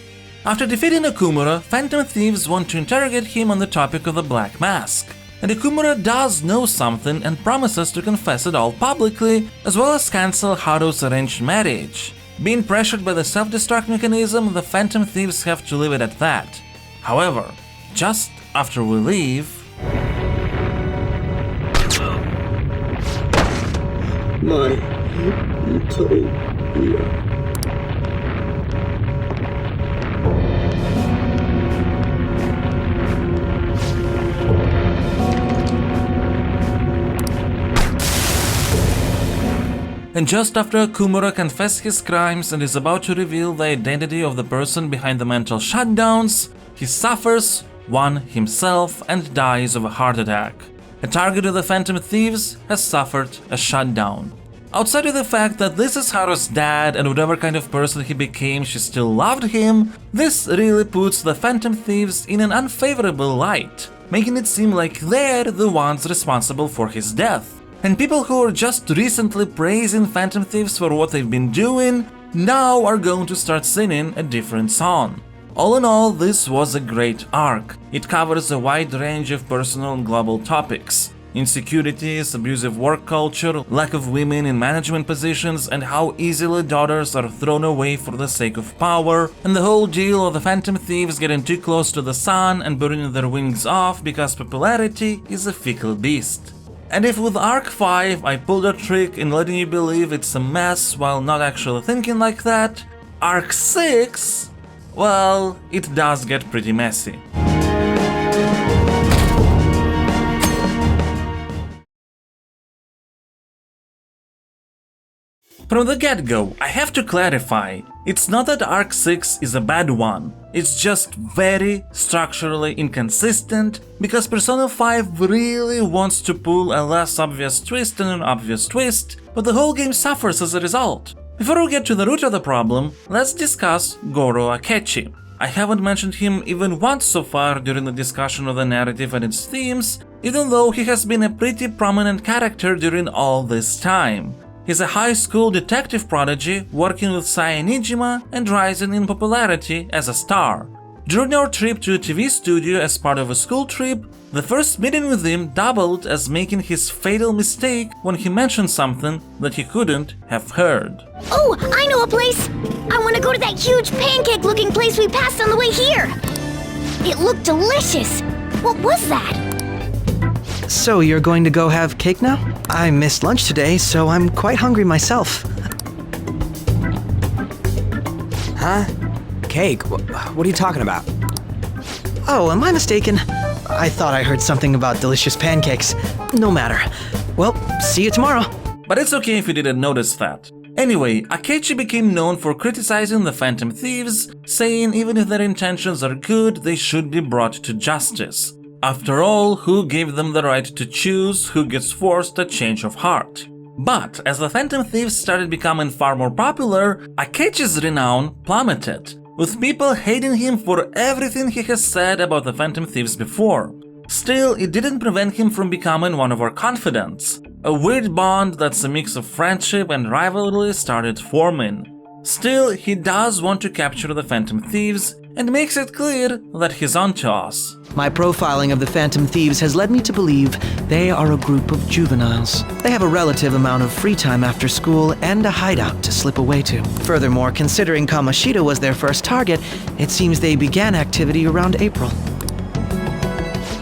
Speaker 2: After defeating Okumura, Phantom Thieves want to interrogate him on the topic of the Black Mask. And Okumura does know something and promises to confess it all publicly, as well as cancel Haru's arranged marriage. Being pressured by the self-destruct mechanism, the Phantom Thieves have to leave it at that. However, just after we leave...
Speaker 19: My utopia.
Speaker 2: And just after Okumura confesses his crimes and is about to reveal the identity of the person behind the mental shutdowns, he suffers one himself and dies of a heart attack. A target of the Phantom Thieves has suffered a shutdown. Outside of the fact that this is Haru's dad and whatever kind of person he became, she still loved him, this really puts the Phantom Thieves in an unfavorable light, making it seem like they're the ones responsible for his death. And people who were just recently praising Phantom Thieves for what they've been doing now are going to start singing a different song. All in all, this was a great arc. It covers a wide range of personal and global topics. Insecurities, abusive work culture, lack of women in management positions, and how easily daughters are thrown away for the sake of power, and the whole deal of the Phantom Thieves getting too close to the sun and burning their wings off because popularity is a fickle beast. And if with Arc 5 I pulled a trick in letting you believe it's a mess while not actually thinking like that, Arc 6, well, it does get pretty messy. From the get-go, I have to clarify, it's not that Arc 6 is a bad one, it's just very structurally inconsistent because Persona 5 really wants to pull a less obvious twist and an obvious twist, but the whole game suffers as a result. Before we get to the root of the problem, let's discuss Goro Akechi. I haven't mentioned him even once so far during the discussion of the narrative and its themes, even though he has been a pretty prominent character during all this time. He's a high school detective prodigy working with Niijima and rising in popularity as a star. During our trip to a TV studio as part of a school trip, the first meeting with him doubled as making his fatal mistake when he mentioned something that he couldn't have heard.
Speaker 9: Oh, I know a place! I want to go to that huge pancake-looking place we passed on the way here! It looked delicious! What was that?
Speaker 1: So you're going to go have cake now? I missed lunch today, so I'm quite hungry myself.
Speaker 13: Huh? Cake? What are you talking about?
Speaker 1: Oh, am I mistaken? I thought I heard something about delicious pancakes. No matter. Well, see you tomorrow.
Speaker 2: But it's okay if you didn't notice that. Anyway, Akechi became known for criticizing the Phantom Thieves, saying even if their intentions are good, they should be brought to justice. After all, who gave them the right to choose who gets forced a change of heart? But as the Phantom Thieves started becoming far more popular, Akechi's renown plummeted, with people hating him for everything he has said about the Phantom Thieves before. Still, it didn't prevent him from becoming one of our confidants. A weird bond that's a mix of friendship and rivalry started forming. Still, he does want to capture the Phantom Thieves and makes it clear that he's onto us.
Speaker 1: My profiling of the Phantom Thieves has led me to believe they are a group of juveniles. They have a relative amount of free time after school and a hideout to slip away to. Furthermore, considering Kamoshida was their first target, it seems they began activity around April.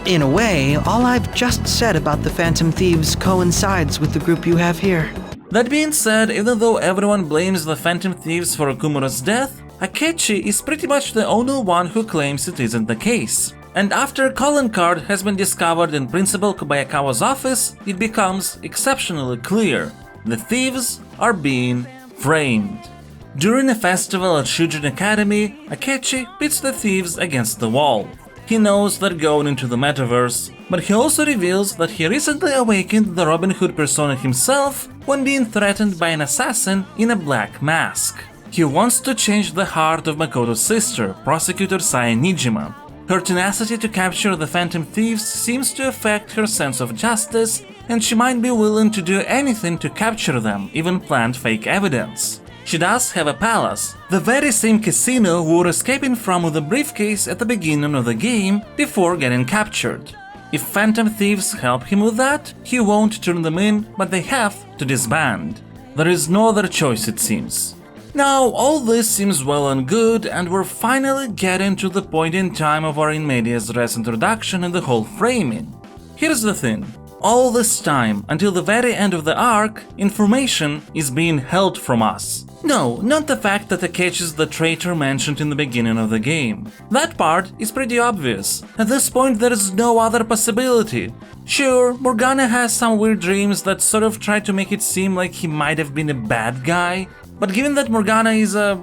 Speaker 1: In a way, all I've just said about the Phantom Thieves coincides with the group you have here.
Speaker 2: That being said, even though everyone blames the Phantom Thieves for Okumura's death, Akechi is pretty much the only one who claims it isn't the case. And after a calling card has been discovered in Principal Kobayakawa's office, it becomes exceptionally clear. The thieves are being framed. During a festival at Shujin Academy, Akechi pits the thieves against the wall. He knows they're going into the metaverse, but he also reveals that he recently awakened the Robin Hood persona himself when being threatened by an assassin in a black mask. He wants to change the heart of Makoto's sister, Prosecutor Niijima. Her tenacity to capture the Phantom Thieves seems to affect her sense of justice, and she might be willing to do anything to capture them, even plant fake evidence. She does have a palace, the very same casino we were escaping from with a briefcase at the beginning of the game before getting captured. If Phantom Thieves help him with that, he won't turn them in, but they have to disband. There is no other choice, it seems. Now, all this seems well and good, and we're finally getting to the point in time of our in medias res introduction and the whole framing. Here's the thing. All this time, until the very end of the arc, information is being held from us. No, not the fact that Akechi is the traitor mentioned in the beginning of the game. That part is pretty obvious. At this point there is no other possibility. Sure, Morgana has some weird dreams that sort of try to make it seem like he might have been a bad guy, but given that Morgana is a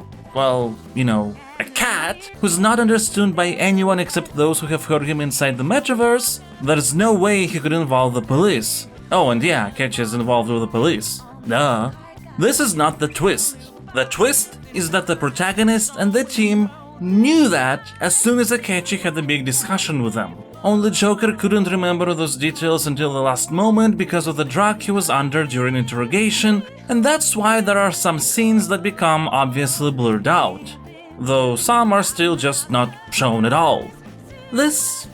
Speaker 2: cat who's not understood by anyone except those who have heard him inside the metaverse, there's no way he could involve the police. Oh, and yeah, Akechi is involved with the police. Duh. This is not the twist. The twist is that the protagonist and the team knew that as soon as Akechi had the big discussion with them. Only Joker couldn't remember those details until the last moment because of the drug he was under during interrogation, and that's why there are some scenes that become obviously blurred out. though some are still just not shown at all. This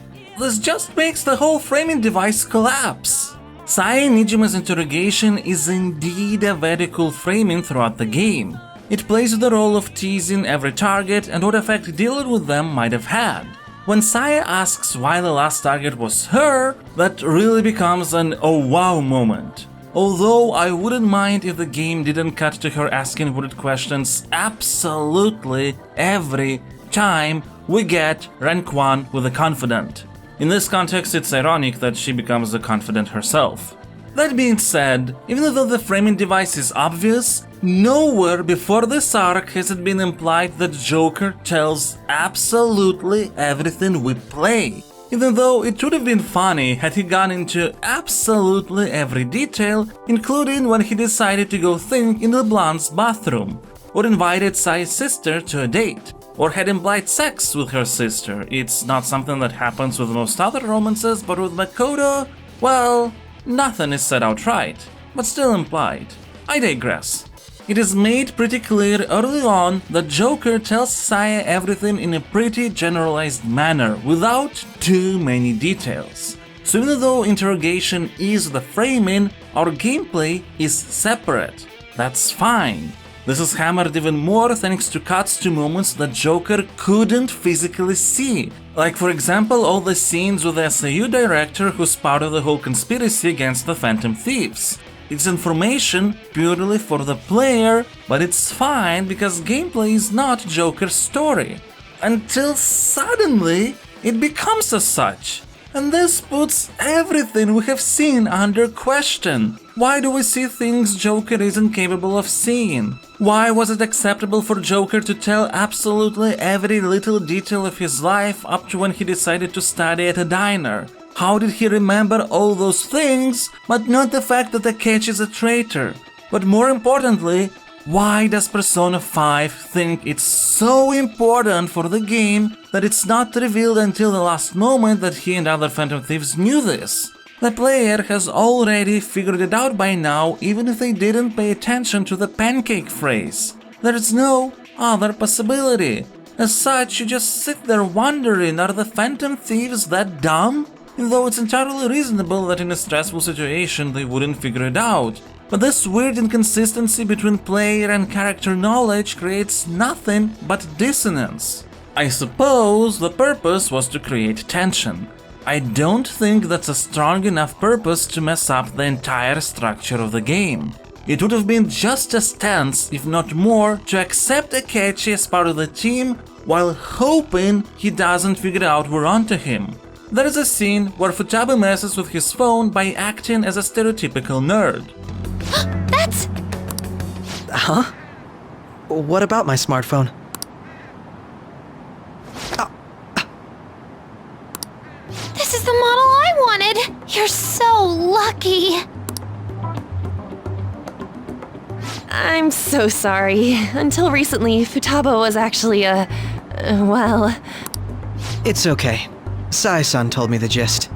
Speaker 2: just makes the whole framing device collapse. Sae Niijima's interrogation is indeed a very cool framing throughout the game. It plays the role of teasing every target and what effect dealing with them might have had. When Sae asks why the last target was her, that really becomes an oh wow moment. Although I wouldn't mind if the game didn't cut to her asking weird questions absolutely every time we get rank 1 with a Confidant. In this context, it's ironic that she becomes the Confidant herself. That being said, even though the framing device is obvious, nowhere before this arc has it been implied that Joker tells absolutely everything we play. Even though it would have been funny had he gone into absolutely every detail, including when he decided to go think in LeBlanc's bathroom, or invited Sae's sister to a date, or had implied sex with her sister. It's not something that happens with most other romances, but with Makoto, well, nothing is said outright, but still implied. I digress. It is made pretty clear early on that Joker tells Sae everything in a pretty generalized manner, without too many details. So even though interrogation is the framing, our gameplay is separate. That's fine. This is hammered even more thanks to cuts to moments that Joker couldn't physically see. Like for example all the scenes with the SAU director who's part of the whole conspiracy against the Phantom Thieves. It's information purely for the player, but it's fine because gameplay is not Joker's story. Until suddenly it becomes as such. And this puts everything we have seen under question. Why do we see things Joker isn't capable of seeing? Why was it acceptable for Joker to tell absolutely every little detail of his life up to when he decided to study at a diner? How did he remember all those things, but not the fact that Akechi is a traitor? But more importantly, why does Persona 5 think it's so important for the game that it's not revealed until the last moment that he and other Phantom Thieves knew this? The player has already figured it out by now, even if they didn't pay attention to the pancake phrase. There's no other possibility. As such, you just sit there wondering, are the Phantom Thieves that dumb? Though it's entirely reasonable that in a stressful situation they wouldn't figure it out. But this weird inconsistency between player and character knowledge creates nothing but dissonance. I suppose the purpose was to create tension. I don't think that's a strong enough purpose to mess up the entire structure of the game. It would have been just as tense, if not more, to accept Akechi as part of the team while hoping he doesn't figure out we're onto him. There is a scene where Futaba messes with his phone by acting as a stereotypical nerd.
Speaker 1: That's... Huh? What about my smartphone?
Speaker 8: This is the model I wanted! You're so lucky!
Speaker 10: I'm so sorry. Until recently, Futaba was actually well...
Speaker 1: It's okay. Sae-san told me the gist.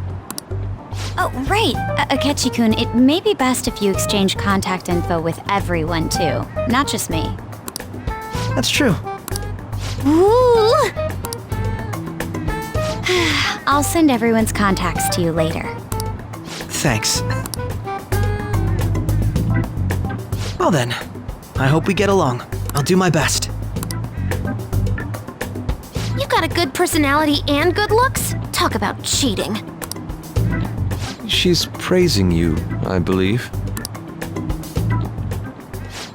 Speaker 8: Oh, right. Akechi-kun, it may be best if you exchange contact info with everyone, too. Not just me.
Speaker 1: That's true.
Speaker 8: Ooh! I'll send everyone's contacts to you later.
Speaker 1: Thanks. Well then, I hope we get along. I'll do my best.
Speaker 8: You got a good personality and good looks? Talk about cheating.
Speaker 7: She's praising you, I believe.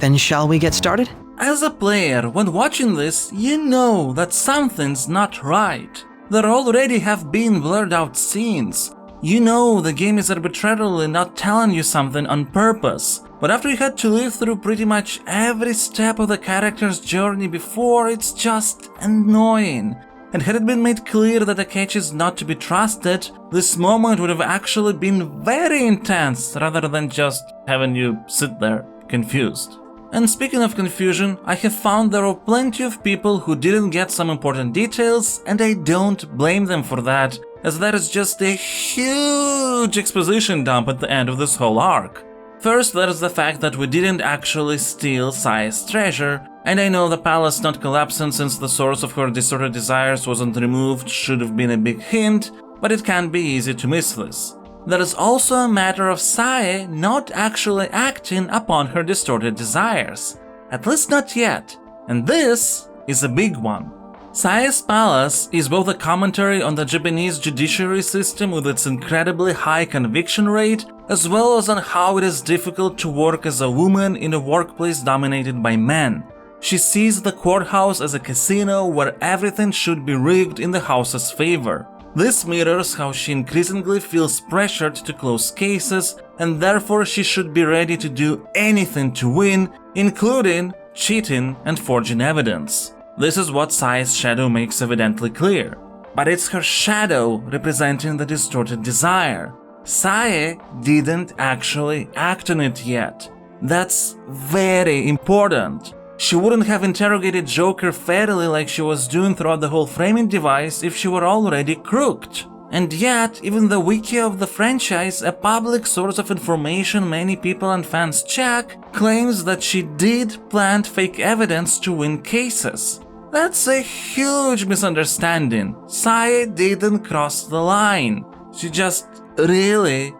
Speaker 1: Then shall we get started?
Speaker 2: As a player, when watching this, you know that something's not right. There already have been blurred out scenes. You know the game is arbitrarily not telling you something on purpose. But after you had to live through pretty much every step of the character's journey before, it's just annoying. And had it been made clear that Akechi is not to be trusted, this moment would have actually been very intense rather than just having you sit there confused. And speaking of confusion, I have found there are plenty of people who didn't get some important details, and I don't blame them for that, as that is just a huge exposition dump at the end of this whole arc. First, there is the fact that we didn't actually steal Sae's treasure, And I know the palace not collapsing since the source of her distorted desires wasn't removed should have been a big hint, but it can be easy to miss this. There is also a matter of Sae not actually acting upon her distorted desires. At least not yet. And this is a big one. Sae's palace is both a commentary on the Japanese judiciary system with its incredibly high conviction rate, as well as on how it is difficult to work as a woman in a workplace dominated by men. She sees the courthouse as a casino where everything should be rigged in the house's favor. This mirrors how she increasingly feels pressured to close cases, and therefore she should be ready to do anything to win, including cheating and forging evidence. This is what Sae's shadow makes evidently clear. But it's her shadow representing the distorted desire. Sae didn't actually act on it yet. That's very important. She wouldn't have interrogated Joker fairly like she was doing throughout the whole framing device if she were already crooked. And yet, even the wiki of the franchise, a public source of information many people and fans check, claims that she did plant fake evidence to win cases. That's a huge misunderstanding. Sae didn't cross the line. She just really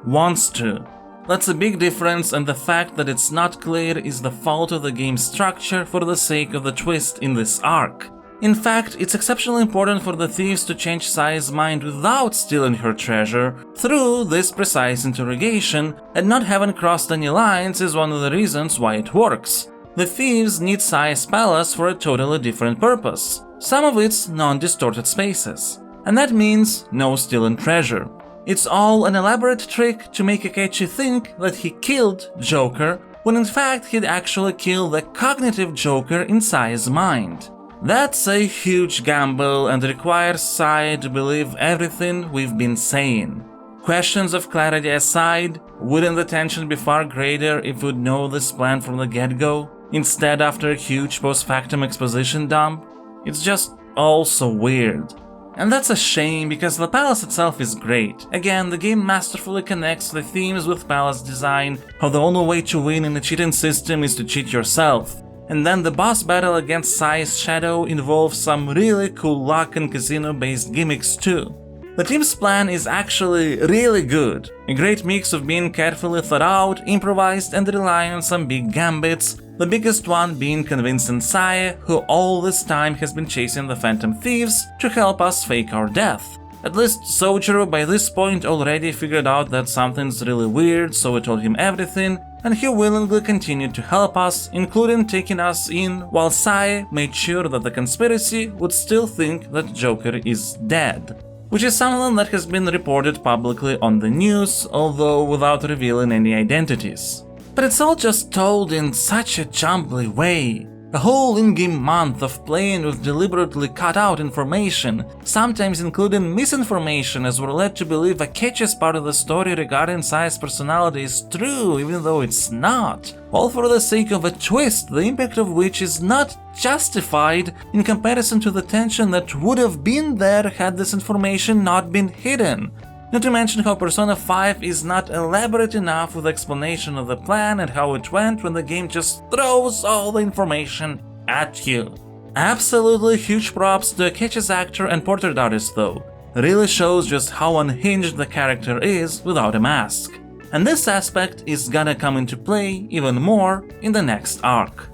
Speaker 2: wants to. That's a big difference, and the fact that it's not clear is the fault of the game's structure for the sake of the twist in this arc. In fact, it's exceptionally important for the thieves to change Sae's mind without stealing her treasure through this precise interrogation, and not having crossed any lines is one of the reasons why it works. The thieves need Sae's palace for a totally different purpose, some of its non-distorted spaces. And that means no stealing treasure. It's all an elaborate trick to make Akechi think that he killed Joker, when in fact he'd actually killed the cognitive Joker in Sae's mind. That's a huge gamble and requires Sae to believe everything we've been saying. Questions of clarity aside, wouldn't the tension be far greater if we'd know this plan from the get-go, instead after a huge post-factum exposition dump? It's just all so weird. And that's a shame because the palace itself is great. Again, the game masterfully connects the themes with palace design, how the only way to win in a cheating system is to cheat yourself. And then the boss battle against Sae's shadow involves some really cool luck and casino-based gimmicks too. The team's plan is actually really good, a great mix of being carefully thought out, improvised and relying on some big gambits, the biggest one being convincing Sae, who all this time has been chasing the Phantom Thieves, to help us fake our death. At least Sojiro by this point already figured out that something's really weird, so we told him everything, and he willingly continued to help us, including taking us in, while Sae made sure that the conspiracy would still think that Joker is dead. Which is something that has been reported publicly on the news, although without revealing any identities. But it's all just told in such a jumbly way. A whole in-game month of playing with deliberately cut out information, sometimes including misinformation, as we're led to believe Akechi's part of the story regarding Sae's personality is true, even though it's not. All for the sake of a twist, the impact of which is not justified in comparison to the tension that would have been there had this information not been hidden. Not to mention how Persona 5 is not elaborate enough with explanation of the plan and how it went when the game just throws all the information at you. Absolutely huge props to Akechi's actor and portrait artist though. Really shows just how unhinged the character is without a mask. And this aspect is gonna come into play even more in the next arc.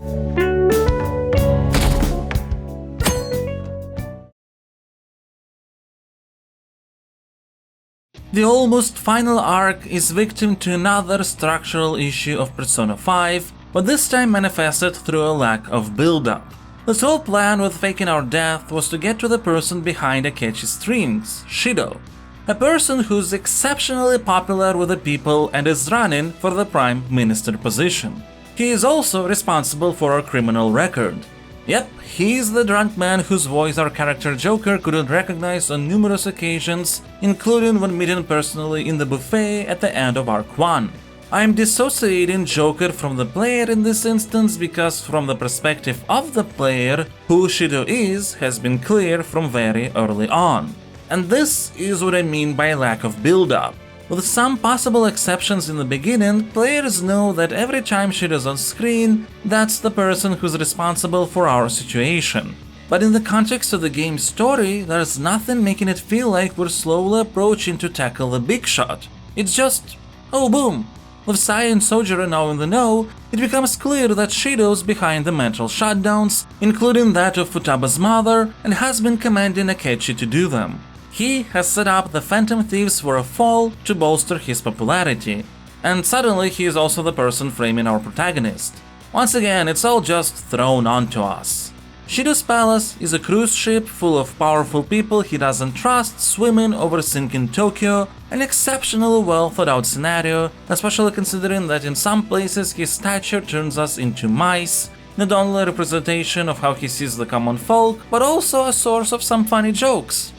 Speaker 2: The almost final arc is victim to another structural issue of Persona 5, but this time manifested through a lack of build-up. This whole plan with faking our death was to get to the person behind Akechi's strings, Shido. A person who's exceptionally popular with the people and is running for the Prime Minister position. He is also responsible for our criminal record. Yep, he's the drunk man whose voice our character Joker couldn't recognize on numerous occasions, including when meeting personally in the buffet at the end of Arc 1. I'm dissociating Joker from the player in this instance because from the perspective of the player, who Shido is has been clear from very early on. And this is what I mean by lack of build-up. With some possible exceptions in the beginning, players know that every time Shido's on screen, that's the person who's responsible for our situation. But in the context of the game's story, there's nothing making it feel like we're slowly approaching to tackle the big shot. It's just, oh boom. With Sai and Sojiro now in the know, it becomes clear that Shido's behind the mental shutdowns, including that of Futaba's mother, and has been commanding Akechi to do them. He has set up the Phantom Thieves for a fall to bolster his popularity, and suddenly he is also the person framing our protagonist. Once again, it's all just thrown onto us. Shido's palace is a cruise ship full of powerful people he doesn't trust swimming over sinking Tokyo, an exceptionally well thought out scenario, especially considering that in some places his stature turns us into mice, not only a representation of how he sees the common folk, but also a source of some funny jokes.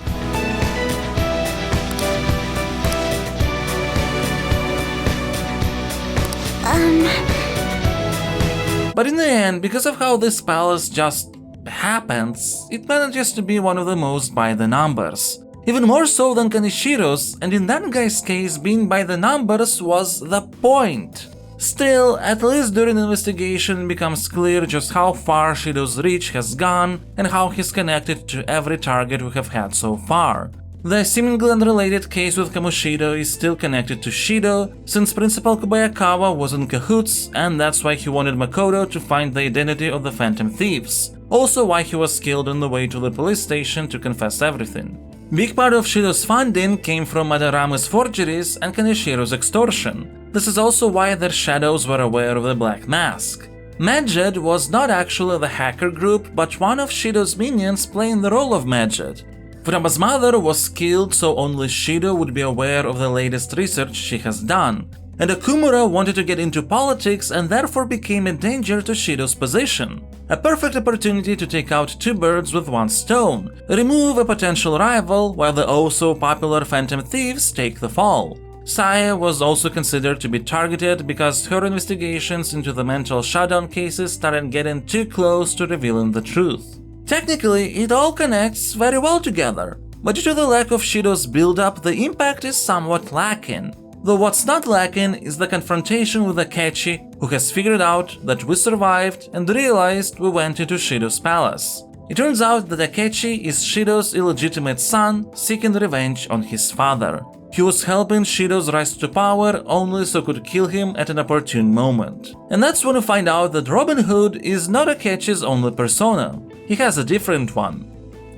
Speaker 2: But in the end, because of how this palace just happens, it manages to be one of the most by the numbers. Even more so than Kaneshiro's, and in that guy's case, being by the numbers was the point. Still, at least during investigation it becomes clear just how far Shido's reach has gone and how he's connected to every target we have had so far. The seemingly unrelated case with Kamoshida is still connected to Shido, since Principal Kobayakawa was in cahoots, and that's why he wanted Makoto to find the identity of the Phantom Thieves. Also why he was killed on the way to the police station to confess everything. Big part of Shido's funding came from Madarame's forgeries and Kaneshiro's extortion. This is also why their shadows were aware of the Black Mask. Medjed was not actually the hacker group, but one of Shido's minions playing the role of Medjed. Futaba's mother was killed so only Shido would be aware of the latest research she has done, and Okumura wanted to get into politics and therefore became a danger to Shido's position. A perfect opportunity to take out two birds with one stone, remove a potential rival while the oh-so popular Phantom Thieves take the fall. Saya was also considered to be targeted because her investigations into the mental shutdown cases started getting too close to revealing the truth. Technically, it all connects very well together, but due to the lack of Shido's build-up, the impact is somewhat lacking. Though what's not lacking is the confrontation with Akechi, who has figured out that we survived and realized we went into Shido's palace. It turns out that Akechi is Shido's illegitimate son seeking revenge on his father. He was helping Shido's rise to power only so could kill him at an opportune moment. And that's when we find out that Robin Hood is not Akechi's only persona. He has a different one,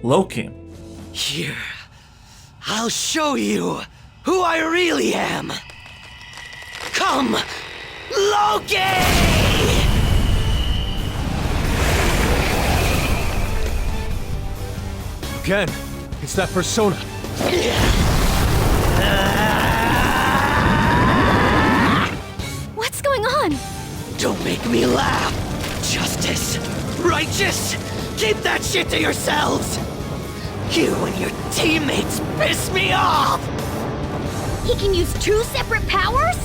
Speaker 2: Loki.
Speaker 20: Here, I'll show you who I really am. Come, Loki!
Speaker 7: Again, it's that persona.
Speaker 8: What's going on?
Speaker 20: Don't make me laugh. Justice, righteous, keep that shit to yourselves. You and your teammates piss me off.
Speaker 8: He can use two separate powers?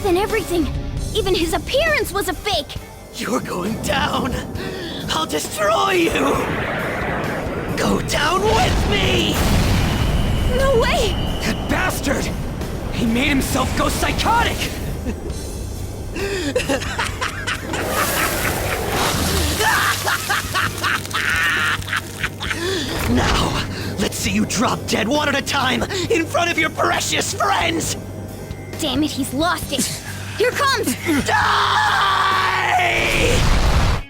Speaker 8: Then everything, even his appearance was a fake!
Speaker 20: You're going down! I'll destroy you! Go down with me!
Speaker 8: No way!
Speaker 20: That bastard! He made himself go psychotic! Now, let's see you drop dead one at a time in front of your precious friends!
Speaker 8: Damn it, he's lost it! Here comes!
Speaker 20: Die!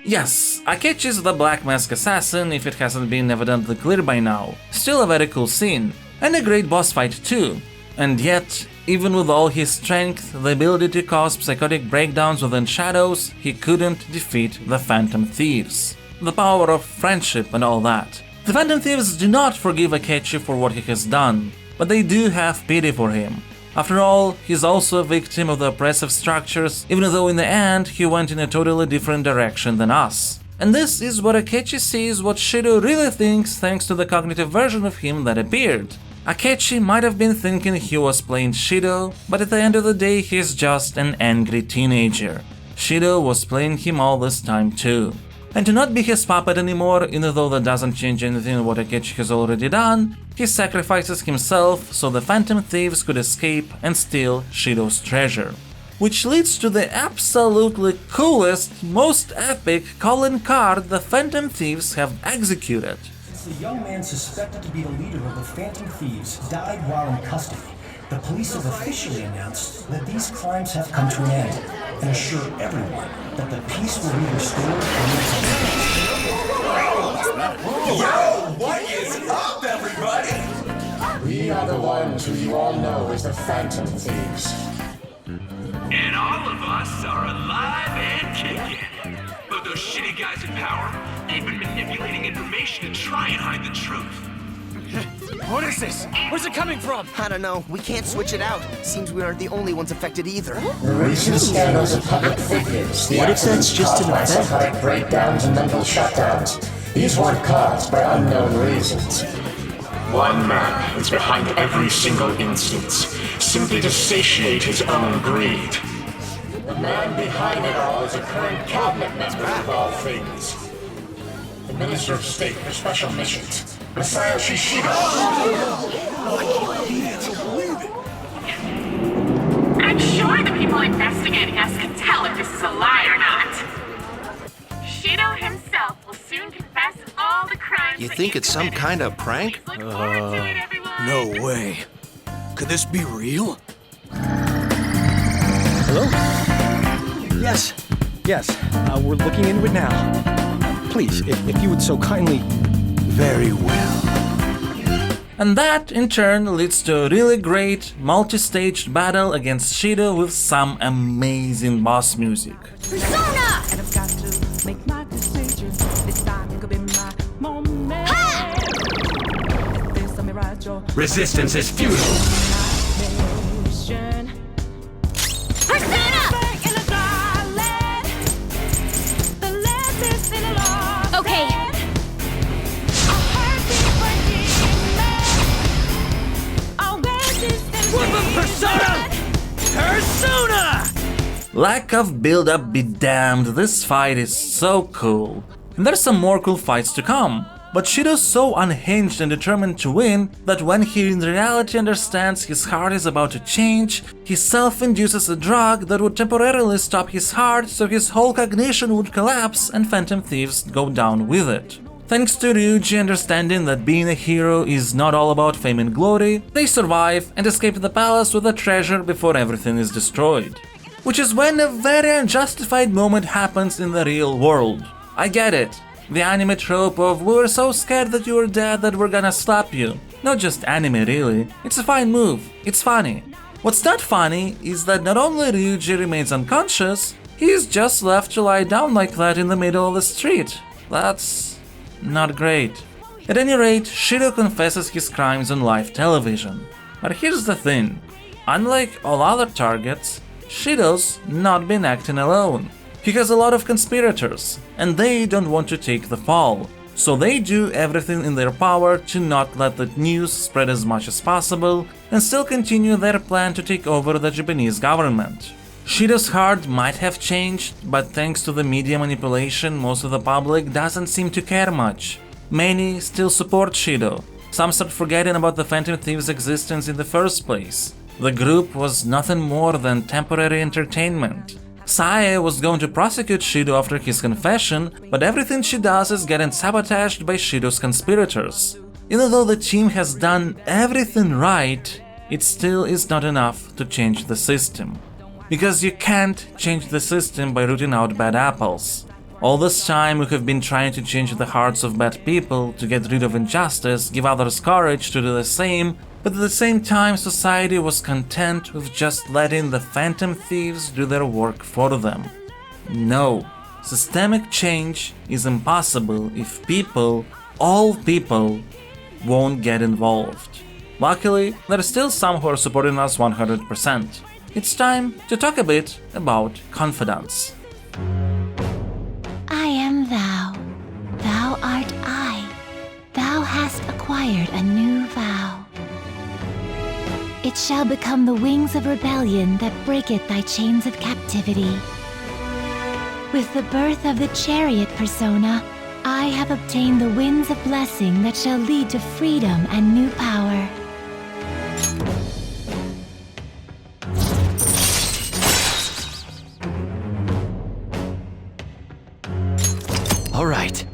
Speaker 2: Yes, Akechi is the Black Mask assassin if it hasn't been evidently clear by now. Still a very cool scene, and a great boss fight too. And yet, even with all his strength, the ability to cause psychotic breakdowns within shadows, he couldn't defeat the Phantom Thieves. The power of friendship and all that. The Phantom Thieves do not forgive Akechi for what he has done, but they do have pity for him. After all, he's also a victim of the oppressive structures, even though in the end he went in a totally different direction than us. And this is where Akechi sees what Shido really thinks thanks to the cognitive version of him that appeared. Akechi might have been thinking he was playing Shido, but at the end of the day he's just an angry teenager. Shido was playing him all this time too. And to not be his puppet anymore, even though that doesn't change anything in what Akechi has already done, he sacrifices himself so the Phantom Thieves could escape and steal Shido's treasure. Which leads to the absolutely coolest, most epic calling card the Phantom Thieves have executed.
Speaker 4: Since the young man suspected to be the leader of the Phantom Thieves died while in custody, the police have officially announced that these crimes have come to an end and assure everyone that the peace will be restored
Speaker 22: Yo, what is up, everybody?
Speaker 23: We are the ones who you all know as the Phantom Thieves.
Speaker 22: And all of us are alive and kicking. But those shitty guys in power, they've been manipulating information to try and hide the truth.
Speaker 20: What is this? Where's it coming from?
Speaker 24: I don't know. We can't switch it out. Seems we aren't the only ones affected either.
Speaker 23: The recent scandals of public figures, the
Speaker 24: What if that's just an
Speaker 23: caused by
Speaker 24: event?
Speaker 23: psychotic breakdowns and mental shutdowns. These weren't caused by unknown reasons.
Speaker 6: One man is behind every single instance, simply to satiate his own greed.
Speaker 23: The man behind it all is a current cabinet member of all things. The Minister of State for Special Missions, Messiah Shido.
Speaker 25: I'm sure the people investigating us can tell if this is a lie or not. Shido himself will soon confess all the crimes.
Speaker 16: You think it's some kind of prank?
Speaker 20: No way. Could this be real?
Speaker 4: Hello? Yes. We're looking into it now. Please, if you would so kindly... Very well.
Speaker 2: And that, in turn, leads to a really great, multi-staged battle against Shido with some amazing boss music.
Speaker 8: Persona!
Speaker 22: Resistance is futile.
Speaker 8: Persona! Okay.
Speaker 20: Persona! Persona!
Speaker 2: Lack of build-up be damned, this fight is so cool. And there's some more cool fights to come. But Shido's so unhinged and determined to win that when he in reality understands his heart is about to change, he self-induces a drug that would temporarily stop his heart so his whole cognition would collapse and Phantom Thieves go down with it. Thanks to Ryuji understanding that being a hero is not all about fame and glory, they survive and escape the palace with the treasure before everything is destroyed. Which is when a very unjustified moment happens in the real world. I get it. The anime trope of "we were so scared that you were dead that we're gonna slap you." Not just anime really, it's a fine move, it's funny. What's not funny is that not only Ryuji remains unconscious, he's just left to lie down like that in the middle of the street. That's not great. At any rate, Shido confesses his crimes on live television. But here's the thing, unlike all other targets, Shido's not been acting alone. He has a lot of conspirators, and they don't want to take the fall, so they do everything in their power to not let the news spread as much as possible and still continue their plan to take over the Japanese government. Shido's heart might have changed, but thanks to the media manipulation, most of the public doesn't seem to care much. Many still support Shido. Some start forgetting about the Phantom Thieves' existence in the first place. The group was nothing more than temporary entertainment. Sae was going to prosecute Shido after his confession, but everything she does is getting sabotaged by Shido's conspirators. Even though the team has done everything right, it still is not enough to change the system. Because you can't change the system by rooting out bad apples. All this time we have been trying to change the hearts of bad people, to get rid of injustice, give others courage to do the same, but at the same time society was content with just letting the Phantom Thieves do their work for them. No, systemic change is impossible if people, all people, won't get involved. Luckily, there are still some who are supporting us 100%. It's time to talk a bit about Confidants.
Speaker 17: I am thou, thou art I. Thou hast acquired a new vow. It shall become the wings of rebellion that breaketh thy chains of captivity. With the birth of the chariot persona, I have obtained the winds of blessing that shall lead to freedom and new power.
Speaker 3: Alright.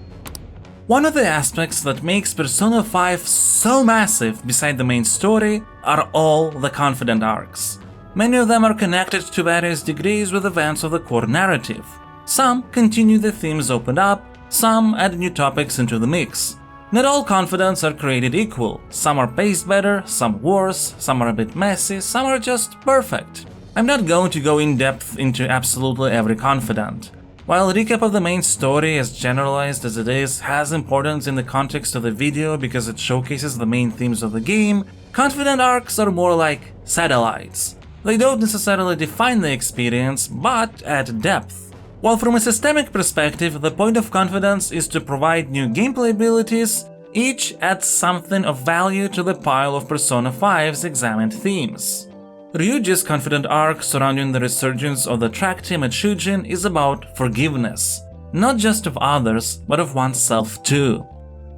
Speaker 2: One of the aspects that makes Persona 5 so massive beside the main story are all the Confidant arcs. Many of them are connected to various degrees with events of the core narrative. Some continue the themes opened up, some add new topics into the mix. Not all Confidants are created equal, some are paced better, some worse, some are a bit messy, some are just perfect. I'm not going to go in depth into absolutely every Confidant. While a recap of the main story, as generalized as it is, has importance in the context of the video because it showcases the main themes of the game, Confidant arcs are more like satellites. They don't necessarily define the experience, but add depth. While from a systemic perspective, the point of Confidants is to provide new gameplay abilities, each adds something of value to the pile of Persona 5's examined themes. Ryuji's Confidant arc surrounding the resurgence of the track team at Shujin is about forgiveness, not just of others, but of oneself too.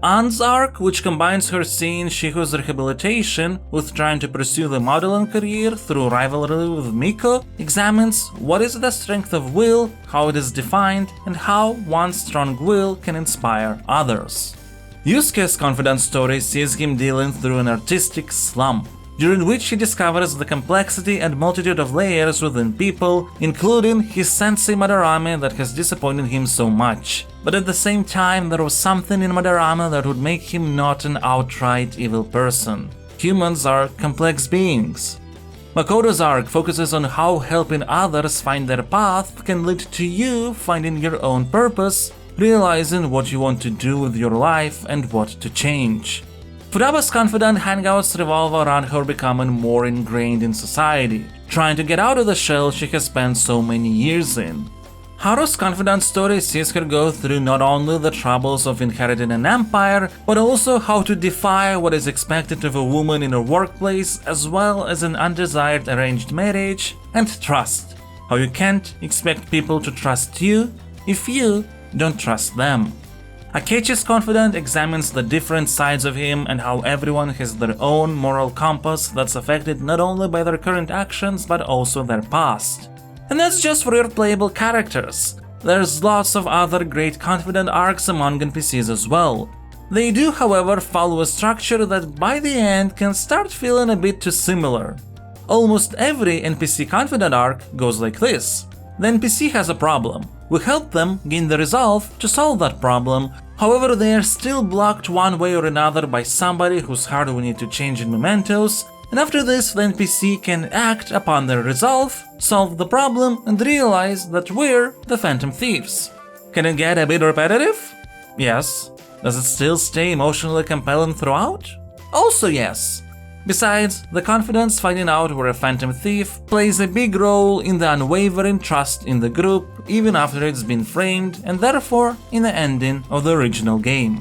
Speaker 2: An's arc, which combines her seeing Shiho's rehabilitation with trying to pursue the modeling career through rivalry with Miko, examines what is the strength of will, how it is defined, and how one's strong will can inspire others. Yusuke's Confidant story sees him dealing through an artistic slump, during which he discovers the complexity and multitude of layers within people, including his sensei Madarame that has disappointed him so much. But at the same time, there was something in Madarame that would make him not an outright evil person. Humans are complex beings. Makoto's arc focuses on how helping others find their path can lead to you finding your own purpose, realizing what you want to do with your life and what to change. Futaba's Confidant hangouts revolve around her becoming more ingrained in society, trying to get out of the shell she has spent so many years in. Haru's Confidant story sees her go through not only the troubles of inheriting an empire, but also how to defy what is expected of a woman in a workplace, as well as an undesired arranged marriage, and trust. How you can't expect people to trust you if you don't trust them. Akechi's Confidant examines the different sides of him and how everyone has their own moral compass that's affected not only by their current actions but also their past. And that's just for your playable characters. There's lots of other great Confidant arcs among NPCs as well. They do, however, follow a structure that by the end can start feeling a bit too similar. Almost every NPC Confidant arc goes like this. The NPC has a problem. We help them gain the resolve to solve that problem, however they are still blocked one way or another by somebody whose heart we need to change in Mementos, and after this the NPC can act upon their resolve, solve the problem, and realize that we're the Phantom Thieves. Can it get a bit repetitive? Yes. Does it still stay emotionally compelling throughout? Also yes. Besides, the Confidants finding out we're a Phantom Thief plays a big role in the unwavering trust in the group even after it's been framed and therefore in the ending of the original game.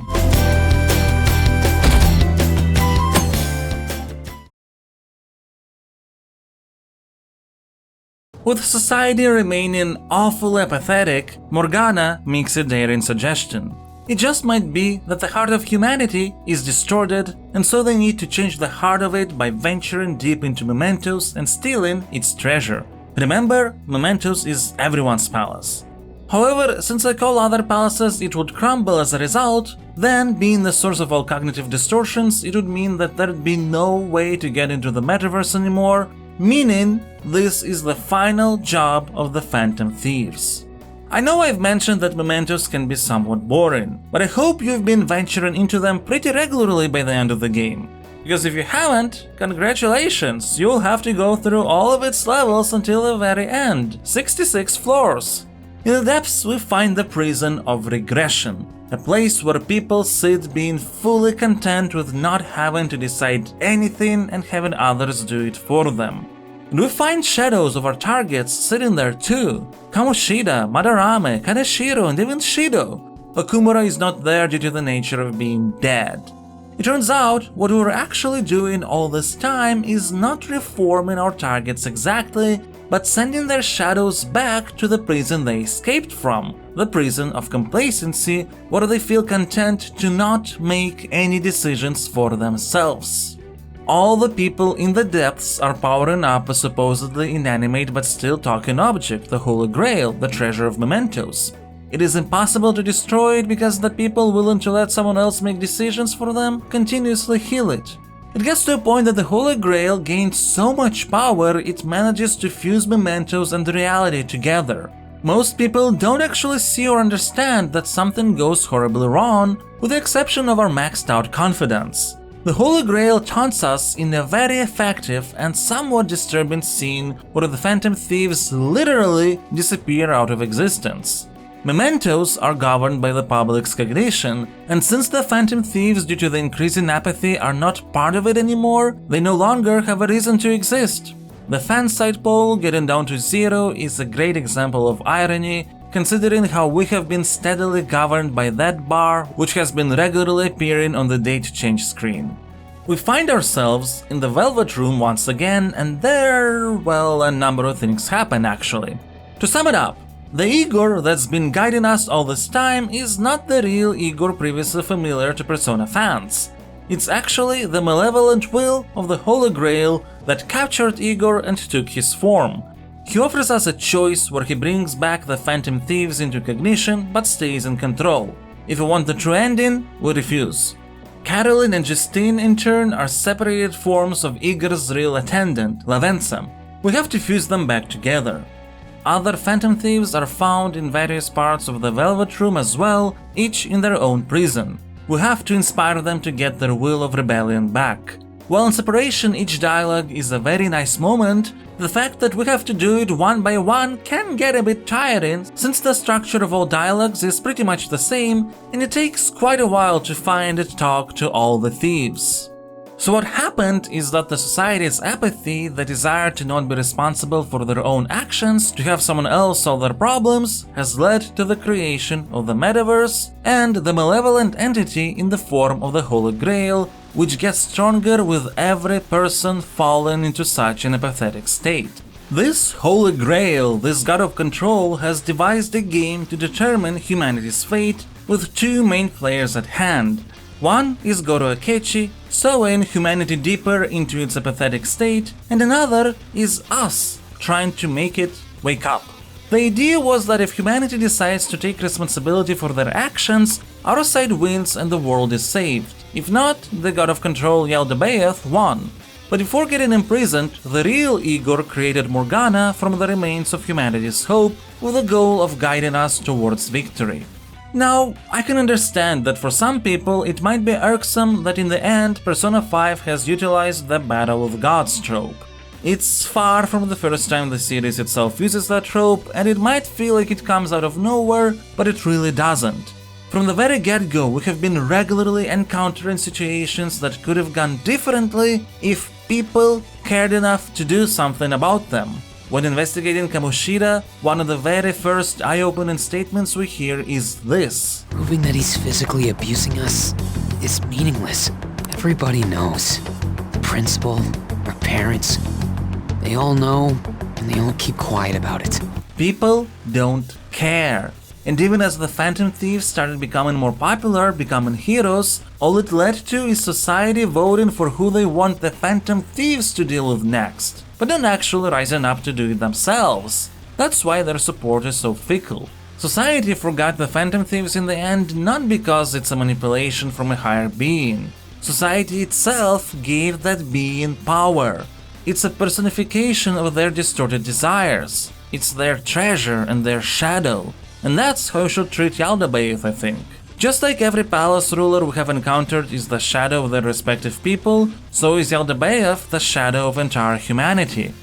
Speaker 2: With society remaining awfully apathetic, Morgana makes a daring suggestion. It just might be that the heart of humanity is distorted, and so they need to change the heart of it by venturing deep into Mementos and stealing its treasure. Remember, Mementos is everyone's palace. However, since like all other palaces it would crumble as a result, then being the source of all cognitive distortions, it would mean that there'd be no way to get into the metaverse anymore, meaning this is the final job of the Phantom Thieves. I know I've mentioned that Mementos can be somewhat boring, but I hope you've been venturing into them pretty regularly by the end of the game. Because if you haven't, congratulations, you'll have to go through all of its levels until the very end, 66 floors. In the depths we find the prison of regression, a place where people sit being fully content with not having to decide anything and having others do it for them. And we find shadows of our targets sitting there too. Kamoshida, Madarame, Kaneshiro, and even Shido. Okumura is not there due to the nature of being dead. It turns out what we were actually doing all this time is not reforming our targets exactly, but sending their shadows back to the prison they escaped from, the prison of complacency, where they feel content to not make any decisions for themselves. All the people in the depths are powering up a supposedly inanimate but still talking object, the Holy Grail, the treasure of Mementos. It is impossible to destroy it because the people willing to let someone else make decisions for them continuously heal it. It gets to a point that the Holy Grail gains so much power it manages to fuse Mementos and reality together. Most people don't actually see or understand that something goes horribly wrong, with the exception of our maxed out Confidants. The Holy Grail taunts us in a very effective and somewhat disturbing scene where the Phantom Thieves literally disappear out of existence. Mementos are governed by the public's cognition, and since the Phantom Thieves, due to the increasing apathy, are not part of it anymore, they no longer have a reason to exist. The fan site poll getting down to 0 is a great example of irony, considering how we have been steadily governed by that bar which has been regularly appearing on the date change screen. We find ourselves in the Velvet Room once again, and there, well, a number of things happen actually. To sum it up, the Igor that's been guiding us all this time is not the real Igor previously familiar to Persona fans. It's actually the malevolent will of the Holy Grail that captured Igor and took his form. He offers us a choice where he brings back the Phantom Thieves into cognition but stays in control. If we want the true ending, we refuse. Caroline and Justine in turn are separated forms of Igor's real attendant, Lavenza. We have to fuse them back together. Other Phantom Thieves are found in various parts of the Velvet Room as well, each in their own prison. We have to inspire them to get their will of rebellion back. While in separation each dialogue is a very nice moment, the fact that we have to do it one by one can get a bit tiring, since the structure of all dialogues is pretty much the same, and it takes quite a while to find and talk to all the thieves. So what happened is that the society's apathy, the desire to not be responsible for their own actions, to have someone else solve their problems, has led to the creation of the metaverse and the malevolent entity in the form of the Holy Grail, which gets stronger with every person falling into such an apathetic state. This Holy Grail, this god of control, has devised a game to determine humanity's fate with two main players at hand. One is Goro Akechi, sowing humanity deeper into its apathetic state, and another is us, trying to make it wake up. The idea was that if humanity decides to take responsibility for their actions, our side wins and the world is saved. If not, the god of control Yaldabaoth won. But before getting imprisoned, the real Igor created Morgana from the remains of humanity's hope, with the goal of guiding us towards victory. Now, I can understand that for some people it might be irksome that in the end Persona 5 has utilized the Battle of Gods trope. It's far from the first time the series itself uses that trope, and it might feel like it comes out of nowhere, but it really doesn't. From the very get-go, we have been regularly encountering situations that could have gone differently if people cared enough to do something about them. When investigating Kamoshida, one of the very first eye-opening statements we hear is this.
Speaker 13: Proving that he's physically abusing us is meaningless. Everybody knows. The principal, our parents, they all know, and they all keep quiet about it.
Speaker 2: People don't care. And even as the Phantom Thieves started becoming more popular, becoming heroes, all it led to is society voting for who they want the Phantom Thieves to deal with next, but not actually rising up to do it themselves. That's why their support is so fickle. Society forgot the Phantom Thieves in the end not because it's a manipulation from a higher being. Society itself gave that being power. It's a personification of their distorted desires. It's their treasure and their shadow. And that's how you should treat Yaldabaoth, I think. Just like every palace ruler we have encountered is the shadow of their respective people, so is Yaldabaoth the shadow of entire humanity.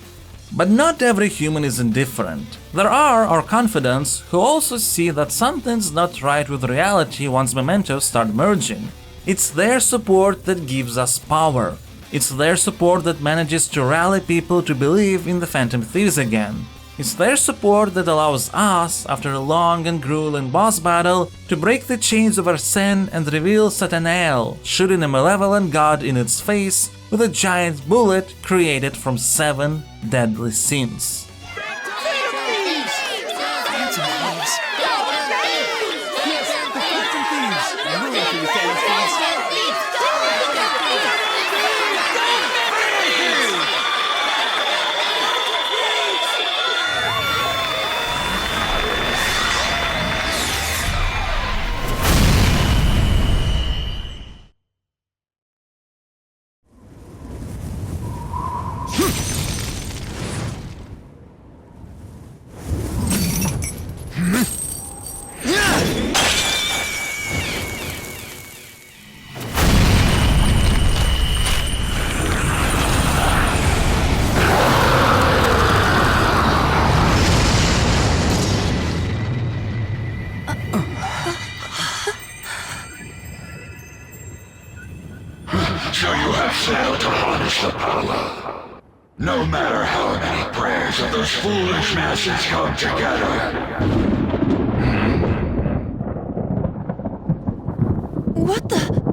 Speaker 2: But not every human is indifferent. There are our confidants who also see that something's not right with reality once Mementos start merging. It's their support that gives us power. It's their support that manages to rally people to believe in the Phantom Thieves again. It's their support that allows us, after a long and grueling boss battle, to break the chains of our sin and reveal Satanael, shooting a malevolent god in its face with a giant bullet created from 7 deadly sins.
Speaker 5: Phantom Thieves!
Speaker 23: So you have failed to harness the power. No matter how many prayers of those foolish masses come together.
Speaker 10: What the?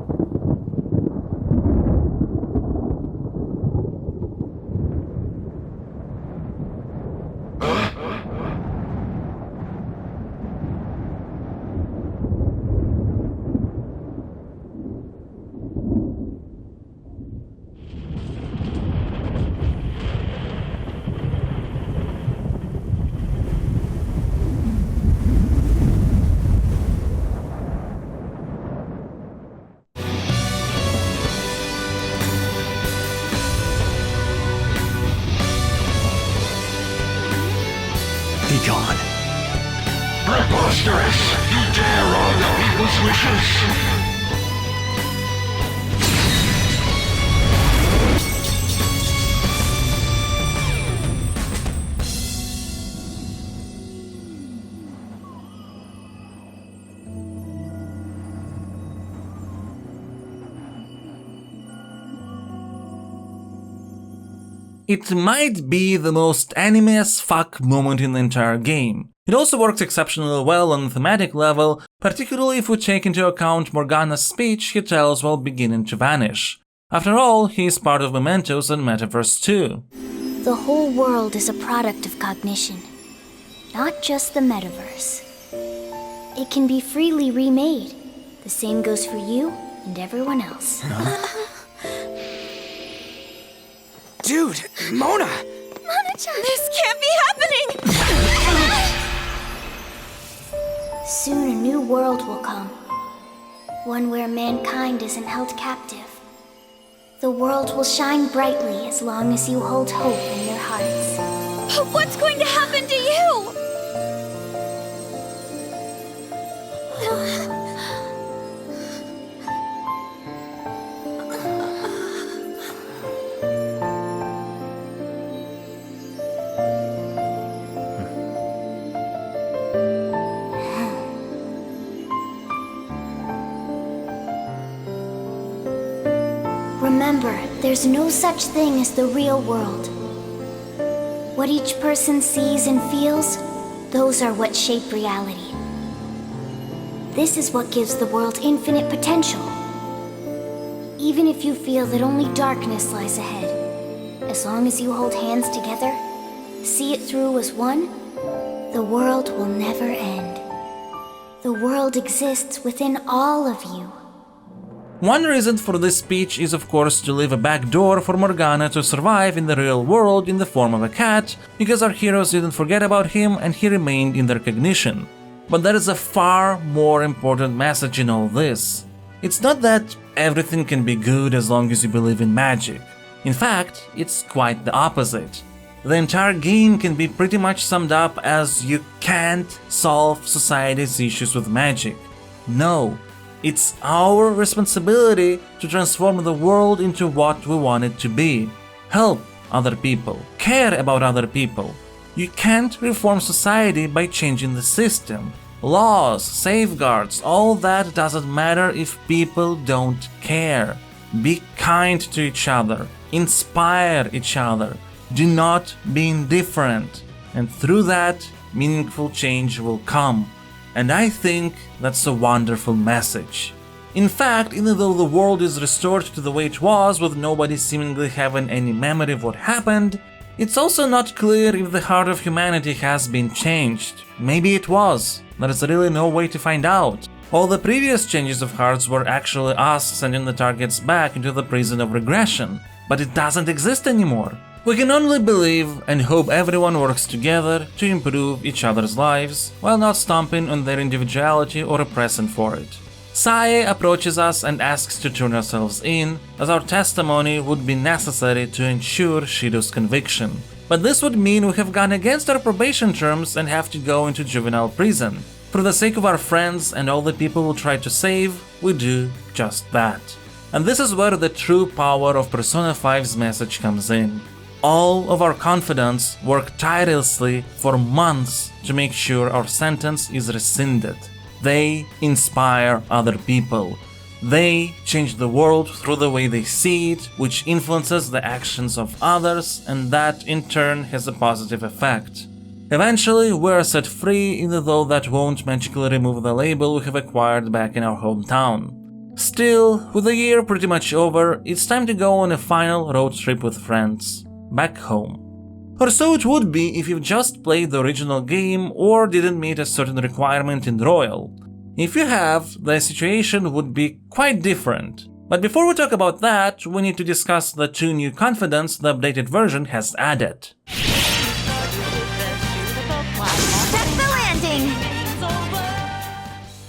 Speaker 23: Be gone. Preposterous! You dare wrong the people's wishes!
Speaker 2: It might be the most anime as fuck moment in the entire game. It also works exceptionally well on a thematic level, particularly if we take into account Morgana's speech he tells while beginning to vanish. After all, he is part of Mementos and Metaverse too.
Speaker 9: The whole world is a product of cognition, not just the metaverse. It can be freely remade. The same goes for you and everyone else.
Speaker 3: Dude, Mona!
Speaker 10: Mona-chan! This can't be happening!
Speaker 9: Soon a new world will come. One where mankind isn't held captive. The world will shine brightly as long as you hold hope in your hearts.
Speaker 10: What's going to happen to you?
Speaker 9: Remember, there's no such thing as the real world. What each person sees and feels, those are what shape reality. This is what gives the world infinite potential. Even if you feel that only darkness lies ahead, as long as you hold hands together, see it through as one, the world will never end. The world exists within all of you.
Speaker 2: One reason for this speech is of course to leave a back door for Morgana to survive in the real world in the form of a cat, because our heroes didn't forget about him and he remained in their cognition. But there is a far more important message in all this. It's not that everything can be good as long as you believe in magic. In fact, it's quite the opposite. The entire game can be pretty much summed up as you can't solve society's issues with magic. No. It's our responsibility to transform the world into what we want it to be. Help other people. Care about other people. You can't reform society by changing the system. Laws, safeguards, all that doesn't matter if people don't care. Be kind to each other. Inspire each other. Do not be indifferent. And through that, meaningful change will come. And I think that's a wonderful message. In fact, even though the world is restored to the way it was, with nobody seemingly having any memory of what happened, it's also not clear if the heart of humanity has been changed. Maybe it was. There is really no way to find out. All the previous changes of hearts were actually us sending the targets back into the prison of regression, but it doesn't exist anymore. We can only believe and hope everyone works together to improve each other's lives, while not stomping on their individuality or oppressing for it. Sae approaches us and asks to turn ourselves in, as our testimony would be necessary to ensure Shido's conviction. But this would mean we have gone against our probation terms and have to go into juvenile prison. For the sake of our friends and all the people we try to save, we do just that. And this is where the true power of Persona 5's message comes in. All of our confidants work tirelessly for months to make sure our sentence is rescinded. They inspire other people. They change the world through the way they see it, which influences the actions of others, and that in turn has a positive effect. Eventually, we are set free, even though that won't magically remove the label we have acquired back in our hometown. Still, with the year pretty much over, it's time to go on a final road trip with friends. Back home. Or so it would be if you've just played the original game or didn't meet a certain requirement in Royal. If you have, the situation would be quite different. But before we talk about that, we need to discuss the 2 new confidants the updated version has added.
Speaker 8: That's the landing!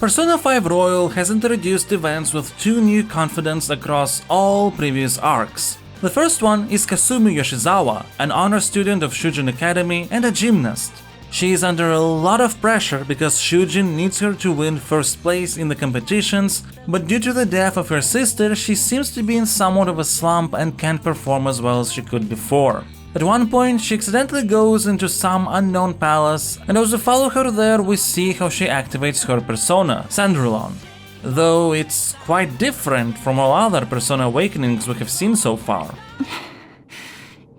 Speaker 2: Persona 5 Royal has introduced events with 2 new confidants across all previous arcs. The first one is Kasumi Yoshizawa, an honor student of Shujin Academy and a gymnast. She is under a lot of pressure because Shujin needs her to win first place in the competitions, but due to the death of her sister, she seems to be in somewhat of a slump and can't perform as well as she could before. At one point, she accidentally goes into some unknown palace, and as we follow her there, we see how she activates her persona, Sandrulon. Though it's quite different from all other Persona Awakenings we have seen so far.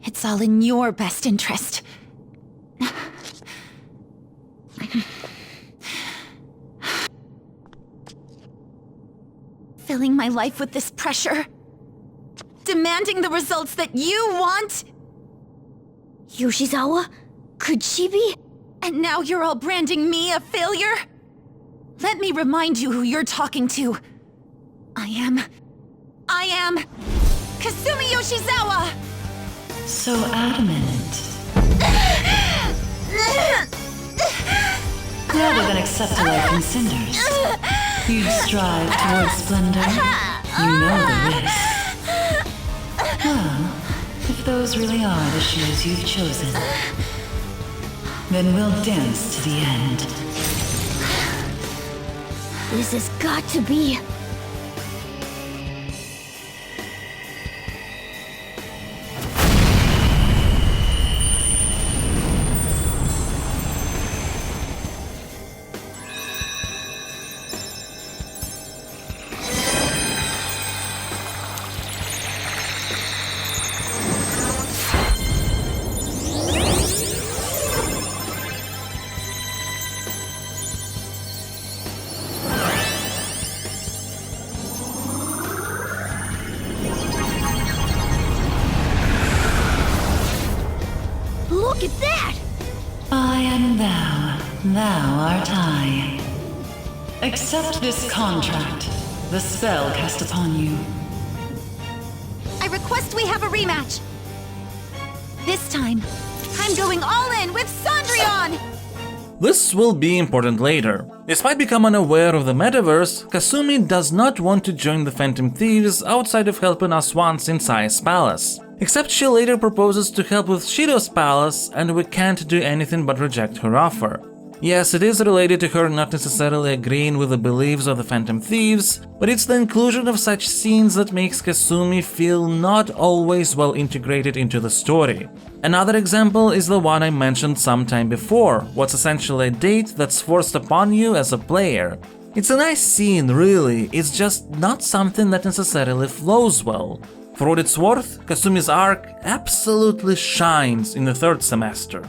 Speaker 8: It's all in your best interest. Filling my life with this pressure. Demanding the results that you want. Yoshizawa? Could she be? And now you're all branding me a failure? Let me remind you who you're talking to. I am Kasumi Yoshizawa!
Speaker 5: So adamant. Rather than accept a life in cinders, you'd strive towards splendor. You know the risk. Well, if those really are the shoes you've chosen, then we'll dance to the end.
Speaker 9: This has got to be... Look at that!
Speaker 5: I am thou, thou art I. Accept this contract, the spell cast upon you.
Speaker 8: I request we have a rematch. This time, I'm going all in with Cendrillon!
Speaker 2: This will be important later. Despite becoming aware of the metaverse, Kasumi does not want to join the Phantom Thieves outside of helping us once in Sae's palace. Except she later proposes to help with Shido's palace, and we can't do anything but reject her offer. Yes, it is related to her not necessarily agreeing with the beliefs of the Phantom Thieves, but it's the inclusion of such scenes that makes Kasumi feel not always well integrated into the story. Another example is the one I mentioned sometime before, what's essentially a date that's forced upon you as a player. It's a nice scene, really, it's just not something that necessarily flows well. For what it's worth, Kasumi's arc absolutely shines in the third semester.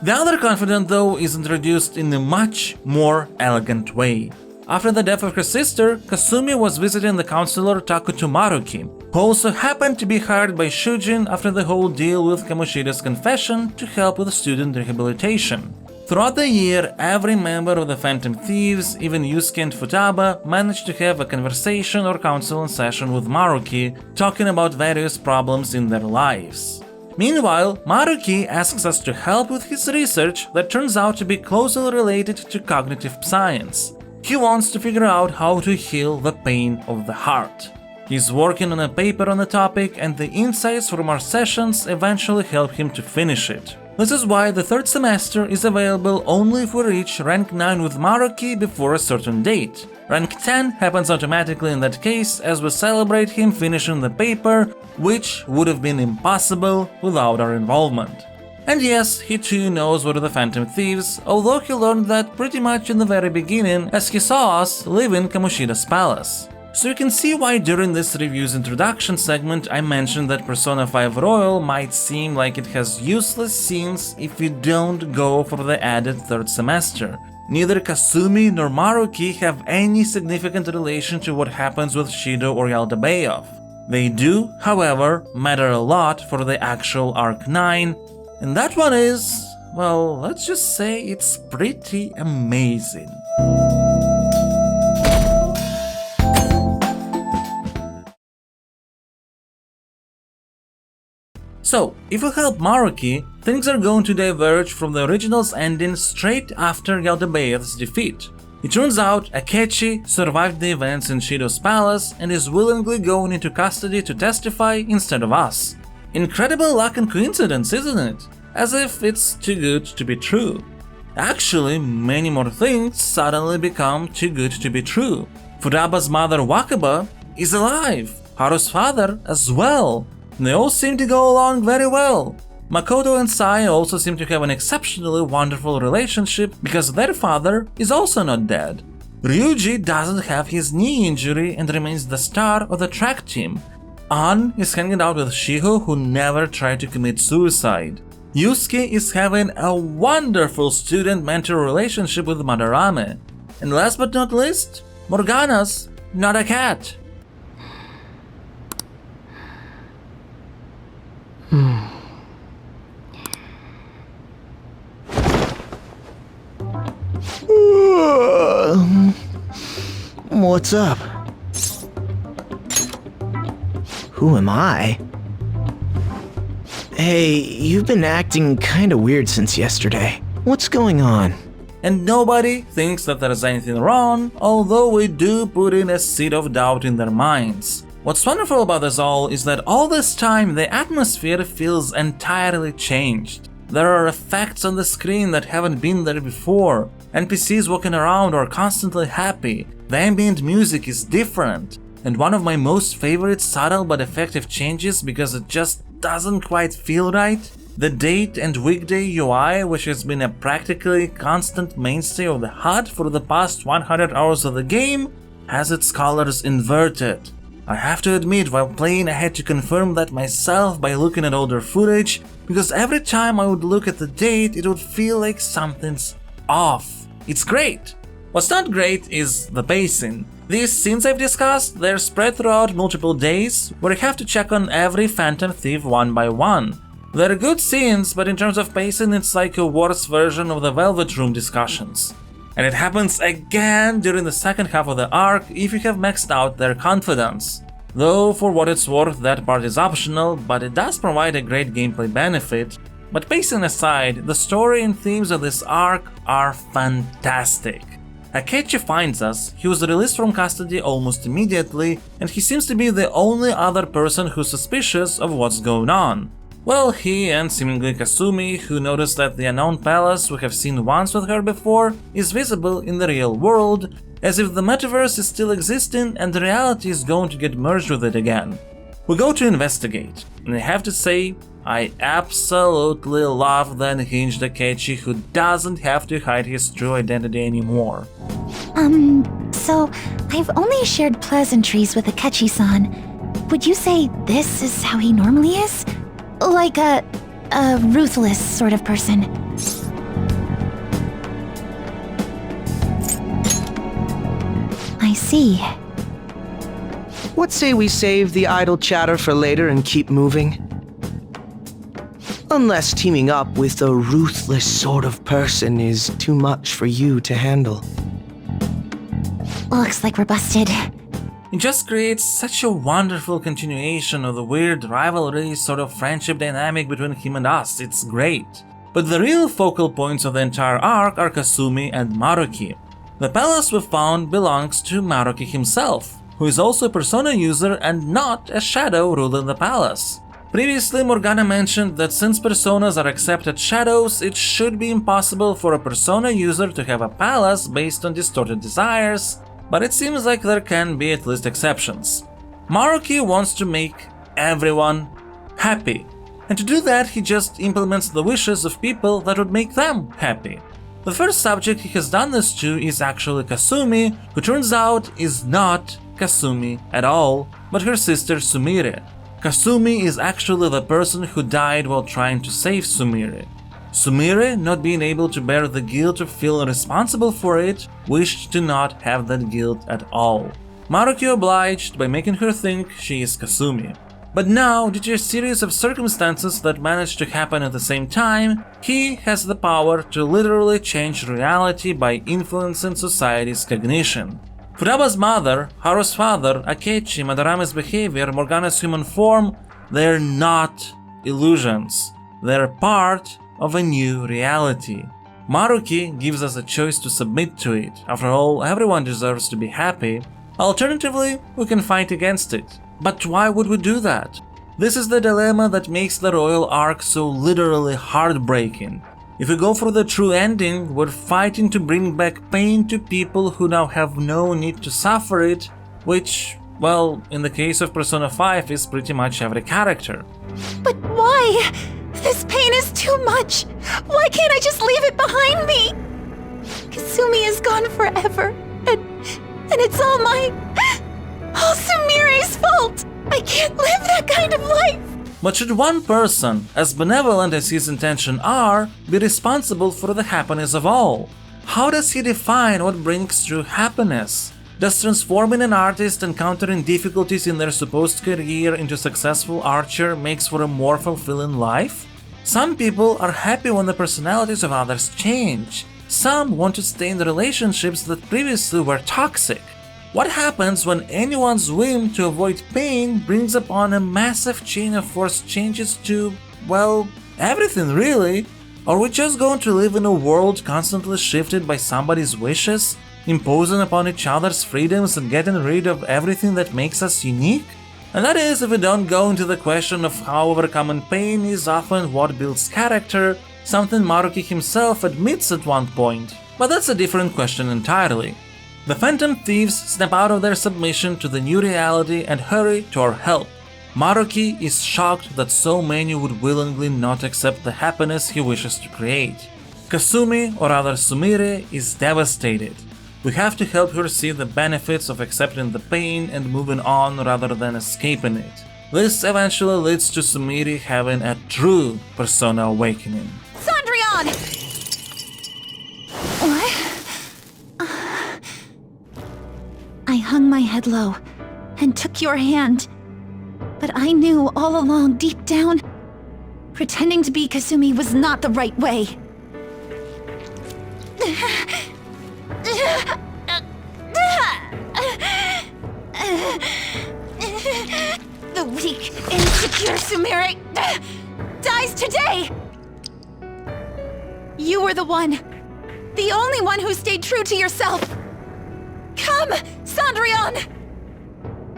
Speaker 2: The other confidant, though, is introduced in a much more elegant way. After the death of her sister, Kasumi was visiting the counselor Takuto Maruki, who also happened to be hired by Shujin after the whole deal with Kamoshida's confession to help with student rehabilitation. Throughout the year, every member of the Phantom Thieves, even Yusuke and Futaba, managed to have a conversation or counseling session with Maruki, talking about various problems in their lives. Meanwhile, Maruki asks us to help with his research that turns out to be closely related to cognitive science. He wants to figure out how to heal the pain of the heart. He's working on a paper on the topic, and the insights from our sessions eventually help him to finish it. This is why the third semester is available only if we reach rank 9 with Maruki before a certain date. Rank 10 happens automatically in that case as we celebrate him finishing the paper, which would have been impossible without our involvement. And yes, he too knows what are the Phantom Thieves, although he learned that pretty much in the very beginning as he saw us leaving Kamoshida's palace. So you can see why during this review's introduction segment I mentioned that Persona 5 Royal might seem like it has useless scenes if you don't go for the added third semester. Neither Kasumi nor Maruki have any significant relation to what happens with Shido or Yaldabaoth. They do, however, matter a lot for the actual Arc 9, and that one is, well, let's just say it's pretty amazing. So, if you help Maruki, things are going to diverge from the original's ending straight after Yaldabaoth's defeat. It turns out Akechi survived the events in Shido's palace and is willingly going into custody to testify instead of us. Incredible luck and coincidence, isn't it? As if it's too good to be true. Actually, many more things suddenly become too good to be true. Futaba's mother Wakaba is alive, Haru's father as well. They all seem to go along very well. Makoto and Sai also seem to have an exceptionally wonderful relationship because their father is also not dead. Ryuji doesn't have his knee injury and remains the star of the track team. An is hanging out with Shiho, who never tried to commit suicide. Yusuke is having a wonderful student-mentor relationship with Madarame. And last but not least, Morgana's not a cat.
Speaker 1: What's up? Who am I? Hey, you've been acting kinda weird since yesterday. What's going on?
Speaker 2: And nobody thinks that there is anything wrong, although we do put in a seed of doubt in their minds. What's wonderful about this all is that all this time the atmosphere feels entirely changed. There are effects on the screen that haven't been there before. NPCs walking around are constantly happy. The ambient music is different. And one of my most favorite subtle but effective changes, because it just doesn't quite feel right, the date and weekday UI, which has been a practically constant mainstay of the HUD for the past 100 hours of the game, has its colors inverted. I have to admit, while playing I had to confirm that myself by looking at older footage, because every time I would look at the date it would feel like something's off. It's great! What's not great is the pacing. These scenes I've discussed, they're spread throughout multiple days, where you have to check on every Phantom Thief one by one. They're good scenes, but in terms of pacing it's like a worse version of the Velvet Room discussions. And it happens again during the second half of the arc if you have maxed out their confidence. Though for what it's worth that part is optional, but it does provide a great gameplay benefit. But pacing aside, the story and themes of this arc are fantastic. Akechi finds us, he was released from custody almost immediately, and he seems to be the only other person who's suspicious of what's going on. Well, he and seemingly Kasumi, who noticed that the unknown palace we have seen once with her before is visible in the real world, as if the metaverse is still existing and the reality is going to get merged with it again. We go to investigate, and I have to say, I absolutely love the unhinged Akechi who doesn't have to hide his true identity anymore.
Speaker 17: So I've only shared pleasantries with Akechi-san. Would you say this is how he normally is? Like a ruthless sort of person. I see.
Speaker 1: What say we save the idle chatter for later and keep moving? Unless teaming up with a ruthless sort of person is too much for you to handle.
Speaker 17: Looks like we're busted.
Speaker 2: It just creates such a wonderful continuation of the weird rivalry sort of friendship dynamic between him and us. It's great. But the real focal points of the entire arc are Kasumi and Maruki. The palace we found belongs to Maruki himself, who is also a Persona user and not a shadow ruling the palace. Previously, Morgana mentioned that since Personas are accepted shadows, it should be impossible for a Persona user to have a palace based on distorted desires, but it seems like there can be at least exceptions. Maruki wants to make everyone happy, and to do that he just implements the wishes of people that would make them happy. The first subject he has done this to is actually Kasumi, who turns out is not Kasumi at all, but her sister Sumire. Kasumi is actually the person who died while trying to save Sumire. Sumire, not being able to bear the guilt of feeling responsible for it, wished to not have that guilt at all. Maruki obliged by making her think she is Kasumi. But now, due to a series of circumstances that managed to happen at the same time, he has the power to literally change reality by influencing society's cognition. Furaba's mother, Haru's father, Akechi, Madarame's behavior, Morgana's human form, they're not illusions. They're part of a new reality. Maruki gives us a choice to submit to it. After all, everyone deserves to be happy. Alternatively, we can fight against it. But why would we do that? This is the dilemma that makes the royal arc so literally heartbreaking. If we go for the true ending, we're fighting to bring back pain to people who now have no need to suffer it, which, well, in the case of Persona 5 is pretty much every character.
Speaker 10: But why? This pain is too much! Why can't I just leave it behind me? Kasumi is gone forever, and it's all all Sumire's fault! I can't live that kind of life!
Speaker 2: But should one person, as benevolent as his intentions are, be responsible for the happiness of all? How does he define what brings true happiness? Does transforming an artist encountering difficulties in their supposed career into a successful archer makes for a more fulfilling life? Some people are happy when the personalities of others change. Some want to stay in relationships that previously were toxic. What happens when anyone's whim to avoid pain brings upon a massive chain of forced changes to, well, everything really? Are we just going to live in a world constantly shifted by somebody's wishes, imposing upon each other's freedoms and getting rid of everything that makes us unique? And that is if we don't go into the question of how overcoming pain is often what builds character, something Maruki himself admits at one point. But that's a different question entirely. The Phantom Thieves snap out of their submission to the new reality and hurry to our help. Maruki is shocked that so many would willingly not accept the happiness he wishes to create. Kasumi, or rather Sumire, is devastated. We have to help her see the benefits of accepting the pain and moving on rather than escaping it. This eventually leads to Sumire having a true Persona awakening.
Speaker 10: Cendrillon! What? I hung my head low and took your hand. But I knew all along, deep down, pretending to be Kasumi was not the right way. The weak, insecure Sumire dies today! You were the one. The only one who stayed true to yourself. Come, Cendrillon!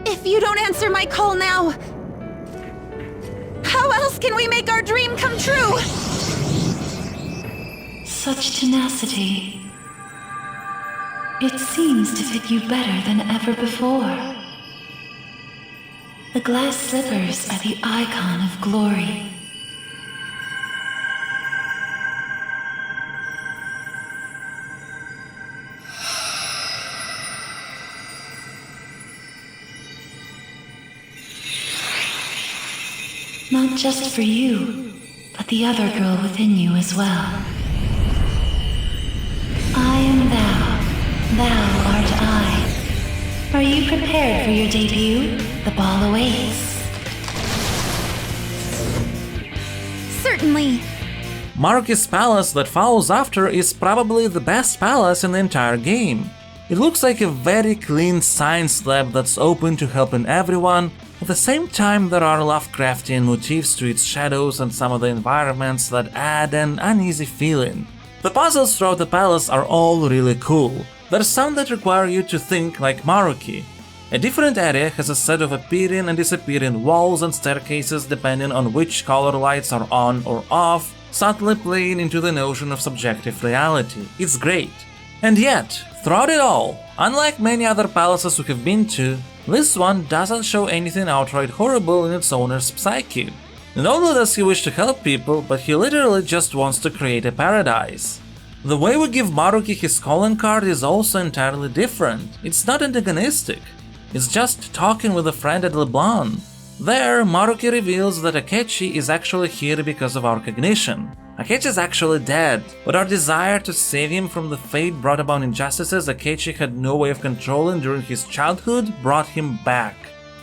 Speaker 10: If you don't answer my call now, how else can we make our dream come true?
Speaker 5: Such tenacity. It seems to fit you better than ever before. The glass slippers are the icon of glory. Not just for you, but the other girl within you as well. I am thou art I. Are you prepared for your debut? The ball awaits.
Speaker 10: Certainly.
Speaker 2: Maruki's palace that follows after is probably the best palace in the entire game. It looks like a very clean science lab that's open to helping everyone. At the same time, there are Lovecraftian motifs to its shadows and some of the environments that add an uneasy feeling. The puzzles throughout the palace are all really cool. There's some that require you to think like Maruki. A different area has a set of appearing and disappearing walls and staircases depending on which color lights are on or off, subtly playing into the notion of subjective reality. It's great. And yet, throughout it all, unlike many other palaces we have been to, this one doesn't show anything outright horrible in its owner's psyche. Not only does he wish to help people, but he literally just wants to create a paradise. The way we give Maruki his calling card is also entirely different. It's not antagonistic. It's just talking with a friend at LeBlanc. There, Maruki reveals that Akechi is actually here because of our cognition. Akechi is actually dead, but our desire to save him from the fate brought about injustices Akechi had no way of controlling during his childhood brought him back.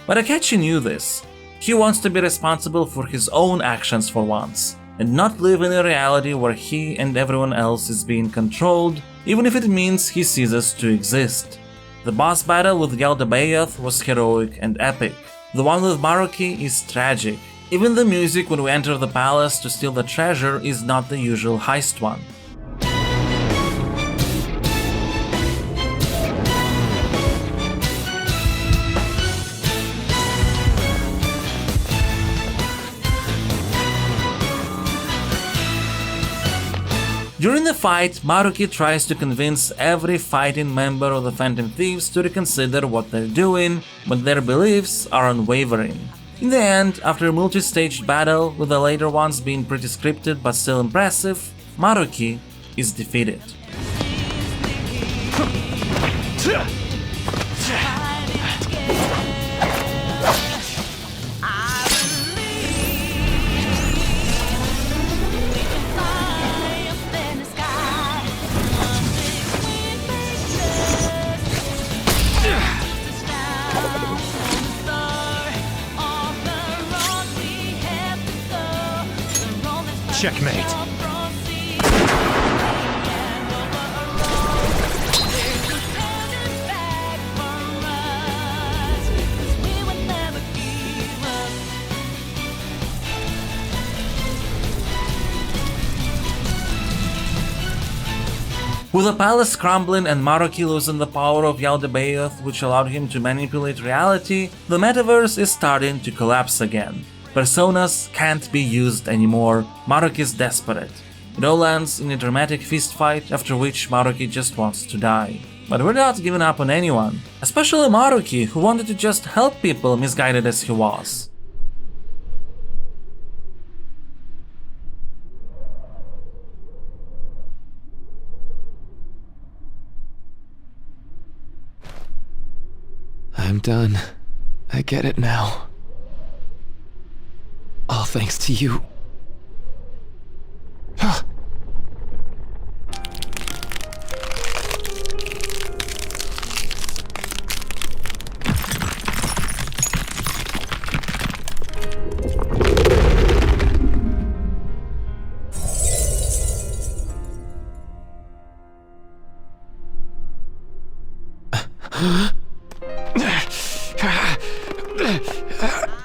Speaker 2: But Akechi knew this. He wants to be responsible for his own actions for once, and not live in a reality where he and everyone else is being controlled, even if it means he ceases to exist. The boss battle with Yaldabaoth was heroic and epic. The one with Maruki is tragic. Even the music when we enter the palace to steal the treasure is not the usual heist one. During the fight, Maruki tries to convince every fighting member of the Phantom Thieves to reconsider what they're doing, but their beliefs are unwavering. In the end, after a multi-staged battle, with the later ones being pretty scripted but still impressive, Maruki is defeated.
Speaker 7: Checkmate.
Speaker 2: With the palace crumbling and Maruki losing the power of Yaldabaoth, which allowed him to manipulate reality, the metaverse is starting to collapse again. Personas can't be used anymore. Maruki is desperate. It all ends in a dramatic fistfight, after which Maruki just wants to die. But we're not giving up on anyone, especially Maruki, who wanted to just help people, misguided as he was.
Speaker 13: I'm done. I get it now. All thanks to you.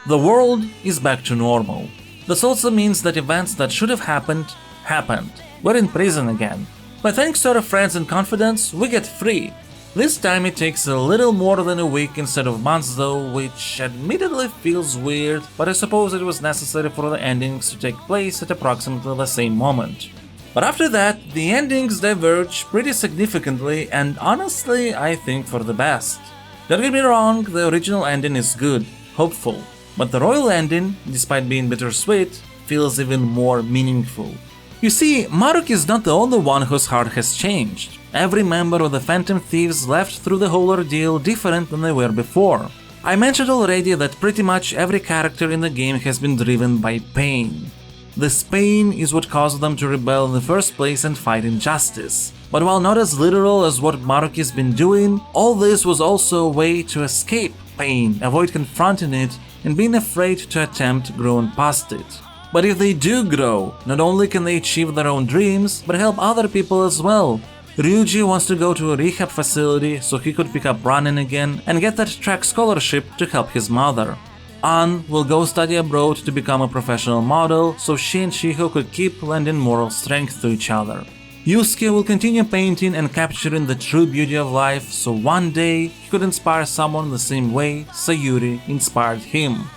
Speaker 2: The world is back to normal. This also means that events that should have happened, happened. We're in prison again. But thanks to our friends and Confidants, we get free. This time it takes a little more than a week instead of months though, which admittedly feels weird, but I suppose it was necessary for the endings to take place at approximately the same moment. But after that, the endings diverge pretty significantly, and honestly, I think for the best. Don't get me wrong, the original ending is good, hopeful. But the royal ending, despite being bittersweet, feels even more meaningful. You see, Maruki is not the only one whose heart has changed. Every member of the Phantom Thieves left through the whole ordeal different than they were before. I mentioned already that pretty much every character in the game has been driven by pain. This pain is what caused them to rebel in the first place and fight injustice. But while not as literal as what Maruki's been doing, all this was also a way to escape pain, avoid confronting it, and being afraid to attempt growing past it. But if they do grow, not only can they achieve their own dreams, but help other people as well. Ryuji wants to go to a rehab facility so he could pick up running again and get that track scholarship to help his mother. An will go study abroad to become a professional model so she and Shiho could keep lending moral strength to each other. Yusuke will continue painting and capturing the true beauty of life so one day he could inspire someone the same way Sayuri inspired him.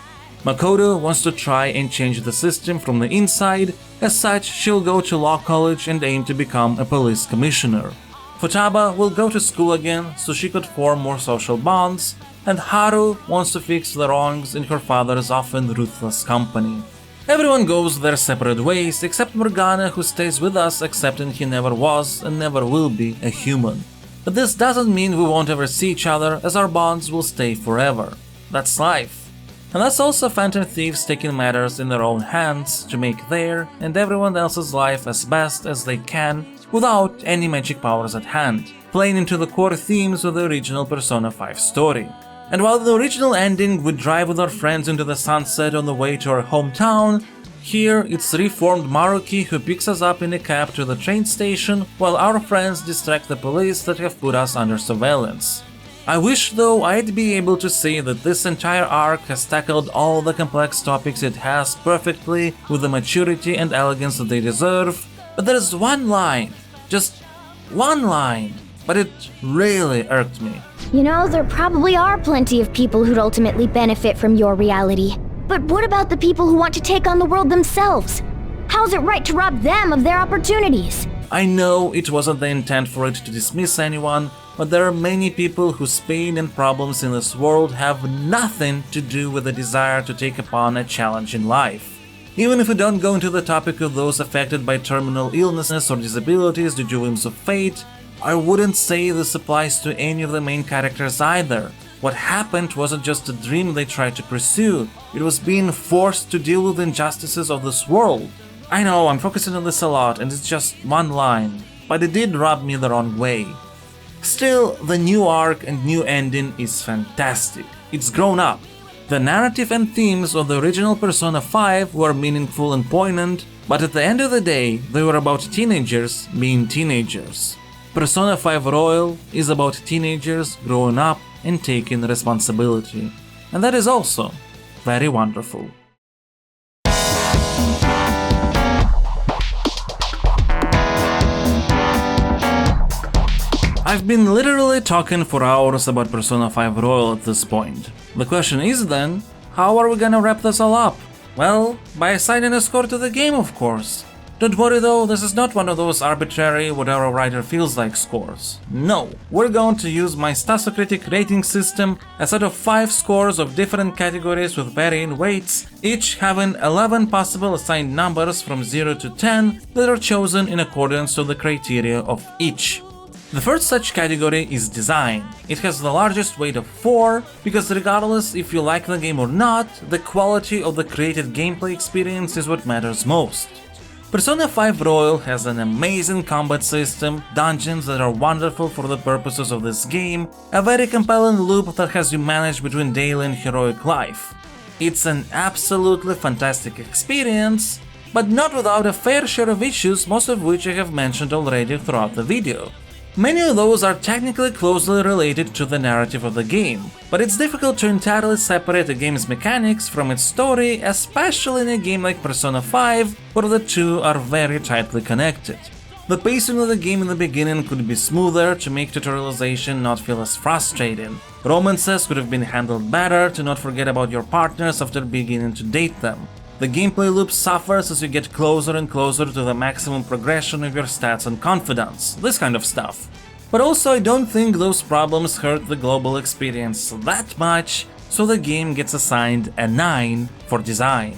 Speaker 2: Makoto wants to try and change the system from the inside, as such she'll go to law college and aim to become a police commissioner. Futaba will go to school again so she could form more social bonds, and Haru wants to fix the wrongs in her father's often ruthless company. Everyone goes their separate ways except Morgana, who stays with us accepting he never was and never will be a human. But this doesn't mean we won't ever see each other, as our bonds will stay forever. That's life. And that's also Phantom Thieves taking matters in their own hands to make their and everyone else's life as best as they can without any magic powers at hand, playing into the core themes of the original Persona 5 story. And while the original ending would drive with our friends into the sunset on the way to our hometown, here it's reformed Maruki who picks us up in a cab to the train station while our friends distract the police that have put us under surveillance. I wish though I'd be able to say that this entire arc has tackled all the complex topics it has perfectly with the maturity and elegance that they deserve, but there's one line, just one line, but it really irked me.
Speaker 9: You know, there probably are plenty of people who'd ultimately benefit from your reality. But what about the people who want to take on the world themselves? How's it right to rob them of their opportunities?
Speaker 2: I know it wasn't the intent for it to dismiss anyone, but there are many people whose pain and problems in this world have nothing to do with the desire to take upon a challenge in life. Even if we don't go into the topic of those affected by terminal illnesses or disabilities due to whims of fate, I wouldn't say this applies to any of the main characters either. What happened wasn't just a dream they tried to pursue, it was being forced to deal with the injustices of this world. I know I'm focusing on this a lot and it's just one line, but it did rub me the wrong way. Still, the new arc and new ending is fantastic. It's grown up. The narrative and themes of the original Persona 5 were meaningful and poignant, but at the end of the day, they were about teenagers being teenagers. Persona 5 Royal is about teenagers growing up and taking responsibility. And that is also very wonderful. I've been literally talking for hours about Persona 5 Royal at this point. The question is then, how are we gonna wrap this all up? Well, by assigning a score to the game, of course. Don't worry though, this is not one of those arbitrary whatever a writer feels like scores. No, we're going to use my Stasocritic Rating system, a set of 5 scores of different categories with varying weights, each having 11 possible assigned numbers from 0 to 10 that are chosen in accordance to the criteria of each. The first such category is design. It has the largest weight of 4, because regardless if you like the game or not, the quality of the created gameplay experience is what matters most. Persona 5 Royal has an amazing combat system, dungeons that are wonderful for the purposes of this game, a very compelling loop that has you manage between daily and heroic life. It's an absolutely fantastic experience, but not without a fair share of issues, most of which I have mentioned already throughout the video. Many of those are technically closely related to the narrative of the game, but it's difficult to entirely separate a game's mechanics from its story, especially in a game like Persona 5, where the two are very tightly connected. The pacing of the game in the beginning could be smoother to make tutorialization not feel as frustrating. Romances could have been handled better to not forget about your partners after beginning to date them. The gameplay loop suffers as you get closer and closer to the maximum progression of your stats and confidence, this kind of stuff. But also I don't think those problems hurt the global experience that much, so the game gets assigned a 9 for design.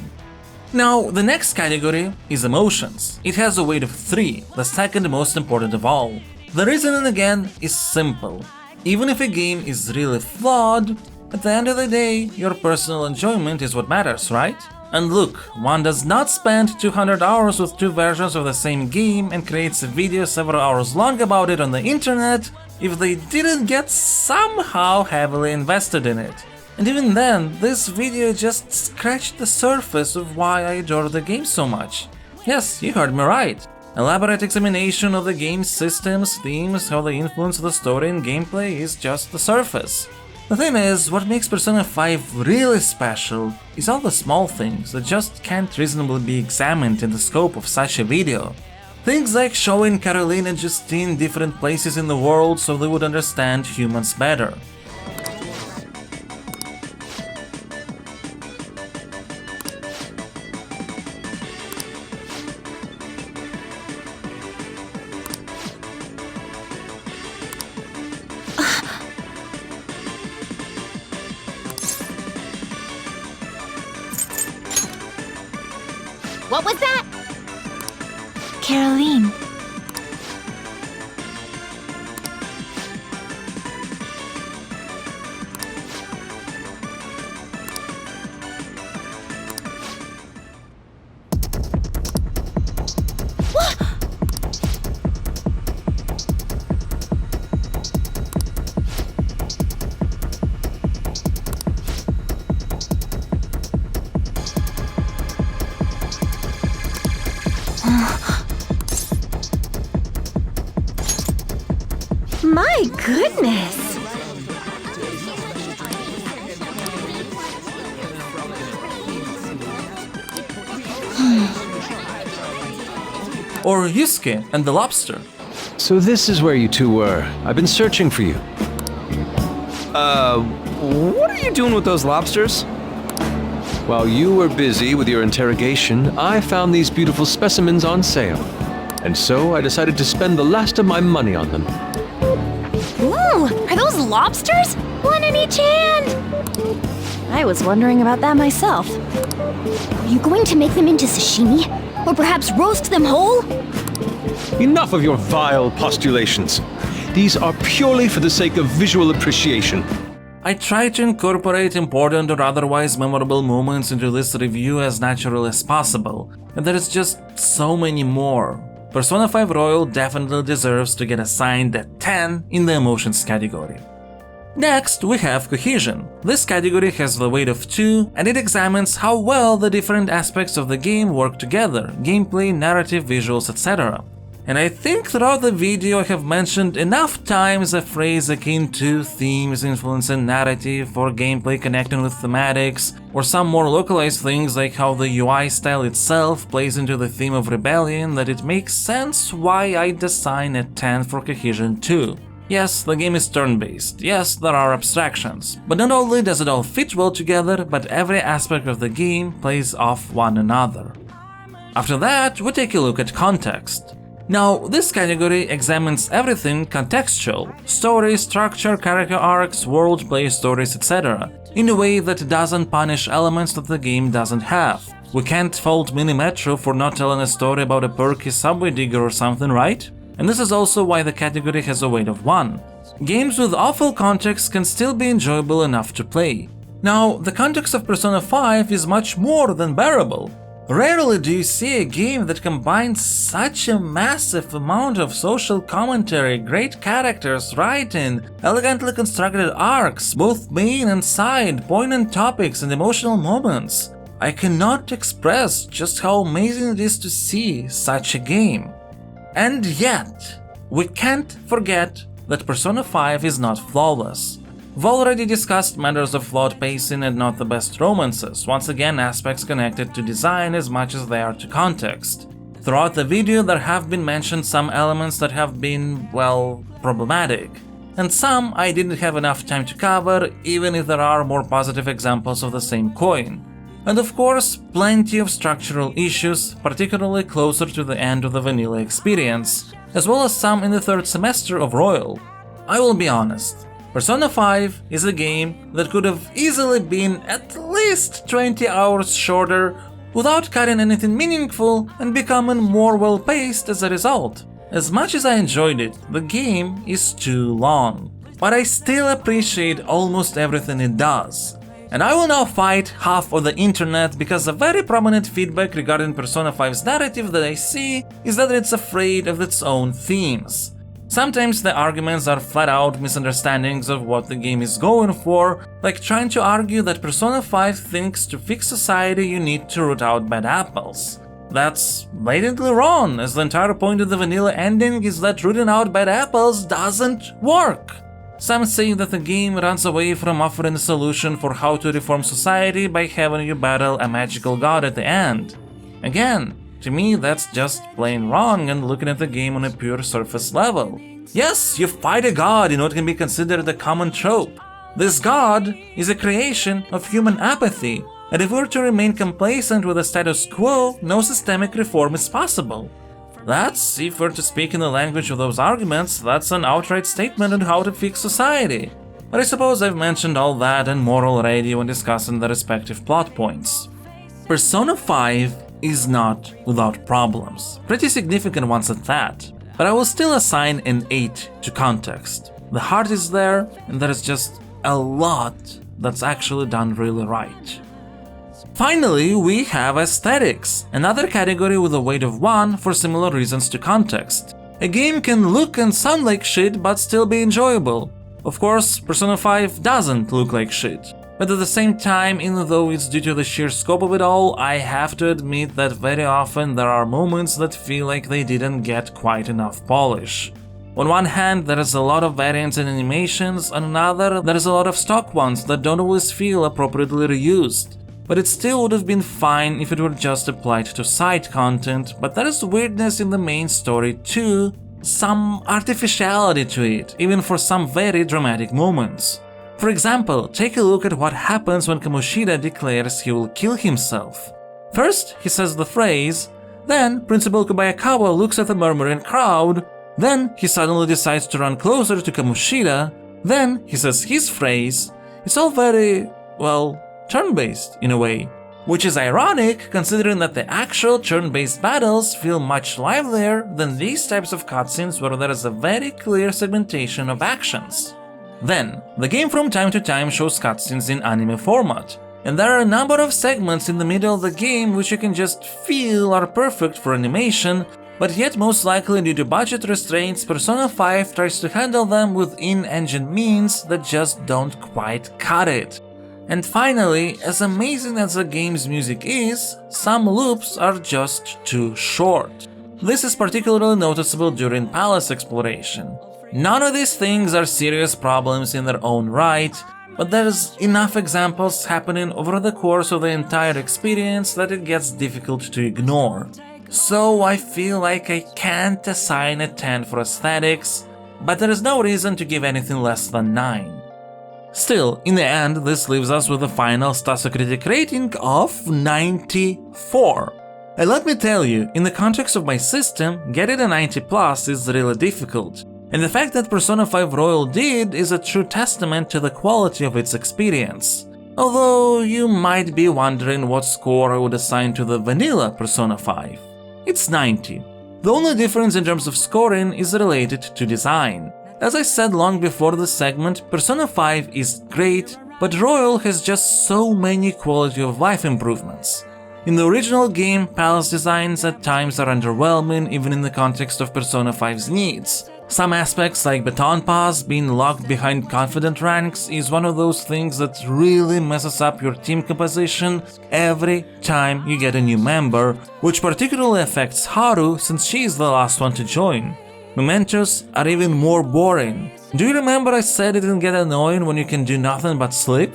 Speaker 2: Now, the next category is emotions. It has a weight of 3, the second most important of all. The reasoning again is simple. Even if a game is really flawed, at the end of the day, your personal enjoyment is what matters, right? And look, one does not spend 200 hours with 2 versions of the same game and creates a video several hours long about it on the internet if they didn't get somehow heavily invested in it. And even then, this video just scratched the surface of why I adore the game so much. Yes, you heard me right. Elaborate examination of the game's systems, themes, how they influence the story and gameplay is just the surface. The thing is, what makes Persona 5 really special is all the small things that just can't reasonably be examined in the scope of such a video. Things like showing Caroline and Justine different places in the world so they would understand humans better.
Speaker 8: What was that?
Speaker 10: Caroline. My goodness!
Speaker 2: Or Yusuke and the lobster.
Speaker 7: So this is where you two were. I've been searching for you.
Speaker 11: What are you doing with those lobsters?
Speaker 7: While you were busy with your interrogation, I found these beautiful specimens on sale. And so I decided to spend the last of my money on them.
Speaker 8: Ooh, are those lobsters? One in each hand!
Speaker 9: I was wondering about that myself. Are you going to make them into sashimi? Or perhaps roast them whole?
Speaker 7: Enough of your vile postulations. These are purely for the sake of visual appreciation.
Speaker 2: I try to incorporate important or otherwise memorable moments into this review as naturally as possible, and there is just so many more. Persona 5 Royal definitely deserves to get assigned a 10 in the emotions category. Next, we have cohesion. This category has the weight of 2, and it examines how well the different aspects of the game work together, gameplay, narrative, visuals, etc. And I think throughout the video I have mentioned enough times a phrase akin to themes influencing narrative or gameplay connecting with thematics, or some more localized things like how the UI style itself plays into the theme of rebellion, that it makes sense why I'd assign a 10 for cohesion too. Yes, the game is turn-based, yes, there are abstractions, but not only does it all fit well together, but every aspect of the game plays off one another. After that, we take a look at context. Now, this category examines everything contextual: story, structure, character arcs, world, play stories, etc. in a way that doesn't punish elements that the game doesn't have. We can't fault Mini Metro for not telling a story about a perky subway digger or something, right? And this is also why the category has a weight of 1. Games with awful context can still be enjoyable enough to play. Now, the context of Persona 5 is much more than bearable. Rarely do you see a game that combines such a massive amount of social commentary, great characters, writing, elegantly constructed arcs, both main and side, poignant topics and emotional moments. I cannot express just how amazing it is to see such a game. And yet, we can't forget that Persona 5 is not flawless. We've already discussed matters of flawed pacing and not the best romances, once again aspects connected to design as much as they are to context. Throughout the video there have been mentioned some elements that have been, well, problematic. And some I didn't have enough time to cover, even if there are more positive examples of the same coin. And of course, plenty of structural issues, particularly closer to the end of the vanilla experience, as well as some in the third semester of Royal. I will be honest. Persona 5 is a game that could have easily been at least 20 hours shorter without cutting anything meaningful and becoming more well-paced as a result. As much as I enjoyed it, the game is too long. But I still appreciate almost everything it does. And I will now fight half of the internet because a very prominent feedback regarding Persona 5's narrative that I see is that it's afraid of its own themes. Sometimes the arguments are flat-out misunderstandings of what the game is going for, like trying to argue that Persona 5 thinks to fix society you need to root out bad apples. That's blatantly wrong, as the entire point of the vanilla ending is that rooting out bad apples doesn't work. Some say that the game runs away from offering a solution for how to reform society by having you battle a magical god at the end. Again, to me that's just plain wrong and looking at the game on a pure surface level. Yes, you fight a god in what can be considered a common trope. This god is a creation of human apathy, and if we're to remain complacent with the status quo, no systemic reform is possible. That's, if we're to speak in the language of those arguments, that's an outright statement on how to fix society. But I suppose I've mentioned all that and more already when discussing the respective plot points. Persona 5 is not without problems, pretty significant ones at that, but I will still assign an 8 to context. The heart is there, and there is just a lot that's actually done really right. Finally, we have aesthetics, another category with a weight of 1 for similar reasons to context. A game can look and sound like shit but still be enjoyable. Of course, Persona 5 doesn't look like shit, but at the same time, even though it's due to the sheer scope of it all, I have to admit that very often there are moments that feel like they didn't get quite enough polish. On one hand, there is a lot of variants in animations, on another, there is a lot of stock ones that don't always feel appropriately reused. But it still would have been fine if it were just applied to side content, but there is weirdness in the main story too, some artificiality to it, even for some very dramatic moments. For example, take a look at what happens when Kamoshida declares he will kill himself. First, he says the phrase, then Principal Kobayakawa looks at the murmuring crowd, then he suddenly decides to run closer to Kamoshida, then he says his phrase. It's all very, well, turn-based in a way, which is ironic considering that the actual turn-based battles feel much livelier than these types of cutscenes where there is a very clear segmentation of actions. Then, the game from time to time shows cutscenes in anime format, and there are a number of segments in the middle of the game which you can just feel are perfect for animation, but yet most likely due to budget restraints, Persona 5 tries to handle them with in-engine means that just don't quite cut it. And finally, as amazing as the game's music is, some loops are just too short. This is particularly noticeable during palace exploration. None of these things are serious problems in their own right, but there's enough examples happening over the course of the entire experience that it gets difficult to ignore. So I feel like I can't assign a 10 for aesthetics, but there is no reason to give anything less than 9. Still, in the end, this leaves us with a final Stasocritic rating of 94. And let me tell you, in the context of my system, getting a 90+ is really difficult, and the fact that Persona 5 Royal did is a true testament to the quality of its experience. Although you might be wondering what score I would assign to the vanilla Persona 5. It's 90. The only difference in terms of scoring is related to design. As I said long before this segment, Persona 5 is great, but Royal has just so many quality of life improvements. In the original game, palace designs at times are underwhelming even in the context of Persona 5's needs. Some aspects like baton pass being locked behind confident ranks is one of those things that really messes up your team composition every time you get a new member, which particularly affects Haru since she is the last one to join. Mementos are even more boring. Do you remember I said it can get annoying when you can do nothing but sleep?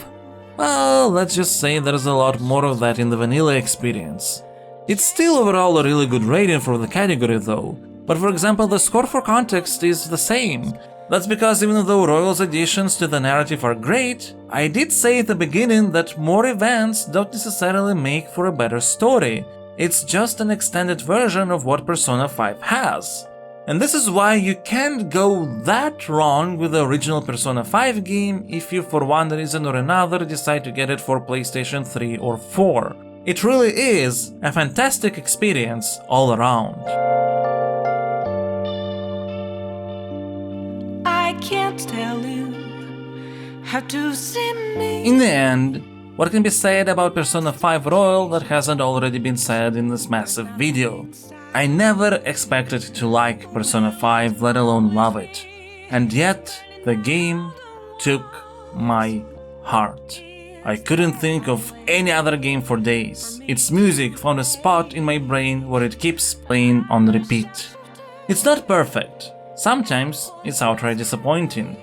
Speaker 2: Well, let's just say there's a lot more of that in the vanilla experience. It's still overall a really good rating for the category though, but for example the score for context is the same. That's because even though Royal's additions to the narrative are great, I did say at the beginning that more events don't necessarily make for a better story. It's just an extended version of what Persona 5 has. And this is why you can't go that wrong with the original Persona 5 game if you for one reason or another decide to get it for PlayStation 3 or 4. It really is a fantastic experience all around.
Speaker 5: I can't tell you how to see me.
Speaker 2: In the end, what can be said about Persona 5 Royal that hasn't already been said in this massive video? I never expected to like Persona 5, let alone love it. And yet, the game took my heart. I couldn't think of any other game for days. Its music found a spot in my brain where it keeps playing on repeat. It's not perfect. Sometimes it's outright disappointing.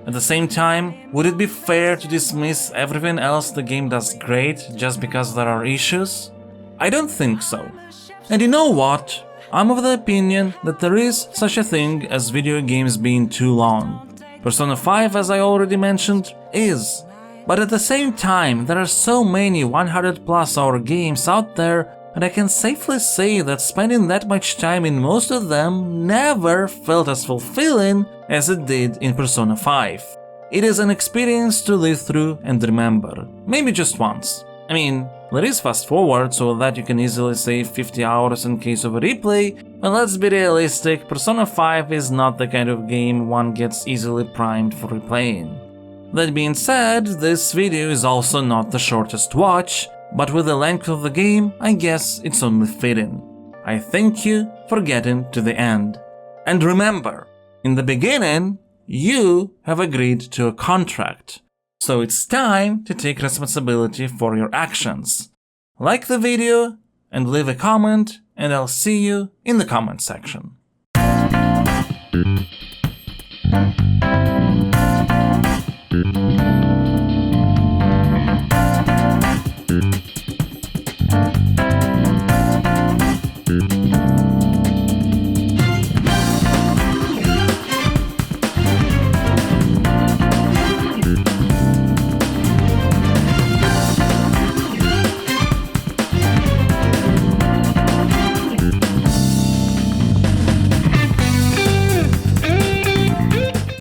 Speaker 2: At the same time, would it be fair to dismiss everything else the game does great just because there are issues? I don't think so. And you know what? I'm of the opinion that there is such a thing as video games being too long. Persona 5, as I already mentioned, is. But at the same time, there are so many 100+ hour games out there, and I can safely say that spending that much time in most of them never felt as fulfilling as it did in Persona 5. It is an experience to live through and remember, maybe just once. I mean, there is fast forward so that you can easily save 50 hours in case of a replay, but let's be realistic, Persona 5 is not the kind of game one gets easily primed for replaying. That being said, this video is also not the shortest watch, but with the length of the game, I guess it's only fitting. I thank you for getting to the end. And remember, in the beginning, you have agreed to a contract, so it's time to take responsibility for your actions. Like the video and leave a comment, and I'll see you in the comment section.